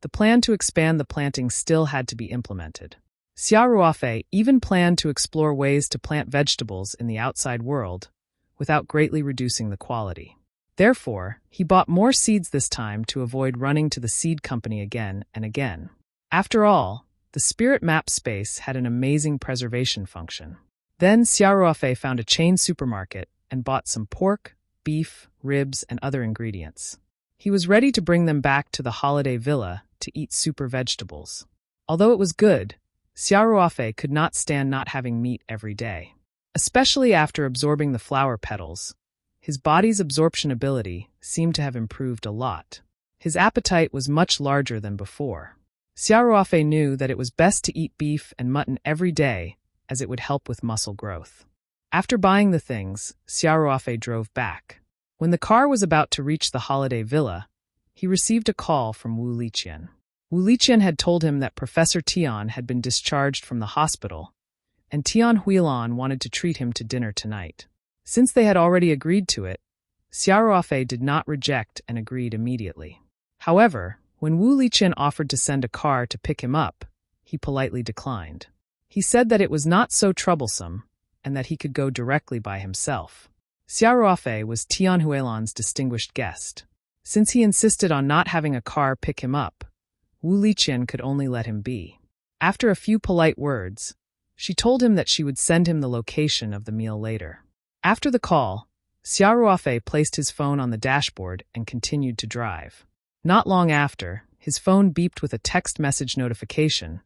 the plan to expand the planting still had to be implemented. Xiaoruofei even planned to explore ways to plant vegetables in the outside world without greatly reducing the quality. Therefore, he bought more seeds this time to avoid running to the seed company again and again. After all, the spirit map space had an amazing preservation function. Then Xiaoruofei found a chain supermarket and bought some pork, beef, ribs, and other ingredients. He was ready to bring them back to the holiday villa to eat super vegetables. Although it was good, Xiaoruofei could not stand not having meat every day. Especially after absorbing the flower petals, his body's absorption ability seemed to have improved a lot. His appetite was much larger than before. Xiaoruofei knew that it was best to eat beef and mutton every day as it would help with muscle growth. After buying the things, Xiaoruofei drove back. When the car was about to reach the holiday villa, he received a call from Wu Liqian. Wu Liqian had told him that Professor Tian had been discharged from the hospital, and Tian Huilan wanted to treat him to dinner tonight. Since they had already agreed to it, Xiaoruofei did not reject and agreed immediately. However, when Wu Liqian offered to send a car to pick him up, he politely declined. He said that it was not so troublesome and that he could go directly by himself. Xiaoruofei was Tian Huilan's distinguished guest. Since he insisted on not having a car pick him up, Wu Liqian could only let him be. After a few polite words, she told him that she would send him the location of the meal later. After the call, Xiaoruofei placed his phone on the dashboard and continued to drive. Not long after, his phone beeped with a text message notification,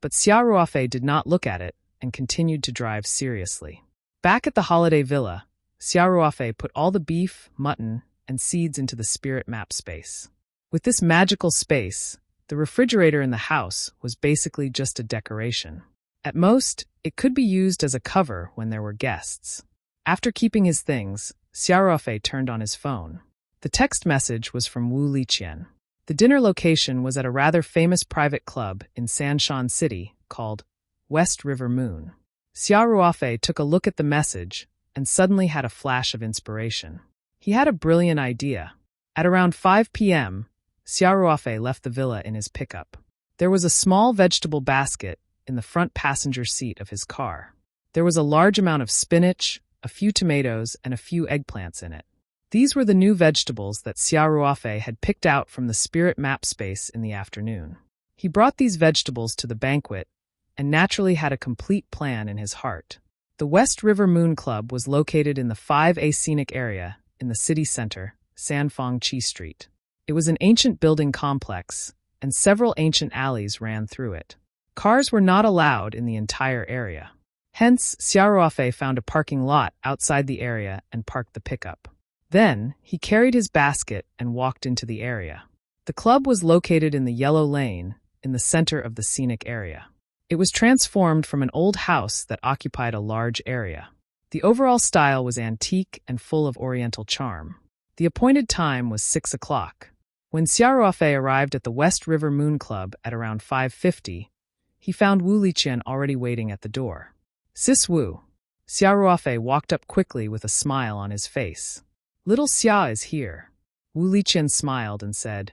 but Xiaoruofei did not look at it and continued to drive seriously. Back at the holiday villa, Xiaoruofei put all the beef, mutton, and seeds into the spirit map space. With this magical space, the refrigerator in the house was basically just a decoration. At most, it could be used as a cover when there were guests. After keeping his things, Xiaoruofei turned on his phone. The text message was from Wu Liqian. The dinner location was at a rather famous private club in Sanshan City called West River Moon. Xiaoruofei took a look at the message and suddenly had a flash of inspiration. He had a brilliant idea. At around 5 p.m., Xiaoruofei left the villa in his pickup. There was a small vegetable basket in the front passenger seat of his car. There was a large amount of spinach, a few tomatoes, and a few eggplants in it. These were the new vegetables that Xiaoruofei had picked out from the spirit map space in the afternoon. He brought these vegetables to the banquet and naturally had a complete plan in his heart. The West River Moon Club was located in the 5A scenic area in the city center, Sanfeng Qi Street. It was an ancient building complex, and several ancient alleys ran through it. Cars were not allowed in the entire area. Hence, Xiaoruofei found a parking lot outside the area and parked the pickup. Then, he carried his basket and walked into the area. The club was located in the Yellow Lane, in the center of the scenic area. It was transformed from an old house that occupied a large area. The overall style was antique and full of oriental charm. The appointed time was 6 o'clock. When Xiaoruofei arrived at the West River Moon Club at around 5:50, he found Wu Liqian already waiting at the door. "Sis Wu." Xiaoruofei walked up quickly with a smile on his face. "Little Xia is here." Wu Liqian smiled and said,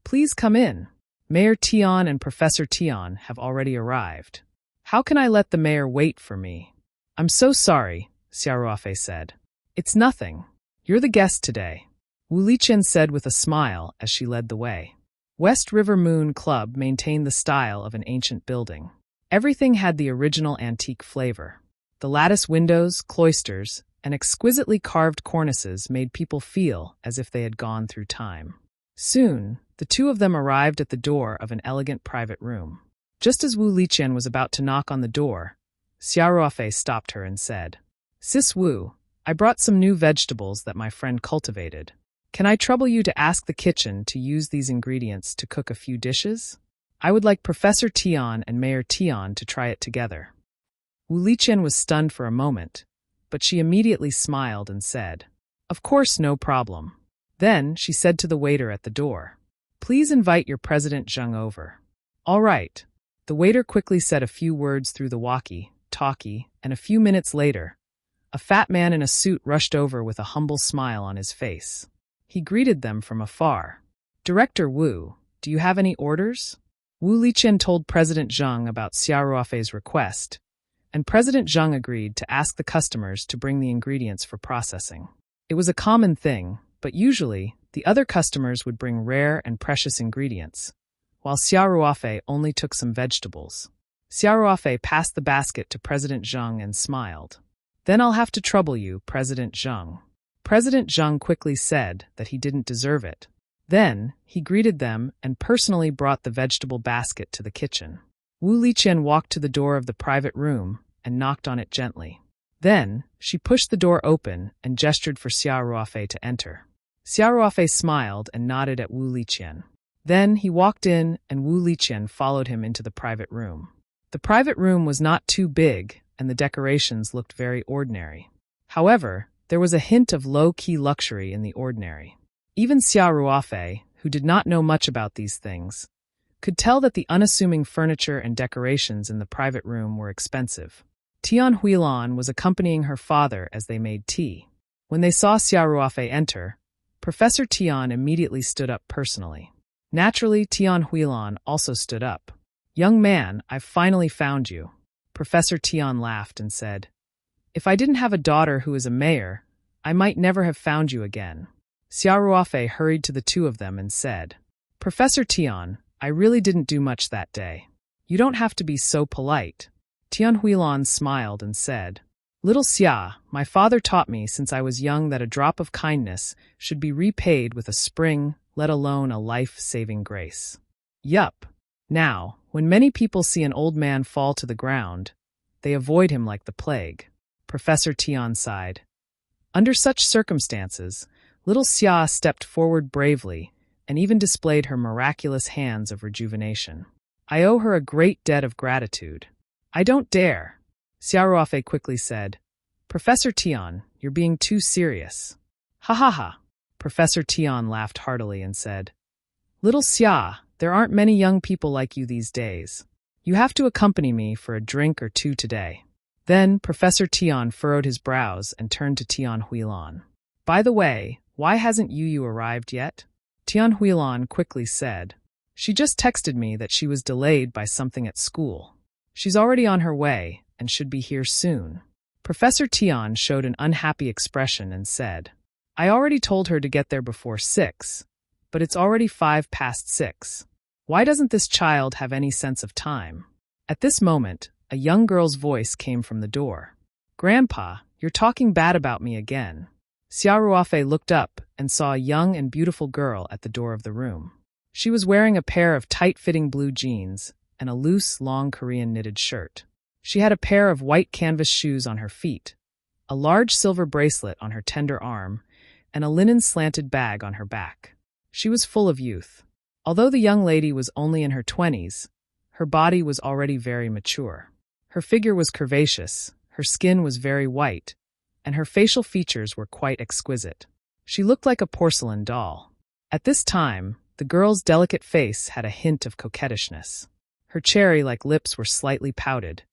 "Please come in. Mayor Tian and Professor Tian have already arrived. How can I let the mayor wait for me?" "I'm so sorry," Xiaoruofei said. "It's nothing. You're the guest today," Wu Liqian said with a smile as she led the way. West River Moon Club maintained the style of an ancient building. Everything had the original antique flavor. The lattice windows, cloisters, and exquisitely carved cornices made people feel as if they had gone through time. Soon, the two of them arrived at the door of an elegant private room. Just as Wu Liqian was about to knock on the door, Xiaoruofei stopped her and said, "Sis Wu, I brought some new vegetables that my friend cultivated. Can I trouble you to ask the kitchen to use these ingredients to cook a few dishes? I would like Professor Tian and Mayor Tian to try it together." Wu Liqian was stunned for a moment, but she immediately smiled and said, "Of course, no problem." Then she said to the waiter at the door, "Please invite your President Zheng over." "All right." The waiter quickly said a few words through the walkie-talkie, and a few minutes later, a fat man in a suit rushed over with a humble smile on his face. He greeted them from afar. "Director Wu, do you have any orders?" Wu Liqian told President Zheng about Xiaoruofei's request, and President Zheng agreed to ask the customers to bring the ingredients for processing. It was a common thing, but usually, the other customers would bring rare and precious ingredients, while Xiaoruofei only took some vegetables. Xiaoruofei passed the basket to President Zheng and smiled. "Then I'll have to trouble you, President Zheng." President Zheng quickly said that he didn't deserve it. Then, he greeted them and personally brought the vegetable basket to the kitchen. Wu Liqian walked to the door of the private room and knocked on it gently. Then, she pushed the door open and gestured for Xiaoruofei to enter. Xiaoruofei smiled and nodded at Wu Liqian. Then, he walked in and Wu Liqian followed him into the private room. The private room was not too big, and the decorations looked very ordinary. However, there was a hint of low-key luxury in the ordinary. Even Xia Ruofei, who did not know much about these things, could tell that the unassuming furniture and decorations in the private room were expensive. Tian Huilan was accompanying her father as they made tea. When they saw Xia Ruofei enter, Professor Tian immediately stood up personally. Naturally, Tian Huilan also stood up. "Young man, I've finally found you." Professor Tian laughed and said, "If I didn't have a daughter who is a mayor, I might never have found you again." Xia Ruofei hurried to the two of them and said, "Professor Tian, I really didn't do much that day. You don't have to be so polite." Tian Huilan smiled and said, "Little Xia, my father taught me since I was young that a drop of kindness should be repaid with a spring, let alone a life-saving grace." Yup. Now, when many people see an old man fall to the ground, they avoid him like the plague. Professor Tian sighed. Under such circumstances, little Xia stepped forward bravely and even displayed her miraculous hands of rejuvenation. "I owe her a great debt of gratitude." "I don't dare," Xia Ruofei quickly said. "Professor Tian, you're being too serious." "Ha ha ha." Professor Tian laughed heartily and said, "Little Xia, there aren't many young people like you these days. You have to accompany me for a drink or two today." Then Professor Tian furrowed his brows and turned to Tian Huilan. "By the way, why hasn't Yu arrived yet?" Tian Huilan quickly said, "She just texted me that she was delayed by something at school. She's already on her way and should be here soon." Professor Tian showed an unhappy expression and said, "I already told her to get there before 6, but it's already 6:05. Why doesn't this child have any sense of time?" At this moment, a young girl's voice came from the door. "Grandpa, you're talking bad about me again." Xia Ruofei looked up and saw a young and beautiful girl at the door of the room. She was wearing a pair of tight-fitting blue jeans and a loose, long Korean knitted shirt. She had a pair of white canvas shoes on her feet, a large silver bracelet on her tender arm, and a linen slanted bag on her back. She was full of youth. Although the young lady was only in her 20s, her body was already very mature. Her figure was curvaceous, her skin was very white, and her facial features were quite exquisite. She looked like a porcelain doll. At this time, the girl's delicate face had a hint of coquettishness. Her cherry-like lips were slightly pouted,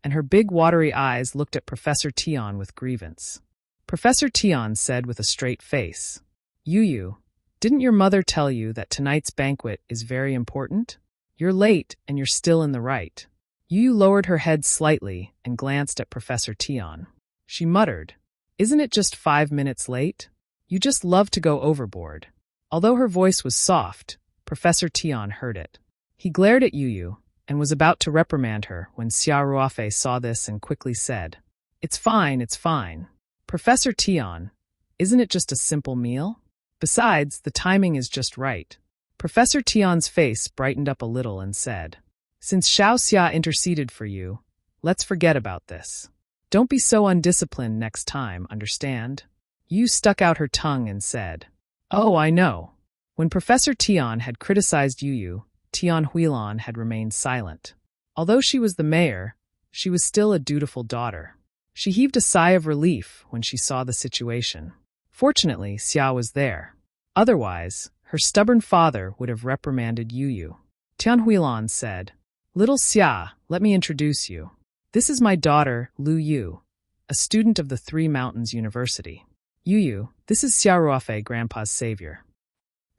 and her big watery eyes looked at Professor Tian with grievance. Professor Tian said with a straight face, "Yu, didn't your mother tell you that tonight's banquet is very important? You're late and you're still in the right." Yu lowered her head slightly and glanced at Professor Tian. She muttered, "Isn't it just 5 minutes late? You just love to go overboard." Although her voice was soft, Professor Tian heard it. He glared at Yu and was about to reprimand her when Xia Ruofei saw this and quickly said, It's fine. Professor Tian, isn't it just a simple meal? Besides, the timing is just right." Professor Tian's face brightened up a little and said, "Since Xiao Xia interceded for you, let's forget about this. Don't be so undisciplined next time, understand?" Yu stuck out her tongue and said, "Oh, I know." When Professor Tian had criticized Yu, Tian Huilan had remained silent. Although she was the mayor, she was still a dutiful daughter. She heaved a sigh of relief when she saw the situation. Fortunately, Xia was there. Otherwise, her stubborn father would have reprimanded Yu. Tian Huilan said, "Little Xia, let me introduce you. This is my daughter, Lu Yu, a student of the Three Mountains University. Yu, this is Xia Ruofei, Grandpa's savior."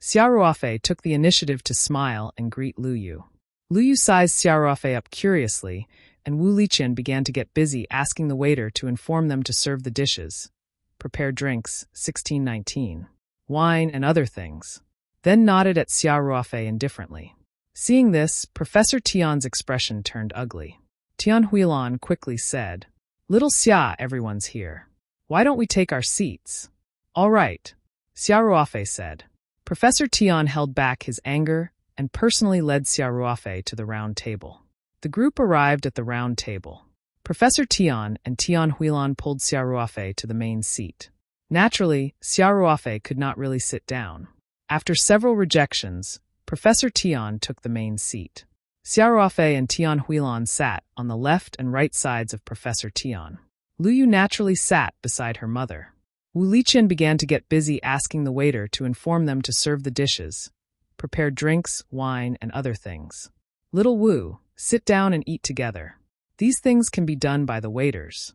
Xia Ruofei took the initiative to smile and greet Lu Yu. Lu Yu sized Xia Ruofei up curiously, and Wu Liqian began to get busy asking the waiter to inform them to serve the dishes, prepare drinks, 1619, wine, and other things, then nodded at Xia Ruofei indifferently. Seeing this, Professor Tian's expression turned ugly. Tian Huilan quickly said, "Little Xia, everyone's here. Why don't we take our seats?" "All right," Xia Ruofei said. Professor Tian held back his anger and personally led Xia Ruofei to the round table. The group arrived at the round table. Professor Tian and Tian Huilan pulled Xia Ruofei to the main seat. Naturally, Xia Ruofei could not really sit down. After several rejections, Professor Tian took the main seat. Xia Ruofei and Tian Huilan sat on the left and right sides of Professor Tian. Lu Yu naturally sat beside her mother. Wu Liqian began to get busy asking the waiter to inform them to serve the dishes, prepare drinks, wine, and other things. Little Wu, sit down and eat together. These things can be done by the waiters.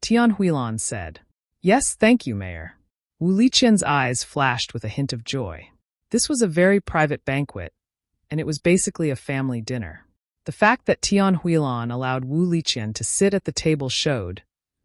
Tian Huilan said. Yes, thank you, Mayor. Wu Liqian's eyes flashed with a hint of joy. This was a very private banquet, and it was basically a family dinner. The fact that Tian Huilan allowed Wu Liqian to sit at the table showed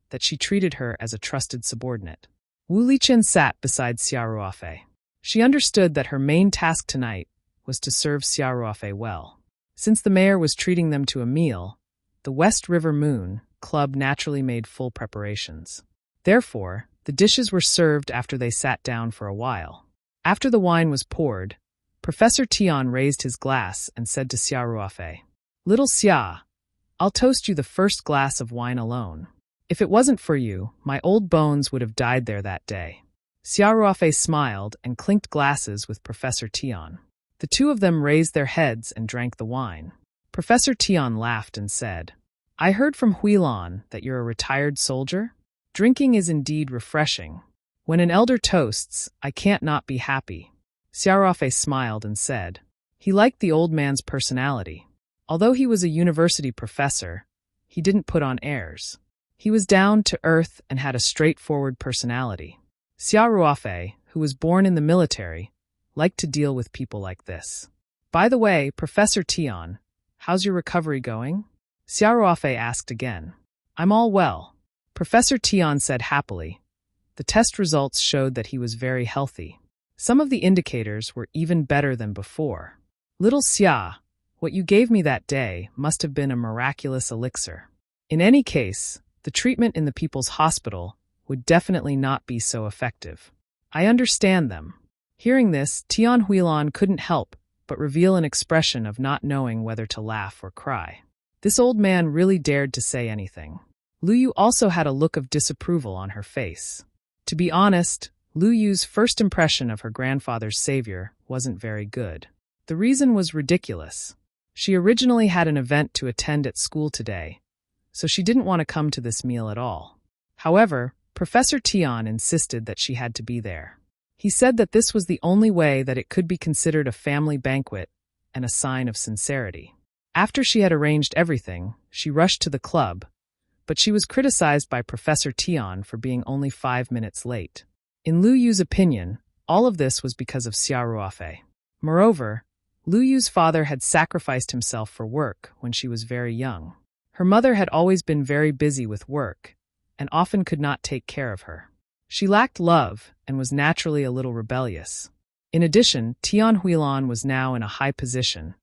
that she treated her as a trusted subordinate. Wu Liqian sat beside Xia Ruofei. She understood that her main task tonight was to serve Xia Ruofei well. Since the mayor was treating them to a meal, the West River Moon Club naturally made full preparations. Therefore, the dishes were served after they sat down for a while. After the wine was poured, Professor Tian raised his glass and said to Xia Ruofei, Little Xia, I'll toast you the first glass of wine alone. If it wasn't for you, my old bones would have died there that day. Xia Ruofei smiled and clinked glasses with Professor Tian. The two of them raised their heads and drank the wine. Professor Tian laughed and said, I heard from Huilan that you're a retired soldier. Drinking is indeed refreshing. When an elder toasts, I can't not be happy. Xia Ruofei smiled and said, he liked the old man's personality. Although he was a university professor, he didn't put on airs. He was down to earth and had a straightforward personality. Xia Ruofei, who was born in the military, liked to deal with people like this. By the way, Professor Tian, how's your recovery going? Xia Ruofei asked again. I'm all well. Professor Tian said happily. The test results showed that he was very healthy. Some of the indicators were even better than before. Little Xia, what you gave me that day must have been a miraculous elixir. In any case, the treatment in the people's hospital would definitely not be so effective. I understand them. Hearing this, Tian Huilan couldn't help but reveal an expression of not knowing whether to laugh or cry. This old man really dared to say anything. Lu Yu also had a look of disapproval on her face. To be honest, Lu Yu's first impression of her grandfather's savior wasn't very good. The reason was ridiculous. She originally had an event to attend at school today, so she didn't want to come to this meal at all. However, Professor Tian insisted that she had to be there. He said that this was the only way that it could be considered a family banquet and a sign of sincerity. After she had arranged everything, she rushed to the club, but she was criticized by Professor Tian for being only 5 minutes late. In Lu Yu's opinion, all of this was because of Xia Ruofei. Moreover, Lu Yu's father had sacrificed himself for work when she was very young. Her mother had always been very busy with work and often could not take care of her. She lacked love and was naturally a little rebellious. In addition, Tian Huilan was now in a high position,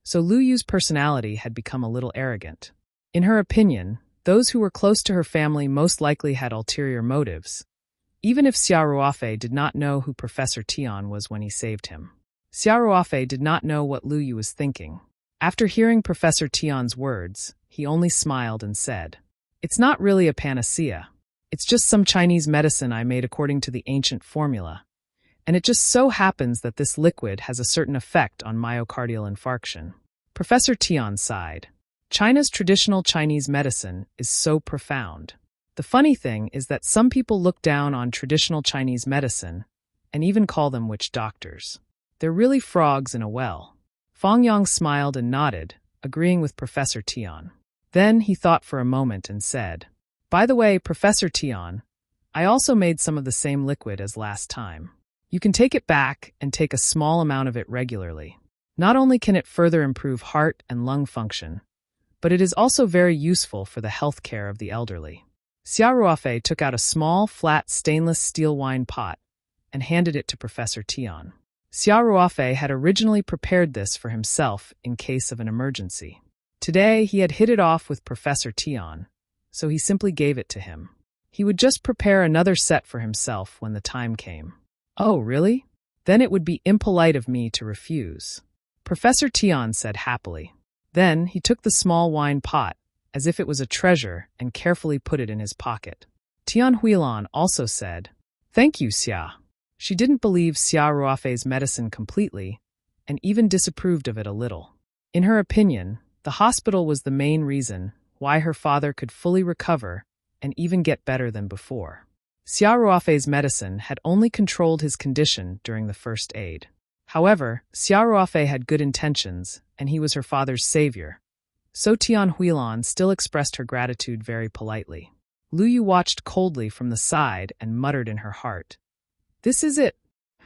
so Lu Yu's personality had become a little arrogant. In her opinion, those who were close to her family most likely had ulterior motives, even if Xia Ruofei did not know who Professor Tian was when he saved him. Xia Ruofei did not know what Lu Yu was thinking. After hearing Professor Tian's words, he only smiled and said, It's not really a panacea. It's just some Chinese medicine I made according to the ancient formula, and it just so happens that this liquid has a certain effect on myocardial infarction. Professor Tian sighed. China's traditional Chinese medicine is so profound. The funny thing is that some people look down on traditional Chinese medicine and even call them witch doctors. They're really frogs in a well. Fang Yang smiled and nodded, agreeing with Professor Tian. Then he thought for a moment and said, By the way, Professor Tian, I also made some of the same liquid as last time. You can take it back and take a small amount of it regularly. Not only can it further improve heart and lung function, but it is also very useful for the health care of the elderly. Xia Ruofei took out a small, flat stainless steel wine pot and handed it to Professor Tian. Xia Ruofei had originally prepared this for himself in case of an emergency. Today, he had hit it off with Professor Tian, so he simply gave it to him. He would just prepare another set for himself when the time came. Oh, really? Then it would be impolite of me to refuse. Professor Tian said happily. Then he took the small wine pot, as if it was a treasure, and carefully put it in his pocket. Tian Huilan also said, Thank you, Xia. She didn't believe Xia Ruofei's medicine completely, and even disapproved of it a little. In her opinion, the hospital was the main reason why her father could fully recover and even get better than before. Xia Ruofei's medicine had only controlled his condition during the first aid. However, Xia Ruofei had good intentions, and he was her father's savior. So Tian Huilan still expressed her gratitude very politely. Lu Yu watched coldly from the side and muttered in her heart, "This is it.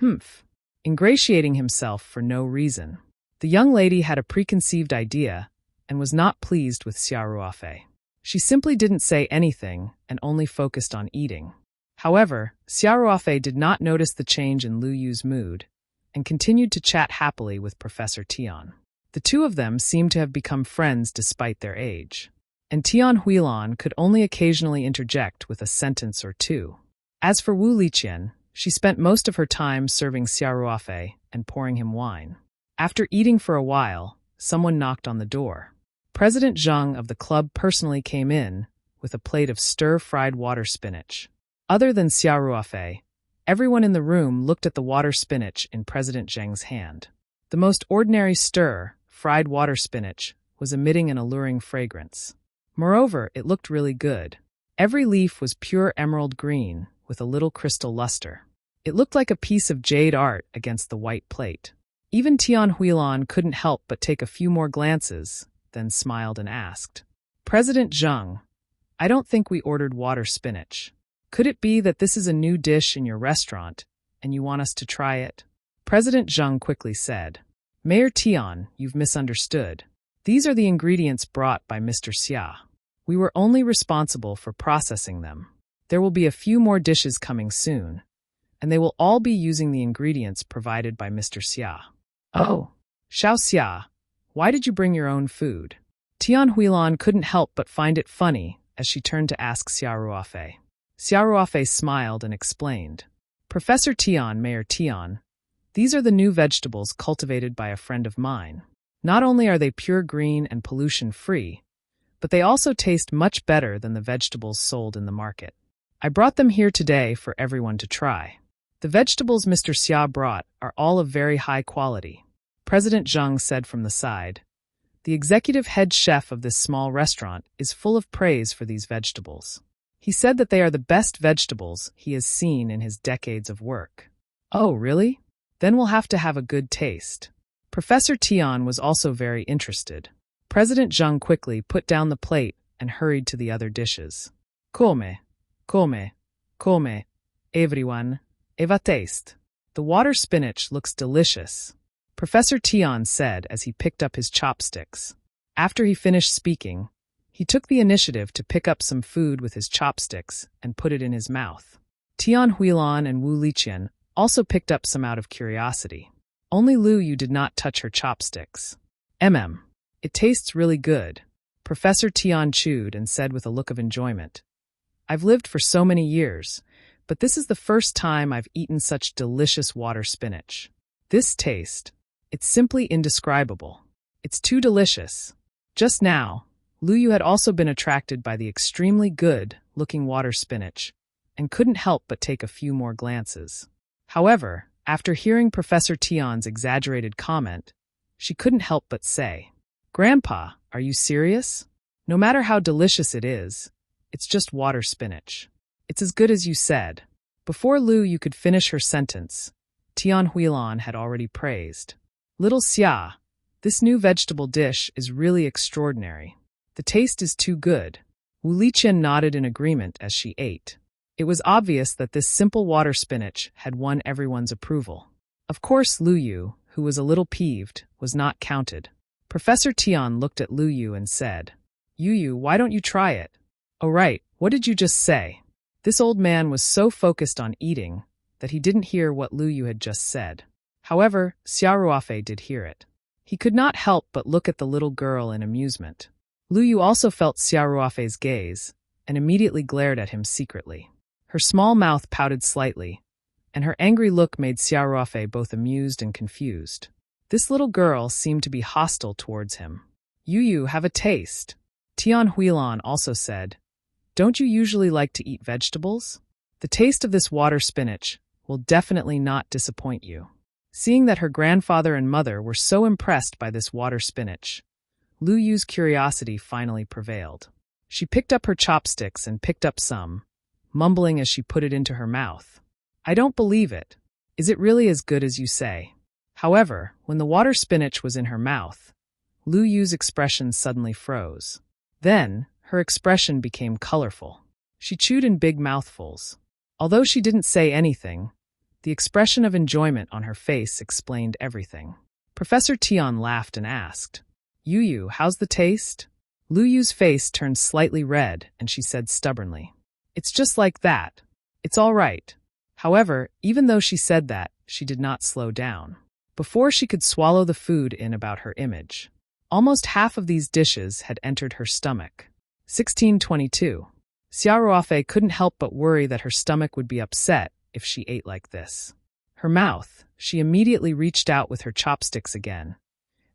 Humph," ingratiating himself for no reason. The young lady had a preconceived idea and was not pleased with Xia Ruofei. She simply didn't say anything and only focused on eating. However, Xia Ruofei did not notice the change in Lu Yu's mood and continued to chat happily with Professor Tian. The two of them seemed to have become friends despite their age, and Tian Huilan could only occasionally interject with a sentence or two. As for Wu Liqian, she spent most of her time serving Xia Ruofei and pouring him wine. After eating for a while, someone knocked on the door. President Zheng of the club personally came in with a plate of stir-fried water spinach. Other than Xia Ruofei, everyone in the room looked at the water spinach in President Zheng's hand. The most ordinary stir-fried water spinach was emitting an alluring fragrance. Moreover, it looked really good. Every leaf was pure emerald green with a little crystal luster. It looked like a piece of jade art against the white plate. Even Tian Huilan couldn't help but take a few more glances, then smiled and asked, "President Zheng, I don't think we ordered water spinach. Could it be that this is a new dish in your restaurant, and you want us to try it?" President Zheng quickly said, "Mayor Tian, you've misunderstood. These are the ingredients brought by Mr. Xia. We were only responsible for processing them. There will be a few more dishes coming soon, and they will all be using the ingredients provided by Mr. Xia." "Oh, Xiao Xia, why did you bring your own food?" Tian Huilan couldn't help but find it funny as she turned to ask Xia Ruofei. Xia Ruofei smiled and explained, "Professor Tian, Mayor Tian, these are the new vegetables cultivated by a friend of mine. Not only are they pure green and pollution-free, but they also taste much better than the vegetables sold in the market. I brought them here today for everyone to try. The vegetables Mr. Xia brought are all of very high quality." President Zheng said from the side, "The executive head chef of this small restaurant is full of praise for these vegetables. He said that they are the best vegetables he has seen in his decades of work." "Oh, really? Then we'll have to have a good taste." Professor Tian was also very interested. President Zheng quickly put down the plate and hurried to the other dishes. Come, everyone, eva taste. The water spinach looks delicious," Professor Tian said as he picked up his chopsticks. After he finished speaking, he took the initiative to pick up some food with his chopsticks and put it in his mouth. Tian Huilan and Wu Liqian also picked up some out of curiosity. Only Lu Yu did not touch her chopsticks. It tastes really good," Professor Tian chewed and said with a look of enjoyment. "I've lived for so many years, but this is the first time I've eaten such delicious water spinach. This taste, it's simply indescribable. It's too delicious." Just now, Lu Yu had also been attracted by the extremely good-looking water spinach and couldn't help but take a few more glances. However, after hearing Professor Tian's exaggerated comment, she couldn't help but say, "Grandpa, are you serious? No matter how delicious it is, it's just water spinach. It's as good as you said." Before Lu Yu could finish her sentence, Tian Huilan had already praised, "Little Xia, this new vegetable dish is really extraordinary. The taste is too good." Wu Liqian nodded in agreement as she ate. It was obvious that this simple water spinach had won everyone's approval. Of course, Lu Yu, who was a little peeved, was not counted. Professor Tian looked at Lu Yu and said, Yu, why don't you try it?" "Oh right, what did you just say?" This old man was so focused on eating that he didn't hear what Lu Yu had just said. However, Xia Ruofei did hear it. He could not help but look at the little girl in amusement. Lu Yu also felt Xia Ruofei's gaze and immediately glared at him secretly. Her small mouth pouted slightly, and her angry look made Xia Ruofei both amused and confused. This little girl seemed to be hostile towards him. "Yu, have a taste." Tian Huilan also said, "Don't you usually like to eat vegetables? The taste of this water spinach will definitely not disappoint you." Seeing that her grandfather and mother were so impressed by this water spinach, Lu Yu's curiosity finally prevailed. She picked up her chopsticks and picked up some, mumbling as she put it into her mouth. "I don't believe it. Is it really as good as you say?" However, when the water spinach was in her mouth, Lu Yu's expression suddenly froze. Then, her expression became colorful. She chewed in big mouthfuls. Although she didn't say anything, the expression of enjoyment on her face explained everything. Professor Tian laughed and asked, Yu, how's the taste?" Lu Yu's face turned slightly red, and she said stubbornly, "It's just like that. It's all right." However, even though she said that, she did not slow down. Before she could swallow the food in about her image, almost half of these dishes had entered her stomach. 1622. Xia Ruofei couldn't help but worry that her stomach would be upset if she ate like this. Her mouth, she immediately reached out with her chopsticks again,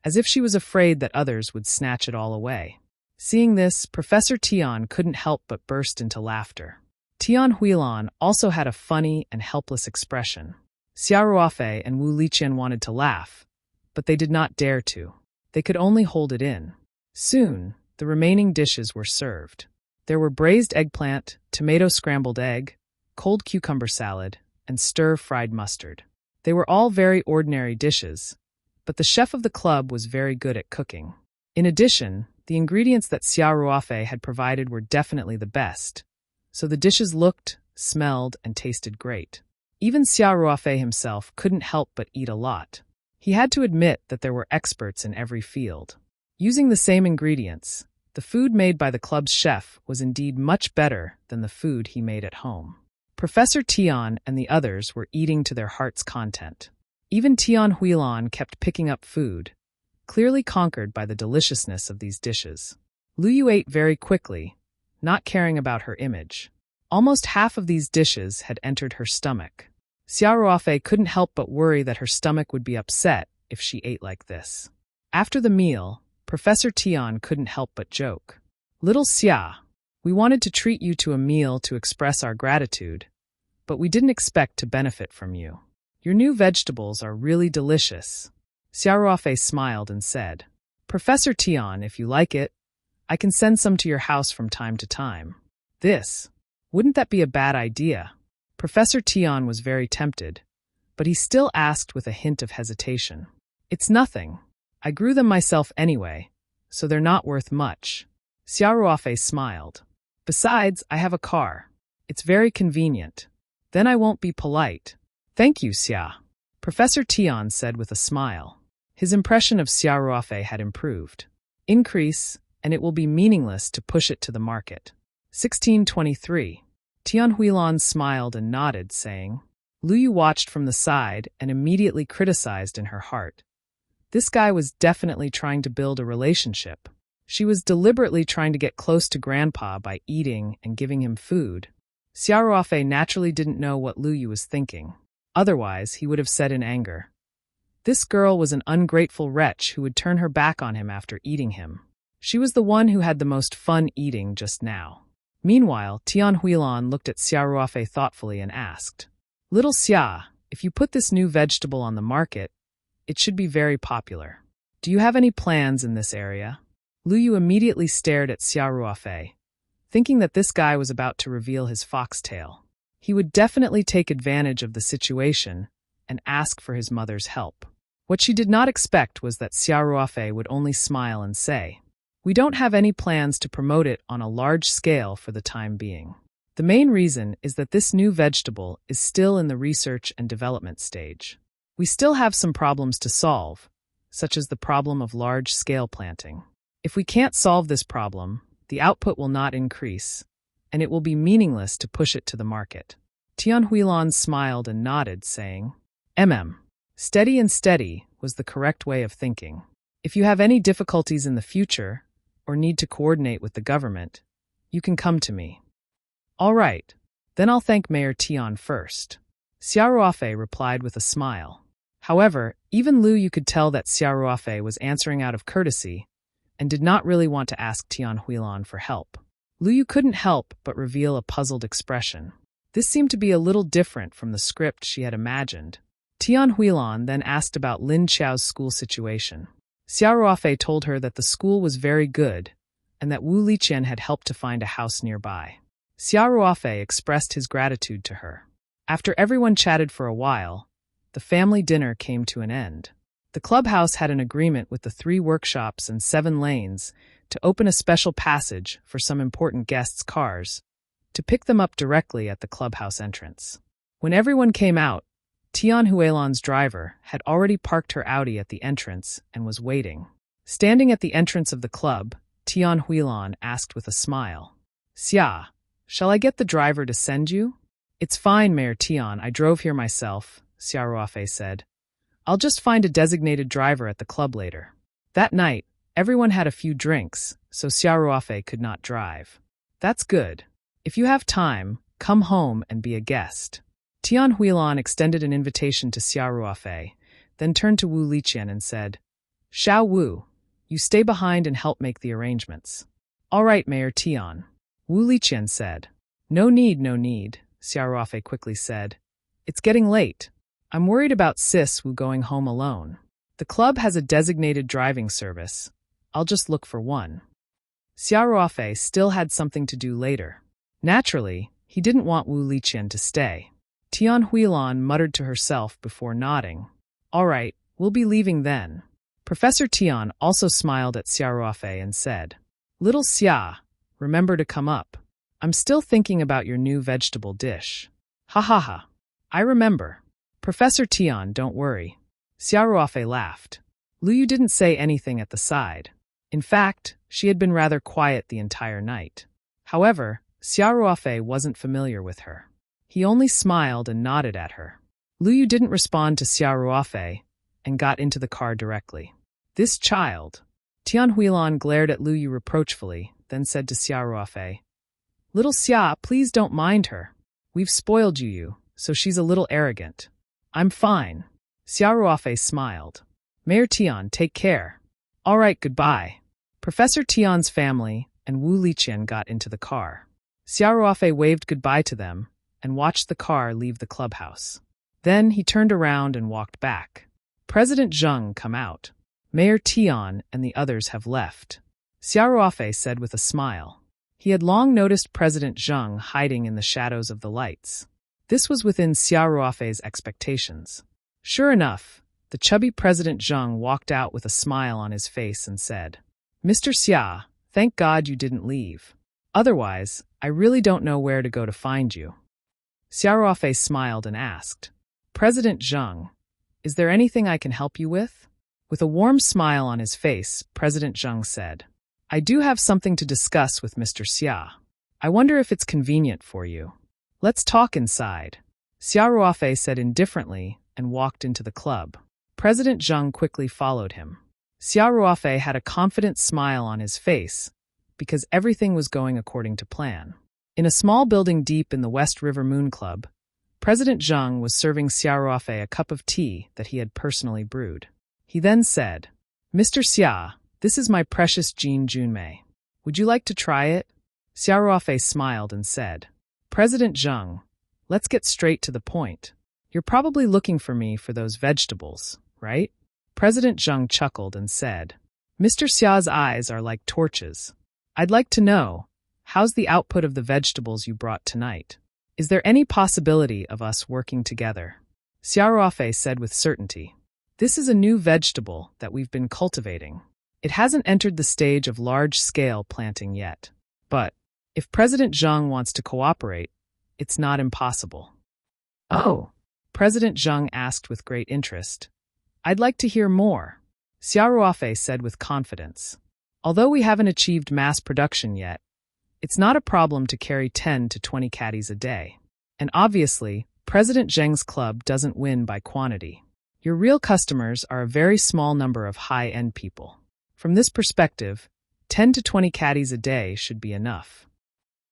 as if she was afraid that others would snatch it all away. Seeing this, Professor Tian couldn't help but burst into laughter. Tian Huilan also had a funny and helpless expression. Xia Ruofei and Wu Liqian wanted to laugh, but they did not dare to. They could only hold it in. Soon, the remaining dishes were served. There were braised eggplant, tomato scrambled egg, cold cucumber salad, and stir-fried mustard. They were all very ordinary dishes, but the chef of the club was very good at cooking. In addition, the ingredients that Xia Ruofei had provided were definitely the best, so the dishes looked, smelled, and tasted great. Even Xia Ruofei himself couldn't help but eat a lot. He had to admit that there were experts in every field. Using the same ingredients, the food made by the club's chef was indeed much better than the food he made at home. Professor Tian and the others were eating to their heart's content. Even Tian Huilan kept picking up food, clearly conquered by the deliciousness of these dishes. Lu Yu ate very quickly, not caring about her image. Almost half of these dishes had entered her stomach. Xia Ruofei couldn't help but worry that her stomach would be upset if she ate like this. After the meal, Professor Tian couldn't help but joke. "Little Xia, we wanted to treat you to a meal to express our gratitude, but we didn't expect to benefit from you. Your new vegetables are really delicious." Xia Ruofei smiled and said, "Professor Tian, if you like it, I can send some to your house from time to time." Wouldn't that be a bad idea? Professor Tian was very tempted, but he still asked with a hint of hesitation. "It's nothing. I grew them myself anyway, so they're not worth much." Xia Ruofei smiled. "Besides, I have a car. It's very convenient. Then I won't be polite." "Thank you, Xia," Professor Tian said with a smile. His impression of Xia Ruofei had improved. "Increase, and it will be meaningless to push it to the market." 1623. Tian Huilan smiled and nodded, saying, Lu Yu watched from the side and immediately criticized in her heart. This guy was definitely trying to build a relationship. She was deliberately trying to get close to Grandpa by eating and giving him food. Xia Ruofei naturally didn't know what Lu Yu was thinking. Otherwise, he would have said in anger, "This girl was an ungrateful wretch who would turn her back on him after eating him. She was the one who had the most fun eating just now." Meanwhile, Tian Huilan looked at Xia Ruofei thoughtfully and asked, "Little Xia, if you put this new vegetable on the market, it should be very popular. Do you have any plans in this area?" Lu Yu immediately stared at Xia Ruofei, thinking that this guy was about to reveal his foxtail. He would definitely take advantage of the situation and ask for his mother's help. What she did not expect was that Xia Ruofei would only smile and say, "We don't have any plans to promote it on a large scale for the time being. The main reason is that this new vegetable is still in the research and development stage. We still have some problems to solve, such as the problem of large-scale planting. If we can't solve this problem, the output will not increase, and it will be meaningless to push it to the market." Tian Huilan smiled and nodded, saying, Steady and steady was the correct way of thinking. If you have any difficulties in the future, or need to coordinate with the government, you can come to me." "All right, then I'll thank Mayor Tian first." Xia Ruofei replied with a smile. However, even Lu Yu could tell that Xia Ruofei was answering out of courtesy and did not really want to ask Tian Huilan for help. Lu Yu couldn't help but reveal a puzzled expression. This seemed to be a little different from the script she had imagined. Tian Huilan then asked about Lin Qiao's school situation. Xiao Ruofei told her that the school was very good and that Wu Liqian had helped to find a house nearby. Xiao Ruofei expressed his gratitude to her. After everyone chatted for a while, the family dinner came to an end. The clubhouse had an agreement with the 3 workshops and 7 lanes to open a special passage for some important guests' cars to pick them up directly at the clubhouse entrance. When everyone came out, Tian Huilan's driver had already parked her Audi at the entrance and was waiting. Standing at the entrance of the club, Tian Huilan asked with a smile, "Xia, shall I get the driver to send you?" "It's fine, Mayor Tian, I drove here myself," Xiao Ruofei said. "I'll just find a designated driver at the club later." That night, everyone had a few drinks, so Xiao Ruofei could not drive. "That's good. If you have time, come home and be a guest." Tian Huilan extended an invitation to Xiao Ruofei, then turned to Wu Liqian and said, "Xiao Wu, you stay behind and help make the arrangements." "All right, Mayor Tian," Wu Liqian said. No need, Xiao Ruofei quickly said. "It's getting late. I'm worried about Sis Wu going home alone. The club has a designated driving service. I'll just look for one." Xiao Ruofei still had something to do later. Naturally, he didn't want Wu Liqian to stay. Tian Huilan muttered to herself before nodding. "All right, we'll be leaving then." Professor Tian also smiled at Xiao Ruofei and said, "Little Xia, remember to come up. I'm still thinking about your new vegetable dish." "Ha ha ha. I remember. Professor Tian, don't worry." Xiao Ruofei laughed. Luyu didn't say anything at the side. In fact, she had been rather quiet the entire night. However, Xiao Ruofei wasn't familiar with her. He only smiled and nodded at her. Luyu didn't respond to Xiao Ruofei and got into the car directly. "This child." Tian Huilan glared at Luyu reproachfully, then said to Xiao Ruofei, "Little Xia, please don't mind her. We've spoiled you, so she's a little arrogant." "I'm fine." Xiao Ruofei smiled. "Mayor Tian, take care." "All right, goodbye." Professor Tian's family and Wu Liqian got into the car. Xiao Ruofei waved goodbye to them and watched the car leave the clubhouse. Then he turned around and walked back. President Zheng come out. "Mayor Tian and the others have left," Xiao Ruofei said with a smile. He had long noticed President Zheng hiding in the shadows of the lights. This was within Xiao Ruofei's expectations. Sure enough, the chubby President Zheng walked out with a smile on his face and said, "Mr. Xia, thank God you didn't leave. Otherwise, I really don't know where to go to find you." Xiao Ruofei smiled and asked, "President Zheng, is there anything I can help you with?" With a warm smile on his face, President Zheng said, "I do have something to discuss with Mr. Xia. I wonder if it's convenient for you. Let's talk inside." Xiao Ruofei said indifferently and walked into the club. President Zheng quickly followed him. Xiao Ruofei had a confident smile on his face because everything was going according to plan. In a small building deep in the West River Moon Club, President Zheng was serving Xiao Ruofei a cup of tea that he had personally brewed. He then said, "Mr. Xia, this is my precious Jean Junmei. Would you like to try it?" Xiao Ruofei smiled and said, "President Zheng, let's get straight to the point. You're probably looking for me for those vegetables, right?" President Zheng chuckled and said, "Mr. Xia's eyes are like torches. I'd like to know, how's the output of the vegetables you brought tonight? Is there any possibility of us working together?" Xiao Ruofei said with certainty, "This is a new vegetable that we've been cultivating. It hasn't entered the stage of large-scale planting yet. But if President Zheng wants to cooperate, it's not impossible." "Oh," President Zheng asked with great interest. "I'd like to hear more," Xiao Ruofei said with confidence. "Although we haven't achieved mass production yet, it's not a problem to carry 10 to 20 caddies a day. And obviously, President Zheng's club doesn't win by quantity. Your real customers are a very small number of high-end people. From this perspective, 10 to 20 caddies a day should be enough."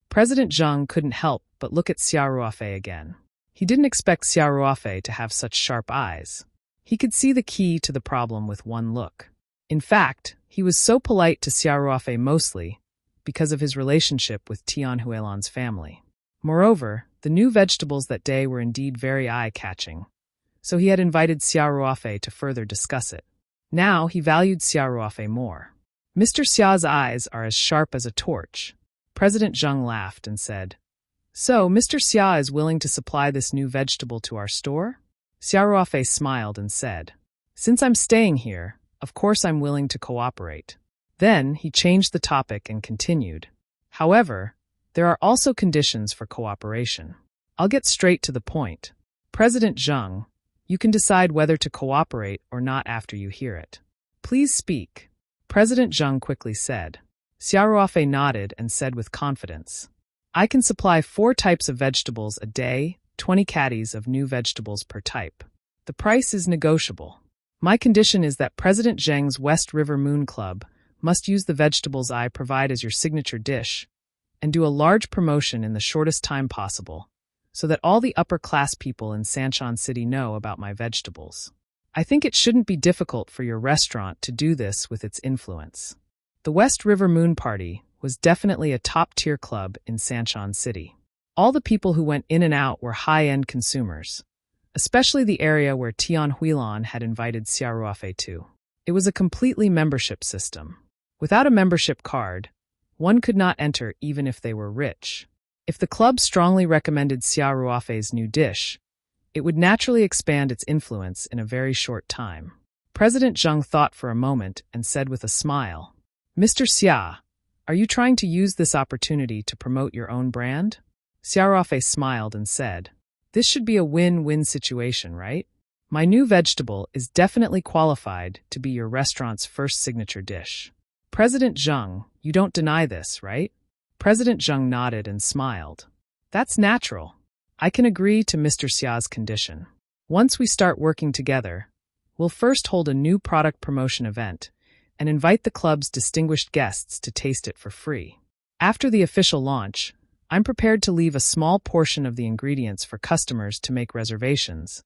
President Zheng couldn't help but look at Xiao Ruofei again. He didn't expect Xiao Ruofei to have such sharp eyes. He could see the key to the problem with one look. In fact, he was so polite to Xiao Ruofei mostly because of his relationship with Tian Huilan's family. Moreover, the new vegetables that day were indeed very eye-catching, so he had invited Xia Ruofei to further discuss it. Now he valued Xia Ruofei more. Mr. Xia's eyes are as sharp as a torch. President Zheng laughed and said, "So, Mr. Xia is willing to supply this new vegetable to our store?" Xia Ruofei smiled and said, "Since I'm staying here, of course I'm willing to cooperate." Then he changed the topic and continued, "However, there are also conditions for cooperation. I'll get straight to the point. President Zheng, you can decide whether to cooperate or not after you hear it. Please speak." President Zheng quickly said. Xia Ruofei nodded and said with confidence, "I can supply 4 types of vegetables a day, 20 caddies of new vegetables per type. The price is negotiable. My condition is that President Zheng's West River Moon Club must use the vegetables I provide as your signature dish and do a large promotion in the shortest time possible, so that all the upper-class people in Sanshan City know about my vegetables. I think it shouldn't be difficult for your restaurant to do this with its influence." The West River Moon Party was definitely a top-tier club in Sanshan City. All the people who went in and out were high-end consumers, especially the area where Tian Huilan had invited Xia Ruofei to. It was a completely membership system. Without a membership card, one could not enter even if they were rich. If the club strongly recommended Xia Ruofei's new dish, it would naturally expand its influence in a very short time. President Zheng thought for a moment and said with a smile, "Mr. Xia, are you trying to use this opportunity to promote your own brand?" Xia Ruofei smiled and said, "This should be a win-win situation, right? My new vegetable is definitely qualified to be your restaurant's first signature dish. President Zheng, you don't deny this, right?" President Zheng nodded and smiled. "That's natural. I can agree to Mr. Xia's condition. Once we start working together, we'll first hold a new product promotion event and invite the club's distinguished guests to taste it for free. After the official launch, I'm prepared to leave a small portion of the ingredients for customers to make reservations,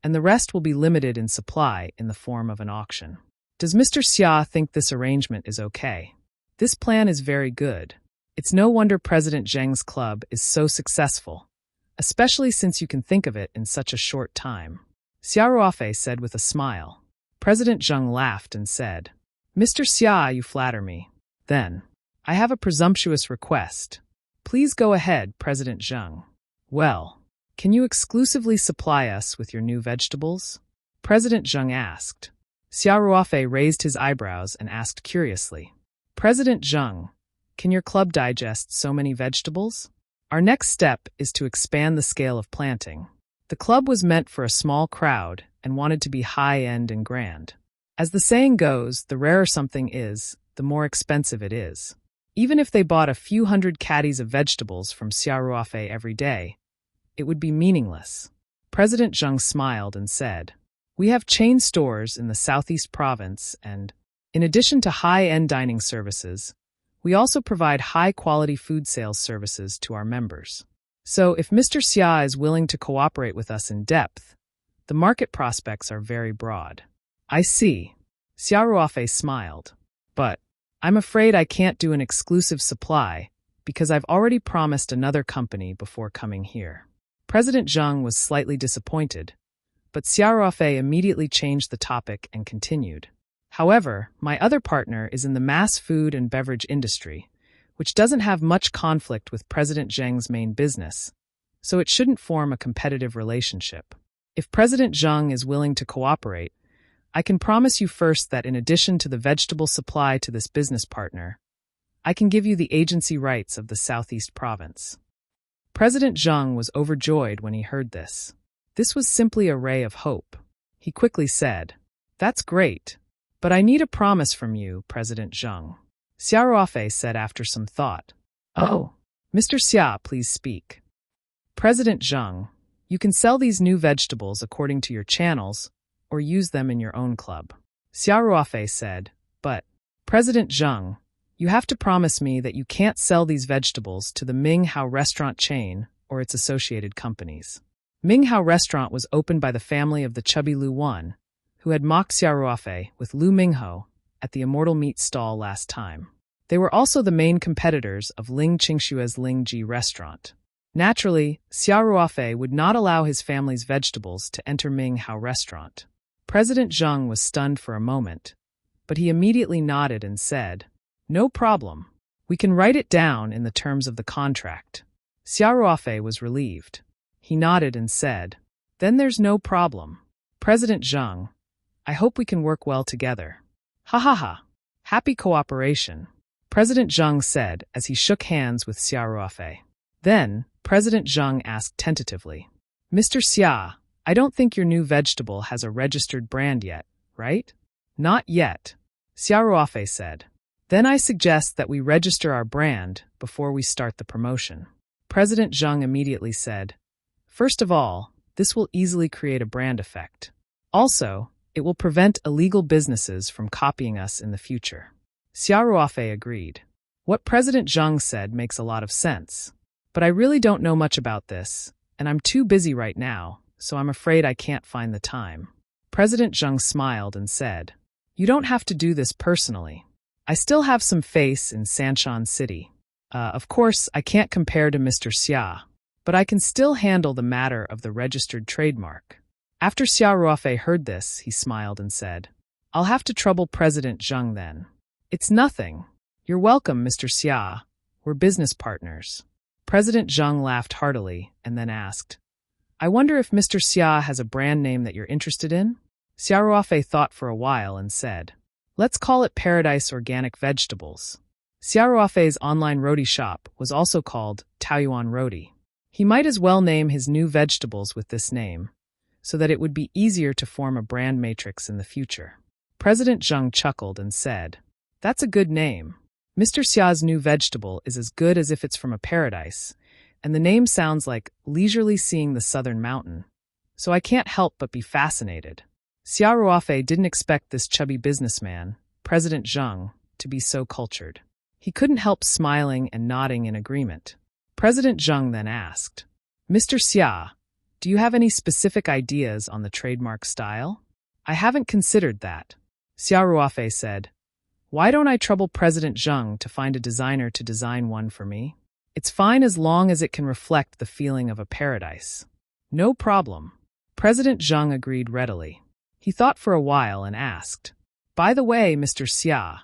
and the rest will be limited in supply in the form of an auction. Does Mr. Xia think this arrangement is okay? This plan is very good. It's no wonder President Zheng's club is so successful, especially since you can think of it in such a short time." Xia Ruofei said with a smile. President Zheng laughed and said, "Mr. Xia, you flatter me. Then, I have a presumptuous request. Please go ahead, President Zheng." "Well, can you exclusively supply us with your new vegetables?" President Zheng asked. Xia Ruofei raised his eyebrows and asked curiously, "President Zheng, can your club digest so many vegetables? Our next step is to expand the scale of planting. The club was meant for a small crowd and wanted to be high-end and grand. As the saying goes, the rarer something is, the more expensive it is. Even if they bought a few hundred caddies of vegetables from Xia Ruofei every day, it would be meaningless." President Zheng smiled and said, "We have chain stores in the Southeast Province and, in addition to high-end dining services, we also provide high-quality food sales services to our members. So if Mr. Xia is willing to cooperate with us in depth, the market prospects are very broad." "I see." Xia Ruofei smiled. "But I'm afraid I can't do an exclusive supply because I've already promised another company before coming here." President Zheng was slightly disappointed, but Xia Ruofei immediately changed the topic and continued. "However, my other partner is in the mass food and beverage industry, which doesn't have much conflict with President Zheng's main business, so it shouldn't form a competitive relationship. If President Zheng is willing to cooperate, I can promise you first that in addition to the vegetable supply to this business partner, I can give you the agency rights of the Southeast Province." President Zheng was overjoyed when he heard this. This was simply a ray of hope. He quickly said, "That's great. But I need a promise from you, President Zheng." Xia Ruofei said after some thought, "Oh, Mr. Xia, please speak." "President Zheng, you can sell these new vegetables according to your channels or use them in your own club." Xia Ruofei said, "But, President Zheng, you have to promise me that you can't sell these vegetables to the Ming Hao restaurant chain or its associated companies." Ming Hao restaurant was opened by the family of the chubby Lu Wan, who had mocked Xia Ruofei with Lu Mingho at the Immortal Meat stall last time. They were also the main competitors of Ling Qingshue's Ling Ji restaurant. Naturally, Xia Ruofei would not allow his family's vegetables to enter Ming Hao restaurant. President Zheng was stunned for a moment, but he immediately nodded and said, "No problem. We can write it down in the terms of the contract." Xia Ruofei was relieved. He nodded and said, "Then there's no problem. President Zheng, I hope we can work well together." "Ha ha ha. Happy cooperation," President Zheng said as he shook hands with Xia Ruofei. Then, President Zheng asked tentatively, "Mr. Xia, I don't think your new vegetable has a registered brand yet, right?" "Not yet," Xia Ruofei said. "Then I suggest that we register our brand before we start the promotion." President Zheng immediately said, "First of all, this will easily create a brand effect. Also, it will prevent illegal businesses from copying us in the future." Xia Ruofei agreed. What President Zheng said makes a lot of sense. But I really don't know much about this, and I'm too busy right now, so I'm afraid I can't find the time. President Zheng smiled and said, "You don't have to do this personally. I still have some face in Sanshan City. Of course, I can't compare to Mr. Xia, but I can still handle the matter of the registered trademark." After Xia Ruofei heard this, he smiled and said, "I'll have to trouble President Zheng then." "It's nothing. You're welcome, Mr. Xia. We're business partners." President Zheng laughed heartily and then asked, "I wonder if Mr. Xia has a brand name that you're interested in?" Xia Ruofei thought for a while and said, "Let's call it Paradise Organic Vegetables." Xia Ruofei's online roti shop was also called Taoyuan Roti. He might as well name his new vegetables with this name, so that it would be easier to form a brand matrix in the future. President Zheng chuckled and said, "That's a good name. Mr. Xia's new vegetable is as good as if it's from a paradise, and the name sounds like leisurely seeing the southern mountain, so I can't help but be fascinated." Xia Ruofei didn't expect this chubby businessman, President Zheng, to be so cultured. He couldn't help smiling and nodding in agreement. President Zheng then asked, "Mr. Xia, do you have any specific ideas on the trademark style?" "I haven't considered that," Xia Ruofei said. "Why don't I trouble President Zheng to find a designer to design one for me? It's fine as long as it can reflect the feeling of a paradise." "No problem." President Zheng agreed readily. He thought for a while and asked, "By the way, Mr. Xia,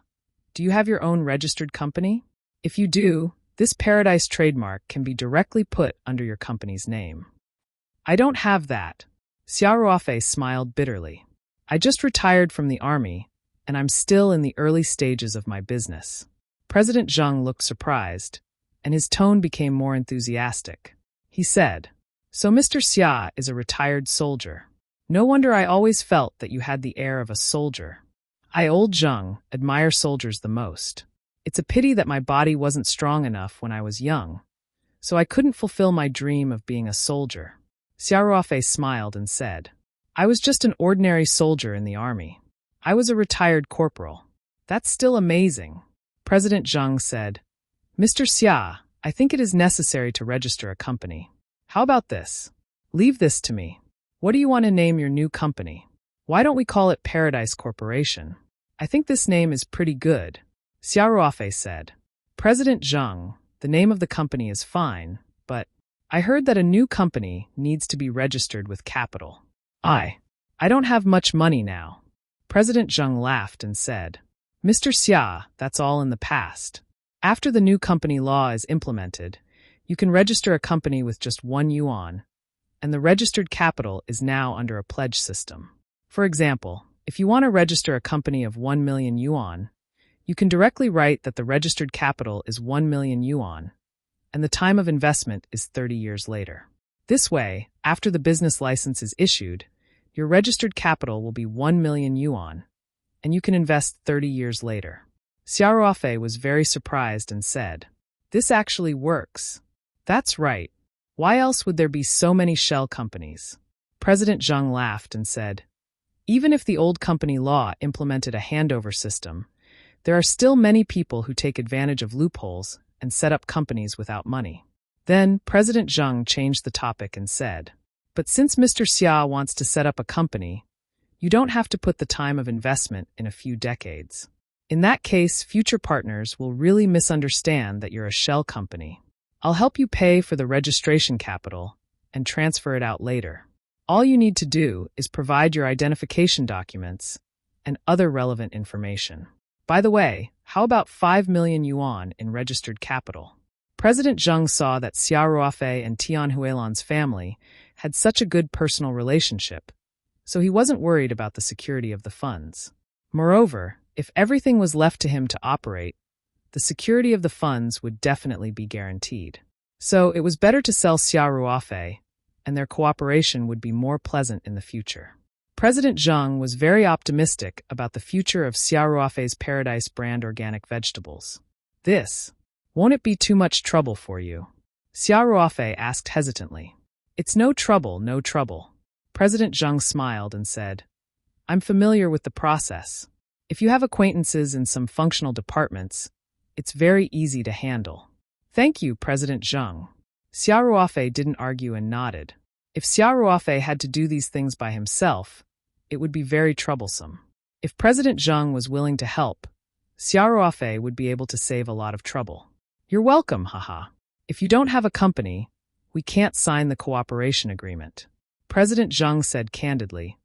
do you have your own registered company? If you do, this paradise trademark can be directly put under your company's name." "I don't have that." Xia Ruofei smiled bitterly. "I just retired from the army, and I'm still in the early stages of my business." President Zheng looked surprised, and his tone became more enthusiastic. He said, "So Mr. Xia is a retired soldier. No wonder I always felt that you had the air of a soldier. I, old Zheng, admire soldiers the most. It's a pity that my body wasn't strong enough when I was young, so I couldn't fulfill my dream of being a soldier." Xia Ruofei smiled and said, "I was just an ordinary soldier in the army. I was a retired corporal." "That's still amazing." President Zheng said, "Mr. Xia, I think it is necessary to register a company. How about this? Leave this to me. What do you want to name your new company? Why don't we call it Paradise Corporation? I think this name is pretty good," Xia Ruofei said. "President Zheng, the name of the company is fine, but I heard that a new company needs to be registered with capital. I don't have much money now." President Zheng laughed and said, "Mr. Xia, that's all in the past. After the new company law is implemented, you can register a company with just 1 yuan, and the registered capital is now under a pledge system. For example, if you want to register a company of 1 million yuan, you can directly write that the registered capital is 1 million yuan, and the time of investment is 30 years later. This way, after the business license is issued, your registered capital will be 1 million yuan, and you can invest 30 years later." Xia Ruofei was very surprised and said, "This actually works." "That's right. Why else would there be so many shell companies?" President Zheng laughed and said, "Even if the old company law implemented a handover system, there are still many people who take advantage of loopholes and set up companies without money." Then President Zheng changed the topic and said, "But since Mr. Xia wants to set up a company, you don't have to put the time of investment in a few decades. In that case, future partners will really misunderstand that you're a shell company. I'll help you pay for the registration capital and transfer it out later. All you need to do is provide your identification documents and other relevant information. By the way, how about 5 million yuan in registered capital? President Zheng saw that Xiao Ruofei and Tian Huilan's family had such a good personal relationship, so he wasn't worried about the security of the funds. Moreover, if everything was left to him to operate, the security of the funds would definitely be guaranteed. So it was better to sell Xiao Ruofei, and their cooperation would be more pleasant in the future. President Zheng was very optimistic about the future of Xiao Ruofei's Paradise brand organic vegetables. Won't it be too much trouble for you? Xiao Ruofei asked hesitantly. It's no trouble, no trouble. President Zheng smiled and said, I'm familiar with the process. If you have acquaintances in some functional departments, it's very easy to handle. Thank you, President Zheng. Xiao Ruofei didn't argue and nodded. If Xiao Ruofei had to do these things by himself, it would be very troublesome. If President Zheng was willing to help, Xiao Ruofei would be able to save a lot of trouble. You're welcome, haha. If you don't have a company, we can't sign the cooperation agreement. President Zheng said candidly,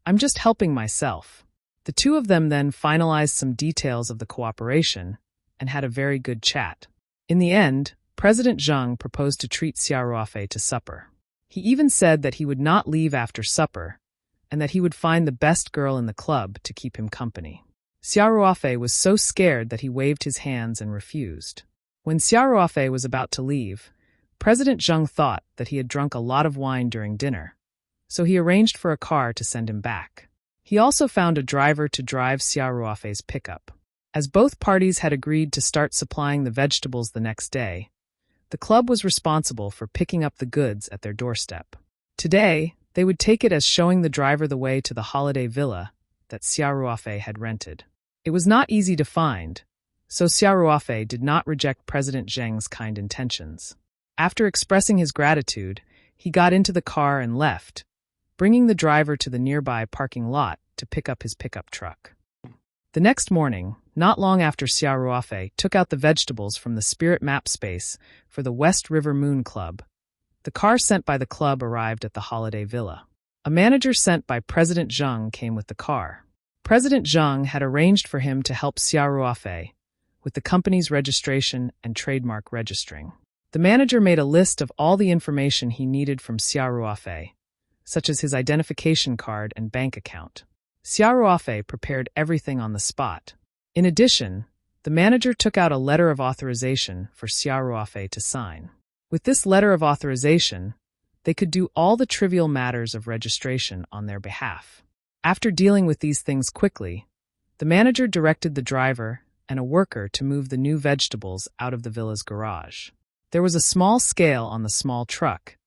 I'm just helping myself. The two of them then finalized some details of the cooperation and had a very good chat. In the end, President Zheng proposed to treat Xiao Ruofei to supper. He even said that he would not leave after supper and that he would find the best girl in the club to keep him company. Xiao Ruofei was so scared that he waved his hands and refused. When Xiao Ruofei was about to leave, President Zheng thought that he had drunk a lot of wine during dinner, so he arranged for a car to send him back. He also found a driver to drive Xiao Ruofei's pickup. As both parties had agreed to start supplying the vegetables the next day, the club was responsible for picking up the goods at their doorstep. Today, they would take it as showing the driver the way to the holiday villa that Xiao Ruofei had rented. It was not easy to find, so Xiao Ruofei did not reject President Zheng's kind intentions. After expressing his gratitude, he got into the car and left, bringing the driver to the nearby parking lot to pick up his pickup truck. The next morning, not long after Xiao Ruofei took out the vegetables from the spirit map space for the West River Moon Club, the car sent by the club arrived at the holiday villa. A manager sent by President Zheng came with the car. President Zheng had arranged for him to help Xiao Ruofei with the company's registration and trademark registering. The manager made a list of all the information he needed from Xiao Ruofei, such as his identification card and bank account. Xiao Ruofei prepared everything on the spot. In addition, the manager took out a letter of authorization for Xiao Ruofei to sign. With this letter of authorization, they could do all the trivial matters of registration on their behalf. After dealing with these things quickly, the manager directed the driver and a worker to move the new vegetables out of the villa's garage. There was a small scale on the small truck,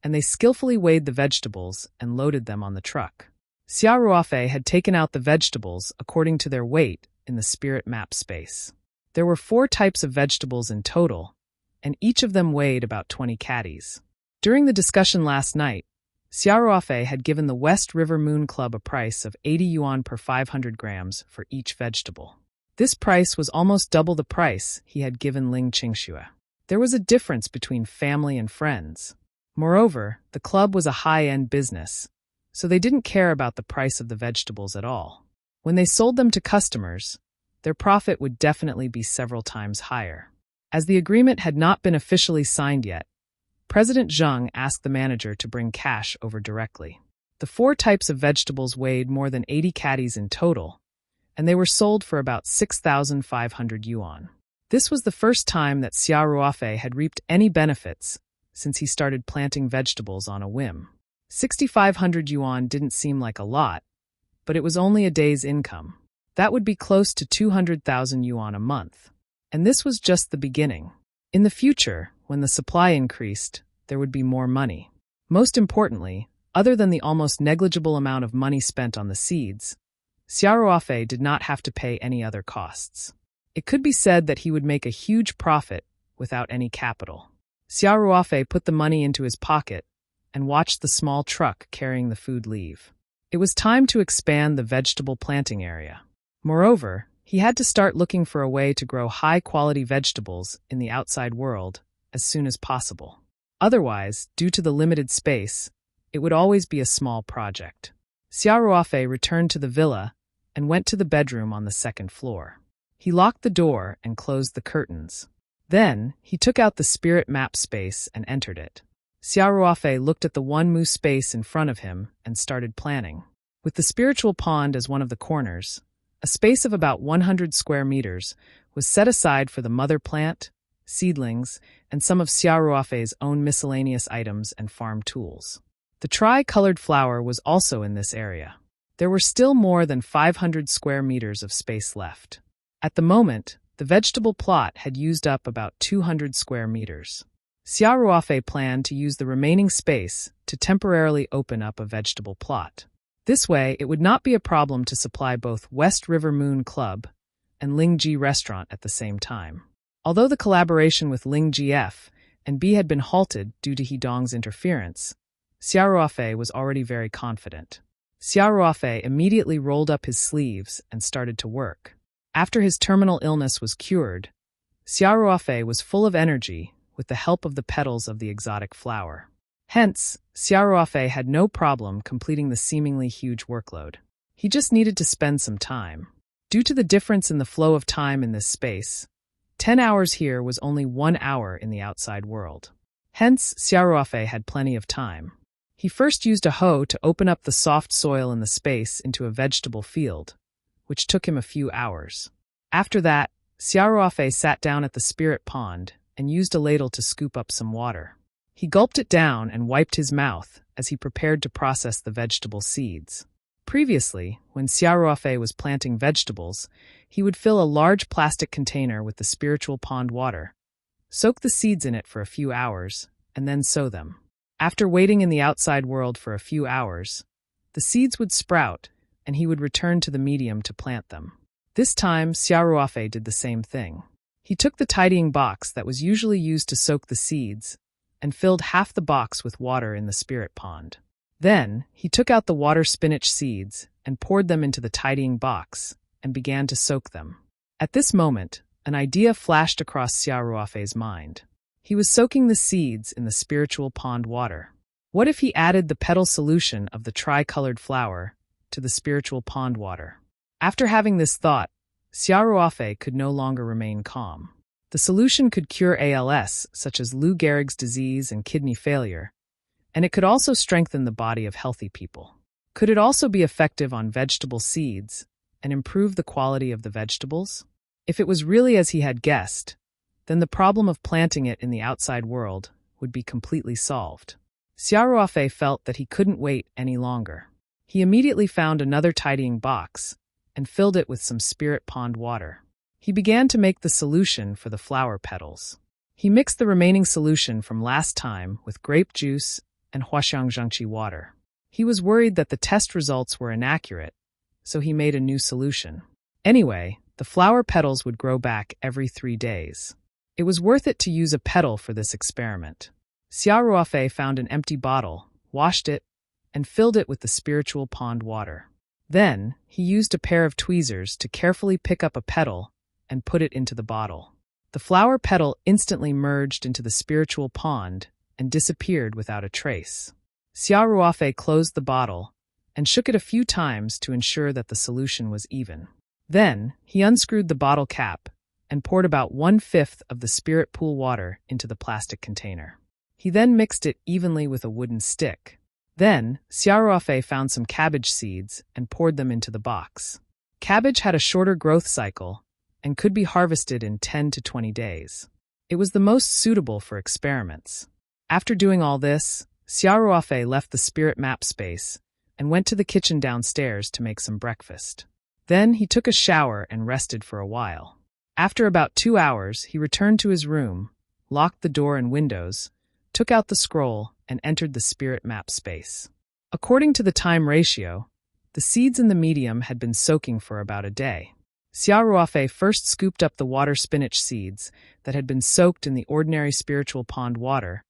and they skillfully weighed the vegetables and loaded them on the truck. Xiao Ruofei had taken out the vegetables according to their weight in the spirit map space. There were 4 types of vegetables in total, and each of them weighed about 20 caddies. During the discussion last night, Xiao Ruofei had given the West River Moon Club a price of 80 yuan per 500 grams for each vegetable. This price was almost double the price he had given Ling Qingxue. There was a difference between family and friends. Moreover, the club was a high-end business, so they didn't care about the price of the vegetables at all. When they sold them to customers, their profit would definitely be several times higher. As the agreement had not been officially signed yet, President Zheng asked the manager to bring cash over directly. The 4 types of vegetables weighed more than 80 caddies in total, and they were sold for about 6,500 yuan. This was the first time that Xiao Ruofei had reaped any benefits since he started planting vegetables on a whim. 6,500 yuan didn't seem like a lot, but it was only a day's income. That would be close to 200,000 yuan a month. And this was just the beginning. In the future, when the supply increased, there would be more money. Most importantly, other than the almost negligible amount of money spent on the seeds, Xiao Ruofei did not have to pay any other costs. It could be said that he would make a huge profit without any capital. Xiao Ruofei put the money into his pocket and watched the small truck carrying the food leave. It was time to expand the vegetable planting area. Moreover, he had to start looking for a way to grow high-quality vegetables in the outside world as soon as possible. Otherwise, due to the limited space, it would always be a small project. Xiaoruofei returned to the villa and went to the bedroom on the second floor. He locked the door and closed the curtains. Then, he took out the spirit map space and entered it. Xiaoruofei looked at the one-mu space in front of him and started planning. With the spiritual pond as one of the corners, a space of about 100 square meters was set aside for the mother plant, seedlings, and some of Xiaoruofei's own miscellaneous items and farm tools. The tri-colored flower was also in this area. There were still more than 500 square meters of space left. At the moment, the vegetable plot had used up about 200 square meters. Xiaoruofei planned to use the remaining space to temporarily open up a vegetable plot. This way, it would not be a problem to supply both West River Moon Club and Lingji Restaurant at the same time. Although the collaboration with Lingji F and B had been halted due to Hedong's interference, Xiaoruofei was already very confident. Xiaoruofei immediately rolled up his sleeves and started to work. After his terminal illness was cured, Xiaoruofei was full of energy with the help of the petals of the exotic flower. Hence, Xiaoruofei had no problem completing the seemingly huge workload. He just needed to spend some time. Due to the difference in the flow of time in this space, 10 hours here was only 1 hour in the outside world. Hence, Xiaoruofei had plenty of time. He first used a hoe to open up the soft soil in the space into a vegetable field, which took him a few hours. After that, Xiaoruofei sat down at the spirit pond and used a ladle to scoop up some water. He gulped it down and wiped his mouth as he prepared to process the vegetable seeds. Previously, when Xiaoruofei was planting vegetables, he would fill a large plastic container with the spiritual pond water, soak the seeds in it for a few hours, and then sow them. After waiting in the outside world for a few hours, the seeds would sprout, and he would return to the medium to plant them. This time, Xiaoruofei did the same thing. He took the tidying box that was usually used to soak the seeds and filled half the box with water in the spirit pond. Then, he took out the water spinach seeds and poured them into the tidying box and began to soak them. At this moment, an idea flashed across Xiaoruofei's mind. He was soaking the seeds in the spiritual pond water. What if he added the petal solution of the tri-colored flower to the spiritual pond water? After having this thought, Xiaoruofei could no longer remain calm. The solution could cure ALS, such as Lou Gehrig's disease and kidney failure, and it could also strengthen the body of healthy people. Could it also be effective on vegetable seeds and improve the quality of the vegetables? If it was really as he had guessed, then the problem of planting it in the outside world would be completely solved. Xiaoruofei felt that he couldn't wait any longer. He immediately found another tidying box and filled it with some spirit pond water. He began to make the solution for the flower petals. He mixed the remaining solution from last time with grape juice and huaxiangzhengqi water. He was worried that the test results were inaccurate, so he made a new solution. Anyway, the flower petals would grow back every 3 days. It was worth it to use a petal for this experiment. Xiaoruofei found an empty bottle, washed it, and filled it with the spiritual pond water. Then, he used a pair of tweezers to carefully pick up a petal and put it into the bottle. The flower petal instantly merged into the spiritual pond and disappeared without a trace. Xiaoruofei closed the bottle and shook it a few times to ensure that the solution was even. Then, he unscrewed the bottle cap and poured about 1/5 of the spirit pool water into the plastic container. He then mixed it evenly with a wooden stick. Then, Xiaoruofei found some cabbage seeds and poured them into the box. Cabbage had a shorter growth cycle and could be harvested in 10 to 20 days. It was the most suitable for experiments. After doing all this, Xiaoruofei left the spirit map space and went to the kitchen downstairs to make some breakfast. Then he took a shower and rested for a while. After about 2 hours, he returned to his room, locked the door and windows, took out the scroll, and entered the spirit map space. According to the time ratio, the seeds in the medium had been soaking for about a day. Xiaoruofei first scooped up the water spinach seeds that had been soaked in the ordinary spiritual pond water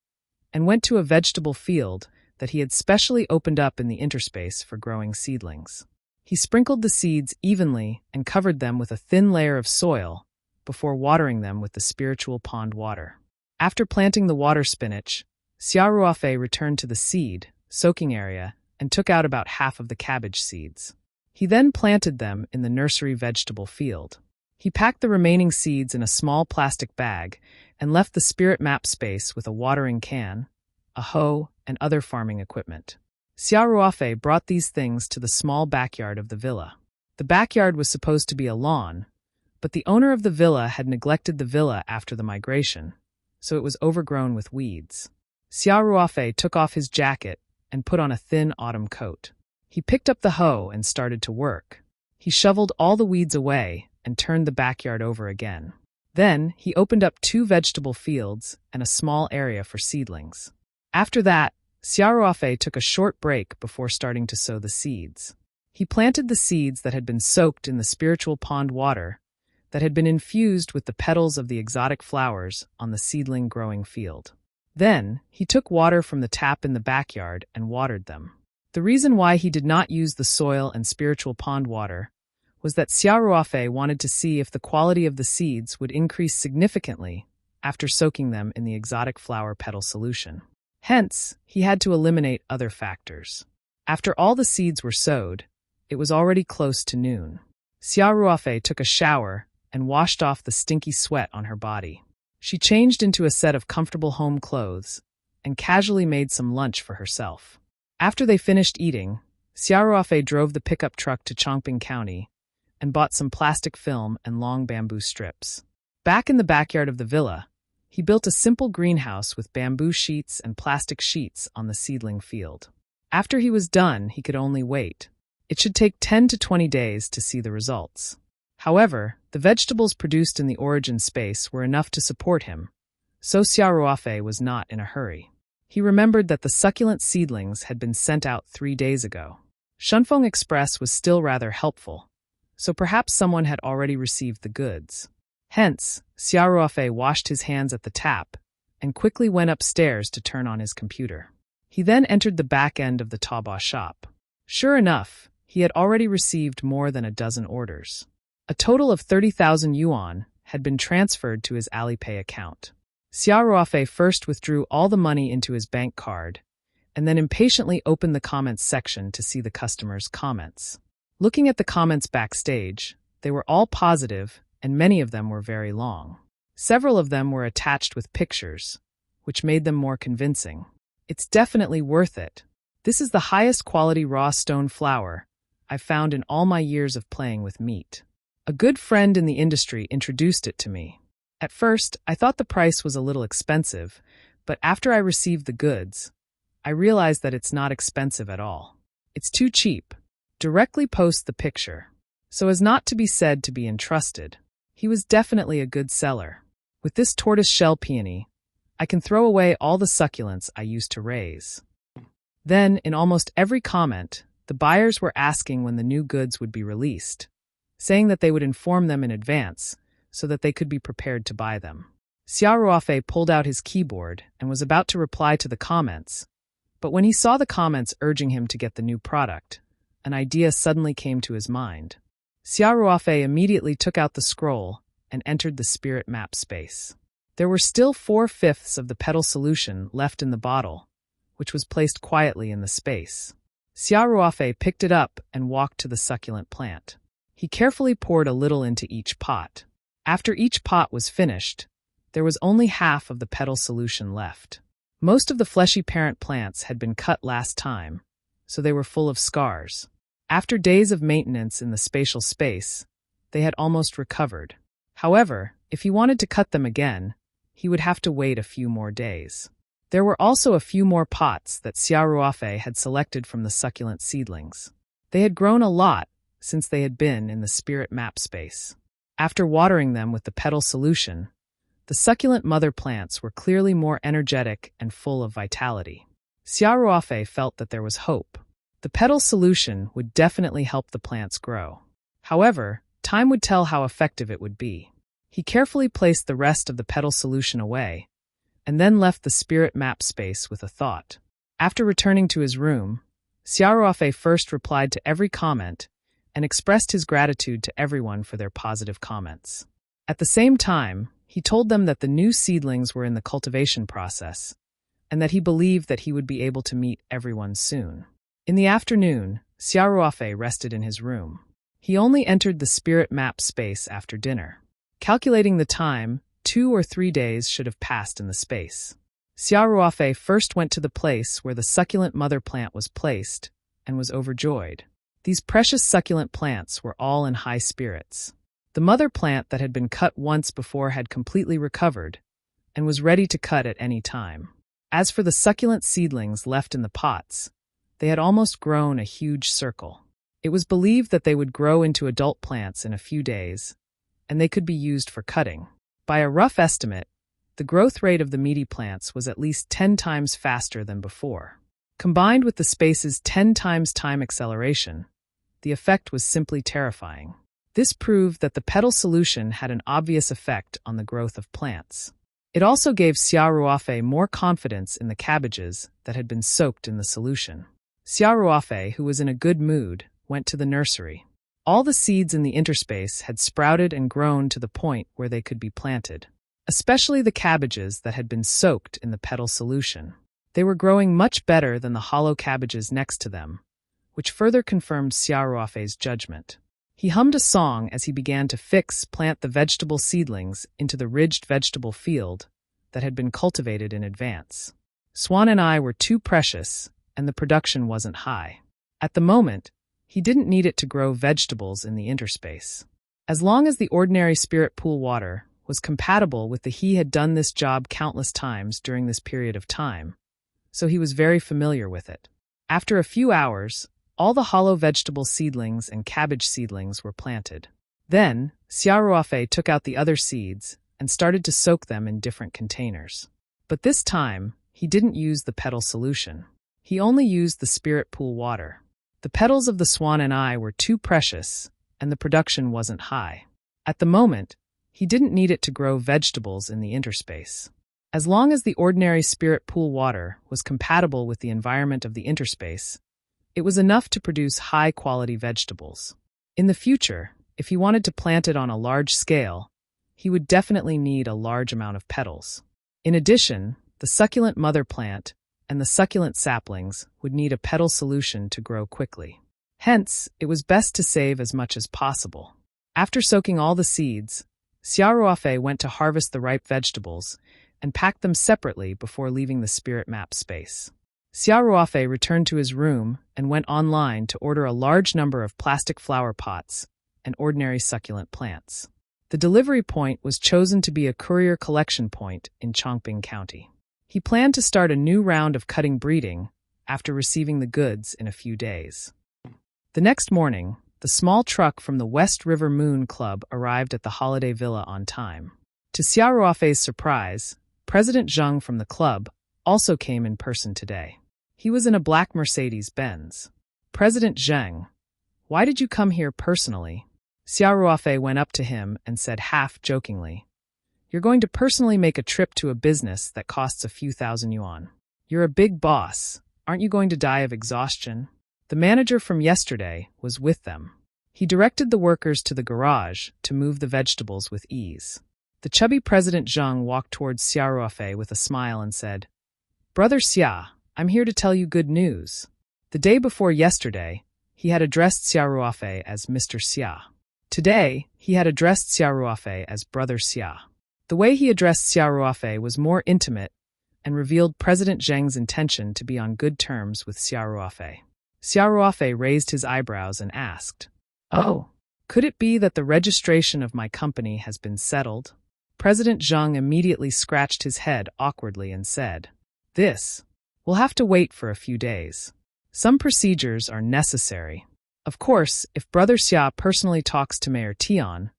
and went to a vegetable field that he had specially opened up in the interspace for growing seedlings. He sprinkled the seeds evenly and covered them with a thin layer of soil before watering them with the spiritual pond water. After planting the water spinach, Xiaoruofei returned to the seed, soaking area, and took out about half of the cabbage seeds. He then planted them in the nursery vegetable field. He packed the remaining seeds in a small plastic bag and left the spirit map space with a watering can, a hoe, and other farming equipment. Xiaoruofei brought these things to the small backyard of the villa. The backyard was supposed to be a lawn, but the owner of the villa had neglected the villa after the migration, so it was overgrown with weeds. Xiaoruofei took off his jacket and put on a thin autumn coat. He picked up the hoe and started to work. He shoveled all the weeds away and turned the backyard over again. Then he opened up 2 vegetable fields and a small area for seedlings. After that, Xiaoruofei took a short break before starting to sow the seeds. He planted the seeds that had been soaked in the spiritual pond water that had been infused with the petals of the exotic flowers on the seedling growing field. Then, he took water from the tap in the backyard and watered them. The reason why he did not use the soil and spiritual pond water was that Xiaoruofei wanted to see if the quality of the seeds would increase significantly after soaking them in the exotic flower petal solution. Hence, he had to eliminate other factors. After all the seeds were sowed, it was already close to noon. Xiaoruofei took a shower and washed off the stinky sweat on her body. She changed into a set of comfortable home clothes and casually made some lunch for herself. After they finished eating, Xiaoruofei drove the pickup truck to Chongping County and bought some plastic film and long bamboo strips. Back in the backyard of the villa, he built a simple greenhouse with bamboo sheets and plastic sheets on the seedling field. After he was done, he could only wait. It should take 10 to 20 days to see the results. However, the vegetables produced in the origin space were enough to support him, so Xiaoruofei was not in a hurry. He remembered that the succulent seedlings had been sent out 3 days ago. Shunfeng Express was still rather helpful, so perhaps someone had already received the goods. Hence, Xiaoruofei washed his hands at the tap and quickly went upstairs to turn on his computer. He then entered the back end of the Taobao shop. Sure enough, he had already received more than a dozen orders. A total of 30,000 yuan had been transferred to his Alipay account. Xiaoruofei first withdrew all the money into his bank card, and then impatiently opened the comments section to see the customers' comments. Looking at the comments backstage, they were all positive, and many of them were very long. Several of them were attached with pictures, which made them more convincing. It's definitely worth it. This is the highest quality raw stone flour I've found in all my years of playing with meat. A good friend in the industry introduced it to me. At first, I thought the price was a little expensive, but after I received the goods, I realized that it's not expensive at all. It's too cheap. Directly post the picture, so as not to be said to be entrusted. He was definitely a good seller. With this tortoise-shell peony, I can throw away all the succulents I used to raise. Then, in almost every comment, the buyers were asking when the new goods would be released, saying that they would inform them in advance so that they could be prepared to buy them. Xiaoruofei pulled out his keyboard and was about to reply to the comments, but when he saw the comments urging him to get the new product, an idea suddenly came to his mind. Xiaoruofei immediately took out the scroll and entered the spirit map space. There were still 4/5 of the petal solution left in the bottle, which was placed quietly in the space. Xiaoruofei picked it up and walked to the succulent plant. He carefully poured a little into each pot. After each pot was finished, there was only half of the petal solution left. Most of the fleshy parent plants had been cut last time, so they were full of scars. After days of maintenance in the spatial space, they had almost recovered. However, if he wanted to cut them again, he would have to wait a few more days. There were also a few more pots that Xiaoruofei had selected from the succulent seedlings. They had grown a lot since they had been in the spirit map space. After watering them with the petal solution, the succulent mother plants were clearly more energetic and full of vitality. Xiaoruofei felt that there was hope. The petal solution would definitely help the plants grow. However, time would tell how effective it would be. He carefully placed the rest of the petal solution away, and then left the spirit map space with a thought. After returning to his room, Xiaoruofei first replied to every comment and expressed his gratitude to everyone for their positive comments. At the same time, He told them that the new seedlings were in the cultivation process, and that he believed that he would be able to meet everyone soon. In the afternoon, Xiaoruofei rested in his room. He only entered the spirit map space after dinner. Calculating the time, 2 or 3 days should have passed in the space. Xiaoruofei first went to the place where the succulent mother plant was placed and was overjoyed. These precious succulent plants were all in high spirits. The mother plant that had been cut once before had completely recovered and was ready to cut at any time. As for the succulent seedlings left in the pots, they had almost grown a huge circle. It was believed that they would grow into adult plants in a few days, and they could be used for cutting. By a rough estimate, the growth rate of the meaty plants was at least 10 times faster than before. Combined with the space's 10 times time acceleration, the effect was simply terrifying. This proved that the petal solution had an obvious effect on the growth of plants. It also gave Xiaoruofei more confidence in the cabbages that had been soaked in the solution. Xiaoruofei, who was in a good mood, went to the nursery. All the seeds in the interspace had sprouted and grown to the point where they could be planted, especially the cabbages that had been soaked in the petal solution. They were growing much better than the hollow cabbages next to them, which further confirmed Xiaoruofei's judgment. He hummed a song as he began to plant the vegetable seedlings into the ridged vegetable field that had been cultivated in advance. Swan and I were too precious, and the production wasn't high. At the moment, he didn't need it to grow vegetables in the interspace. As long as the ordinary spirit pool water was compatible with he had done this job countless times during this period of time, so he was very familiar with it. After a few hours, all the hollow vegetable seedlings and cabbage seedlings were planted. Then, Xiaoruofei took out the other seeds and started to soak them in different containers. But this time, he didn't use the petal solution. He only used the spirit pool water. The petals of the swan and I were too precious, and the production wasn't high. At the moment, he didn't need it to grow vegetables in the interspace. As long as the ordinary spirit pool water was compatible with the environment of the interspace, it was enough to produce high-quality vegetables. In the future, if he wanted to plant it on a large scale, he would definitely need a large amount of petals. In addition, the succulent mother plant and the succulent saplings would need a petal solution to grow quickly. Hence, it was best to save as much as possible. After soaking all the seeds, Xiaoruofei went to harvest the ripe vegetables and packed them separately before leaving the spirit map space. Xiaoruofei returned to his room and went online to order a large number of plastic flower pots and ordinary succulent plants. The delivery point was chosen to be a courier collection point in Chongqing County. He planned to start a new round of cutting breeding after receiving the goods in a few days. The next morning, the small truck from the West River Moon Club arrived at the holiday villa on time. To Xiaoruofei's surprise, President Zheng from the club also came in person today. He was in a black Mercedes-Benz. President Zheng, why did you come here personally? Xiaoruofei went up to him and said half-jokingly, "You're going to personally make a trip to a business that costs a few thousand yuan. You're a big boss. Aren't you going to die of exhaustion?" The manager from yesterday was with them. He directed the workers to the garage to move the vegetables with ease. The chubby President Zheng walked towards Xiaoruofei with a smile and said, "Brother Xia, I'm here to tell you good news." The day before yesterday, he had addressed Xiaoruofei as Mr. Xia. Today, he had addressed Xiaoruofei as Brother Xia. The way he addressed Xiaoruofei was more intimate and revealed President Zheng's intention to be on good terms with Xiaoruofei. Xiaoruofei raised his eyebrows and asked, "Oh, could it be that the registration of my company has been settled?" President Zheng immediately scratched his head awkwardly and said, "This will have to wait for a few days. Some procedures are necessary. Of course, if Brother Xia personally talks to Mayor Tian,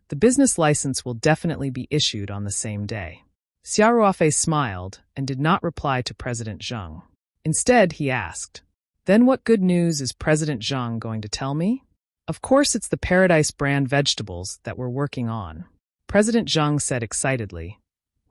the business license will definitely be issued on the same day." Xiaoruofei smiled and did not reply to President Zheng. Instead, he asked, "Then what good news is President Zheng going to tell me?" "Of course it's the Paradise brand vegetables that we're working on," President Zheng said excitedly.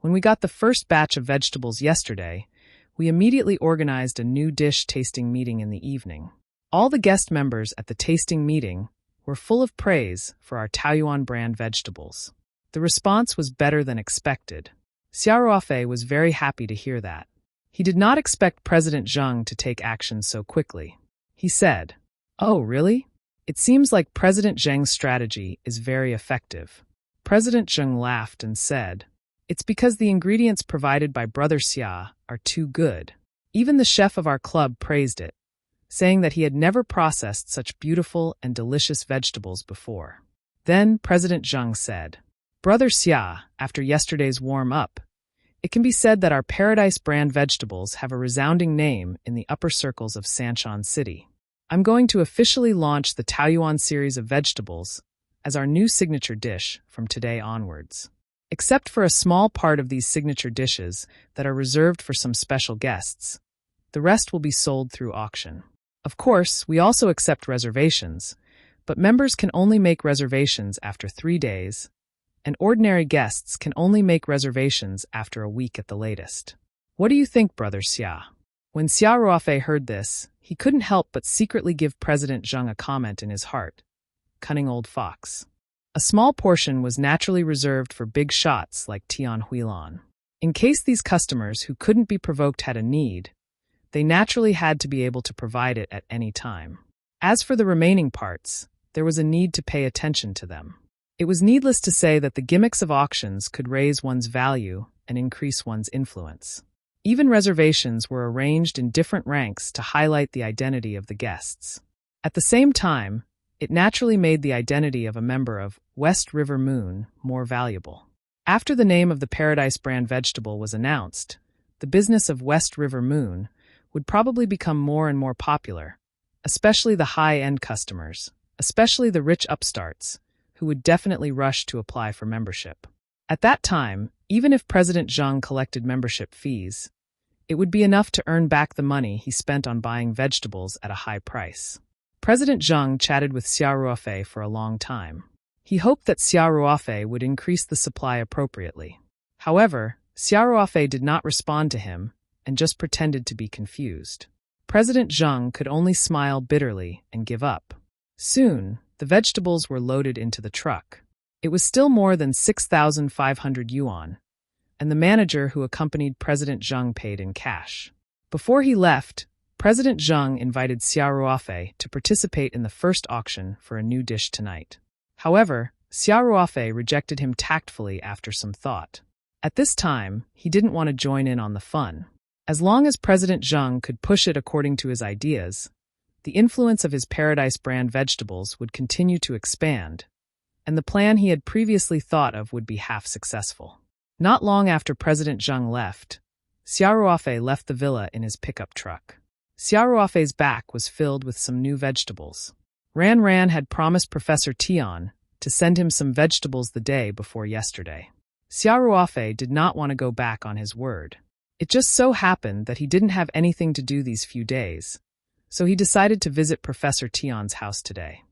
"When we got the first batch of vegetables yesterday, we immediately organized a new dish tasting meeting in the evening. All the guest members at the tasting meeting were full of praise for our Taoyuan brand vegetables. The response was better than expected. Xiaoruofei was very happy to hear that. He did not expect President Zheng to take action so quickly. He said, "Oh, really? It seems like President Zheng's strategy is very effective." President Zheng laughed and said, "It's because the ingredients provided by Brother Xia are too good. Even the chef of our club praised it, saying that he had never processed such beautiful and delicious vegetables before." Then President Zheng said, "Brother Xia, after yesterday's warm-up, it can be said that our Paradise brand vegetables have a resounding name in the upper circles of Sanshan City. I'm going to officially launch the Taoyuan series of vegetables as our new signature dish from today onwards. Except for a small part of these signature dishes that are reserved for some special guests, the rest will be sold through auction. Of course, we also accept reservations, but members can only make reservations after 3 days, and ordinary guests can only make reservations after a week at the latest. What do you think, Brother Xia?" When Xiaoruofei heard this, he couldn't help but secretly give President Zheng a comment in his heart. Cunning old fox. A small portion was naturally reserved for big shots like Tian Huilan. In case these customers who couldn't be provoked had a need, they naturally had to be able to provide it at any time. As for the remaining parts, there was a need to pay attention to them. It was needless to say that the gimmicks of auctions could raise one's value and increase one's influence. Even reservations were arranged in different ranks to highlight the identity of the guests. At the same time, it naturally made the identity of a member of West River Moon more valuable. After the name of the Paradise brand vegetable was announced, the business of West River Moon would probably become more and more popular, especially the high-end customers, especially the rich upstarts, who would definitely rush to apply for membership. At that time, even if President Zheng collected membership fees, it would be enough to earn back the money he spent on buying vegetables at a high price. President Zheng chatted with Xiaoruofei for a long time. He hoped that Xiaoruofei would increase the supply appropriately. However, Xiaoruofei did not respond to him and just pretended to be confused. President Zheng could only smile bitterly and give up. Soon, the vegetables were loaded into the truck. It was still more than 6,500 yuan, and the manager who accompanied President Zheng paid in cash. Before he left, President Zheng invited Xiaoruofei to participate in the first auction for a new dish tonight. However, Xiaoruofei rejected him tactfully after some thought. At this time, he didn't want to join in on the fun. As long as President Zheng could push it according to his ideas, the influence of his Paradise brand vegetables would continue to expand, and the plan he had previously thought of would be half successful. Not long after President Zheng left, Xiaoruofei left the villa in his pickup truck. Xiaoruofei's back was filled with some new vegetables. Ran had promised Professor Tian to send him some vegetables the day before yesterday. Xiaoruofei did not want to go back on his word. It just so happened that he didn't have anything to do these few days, so he decided to visit Professor Tian's house today.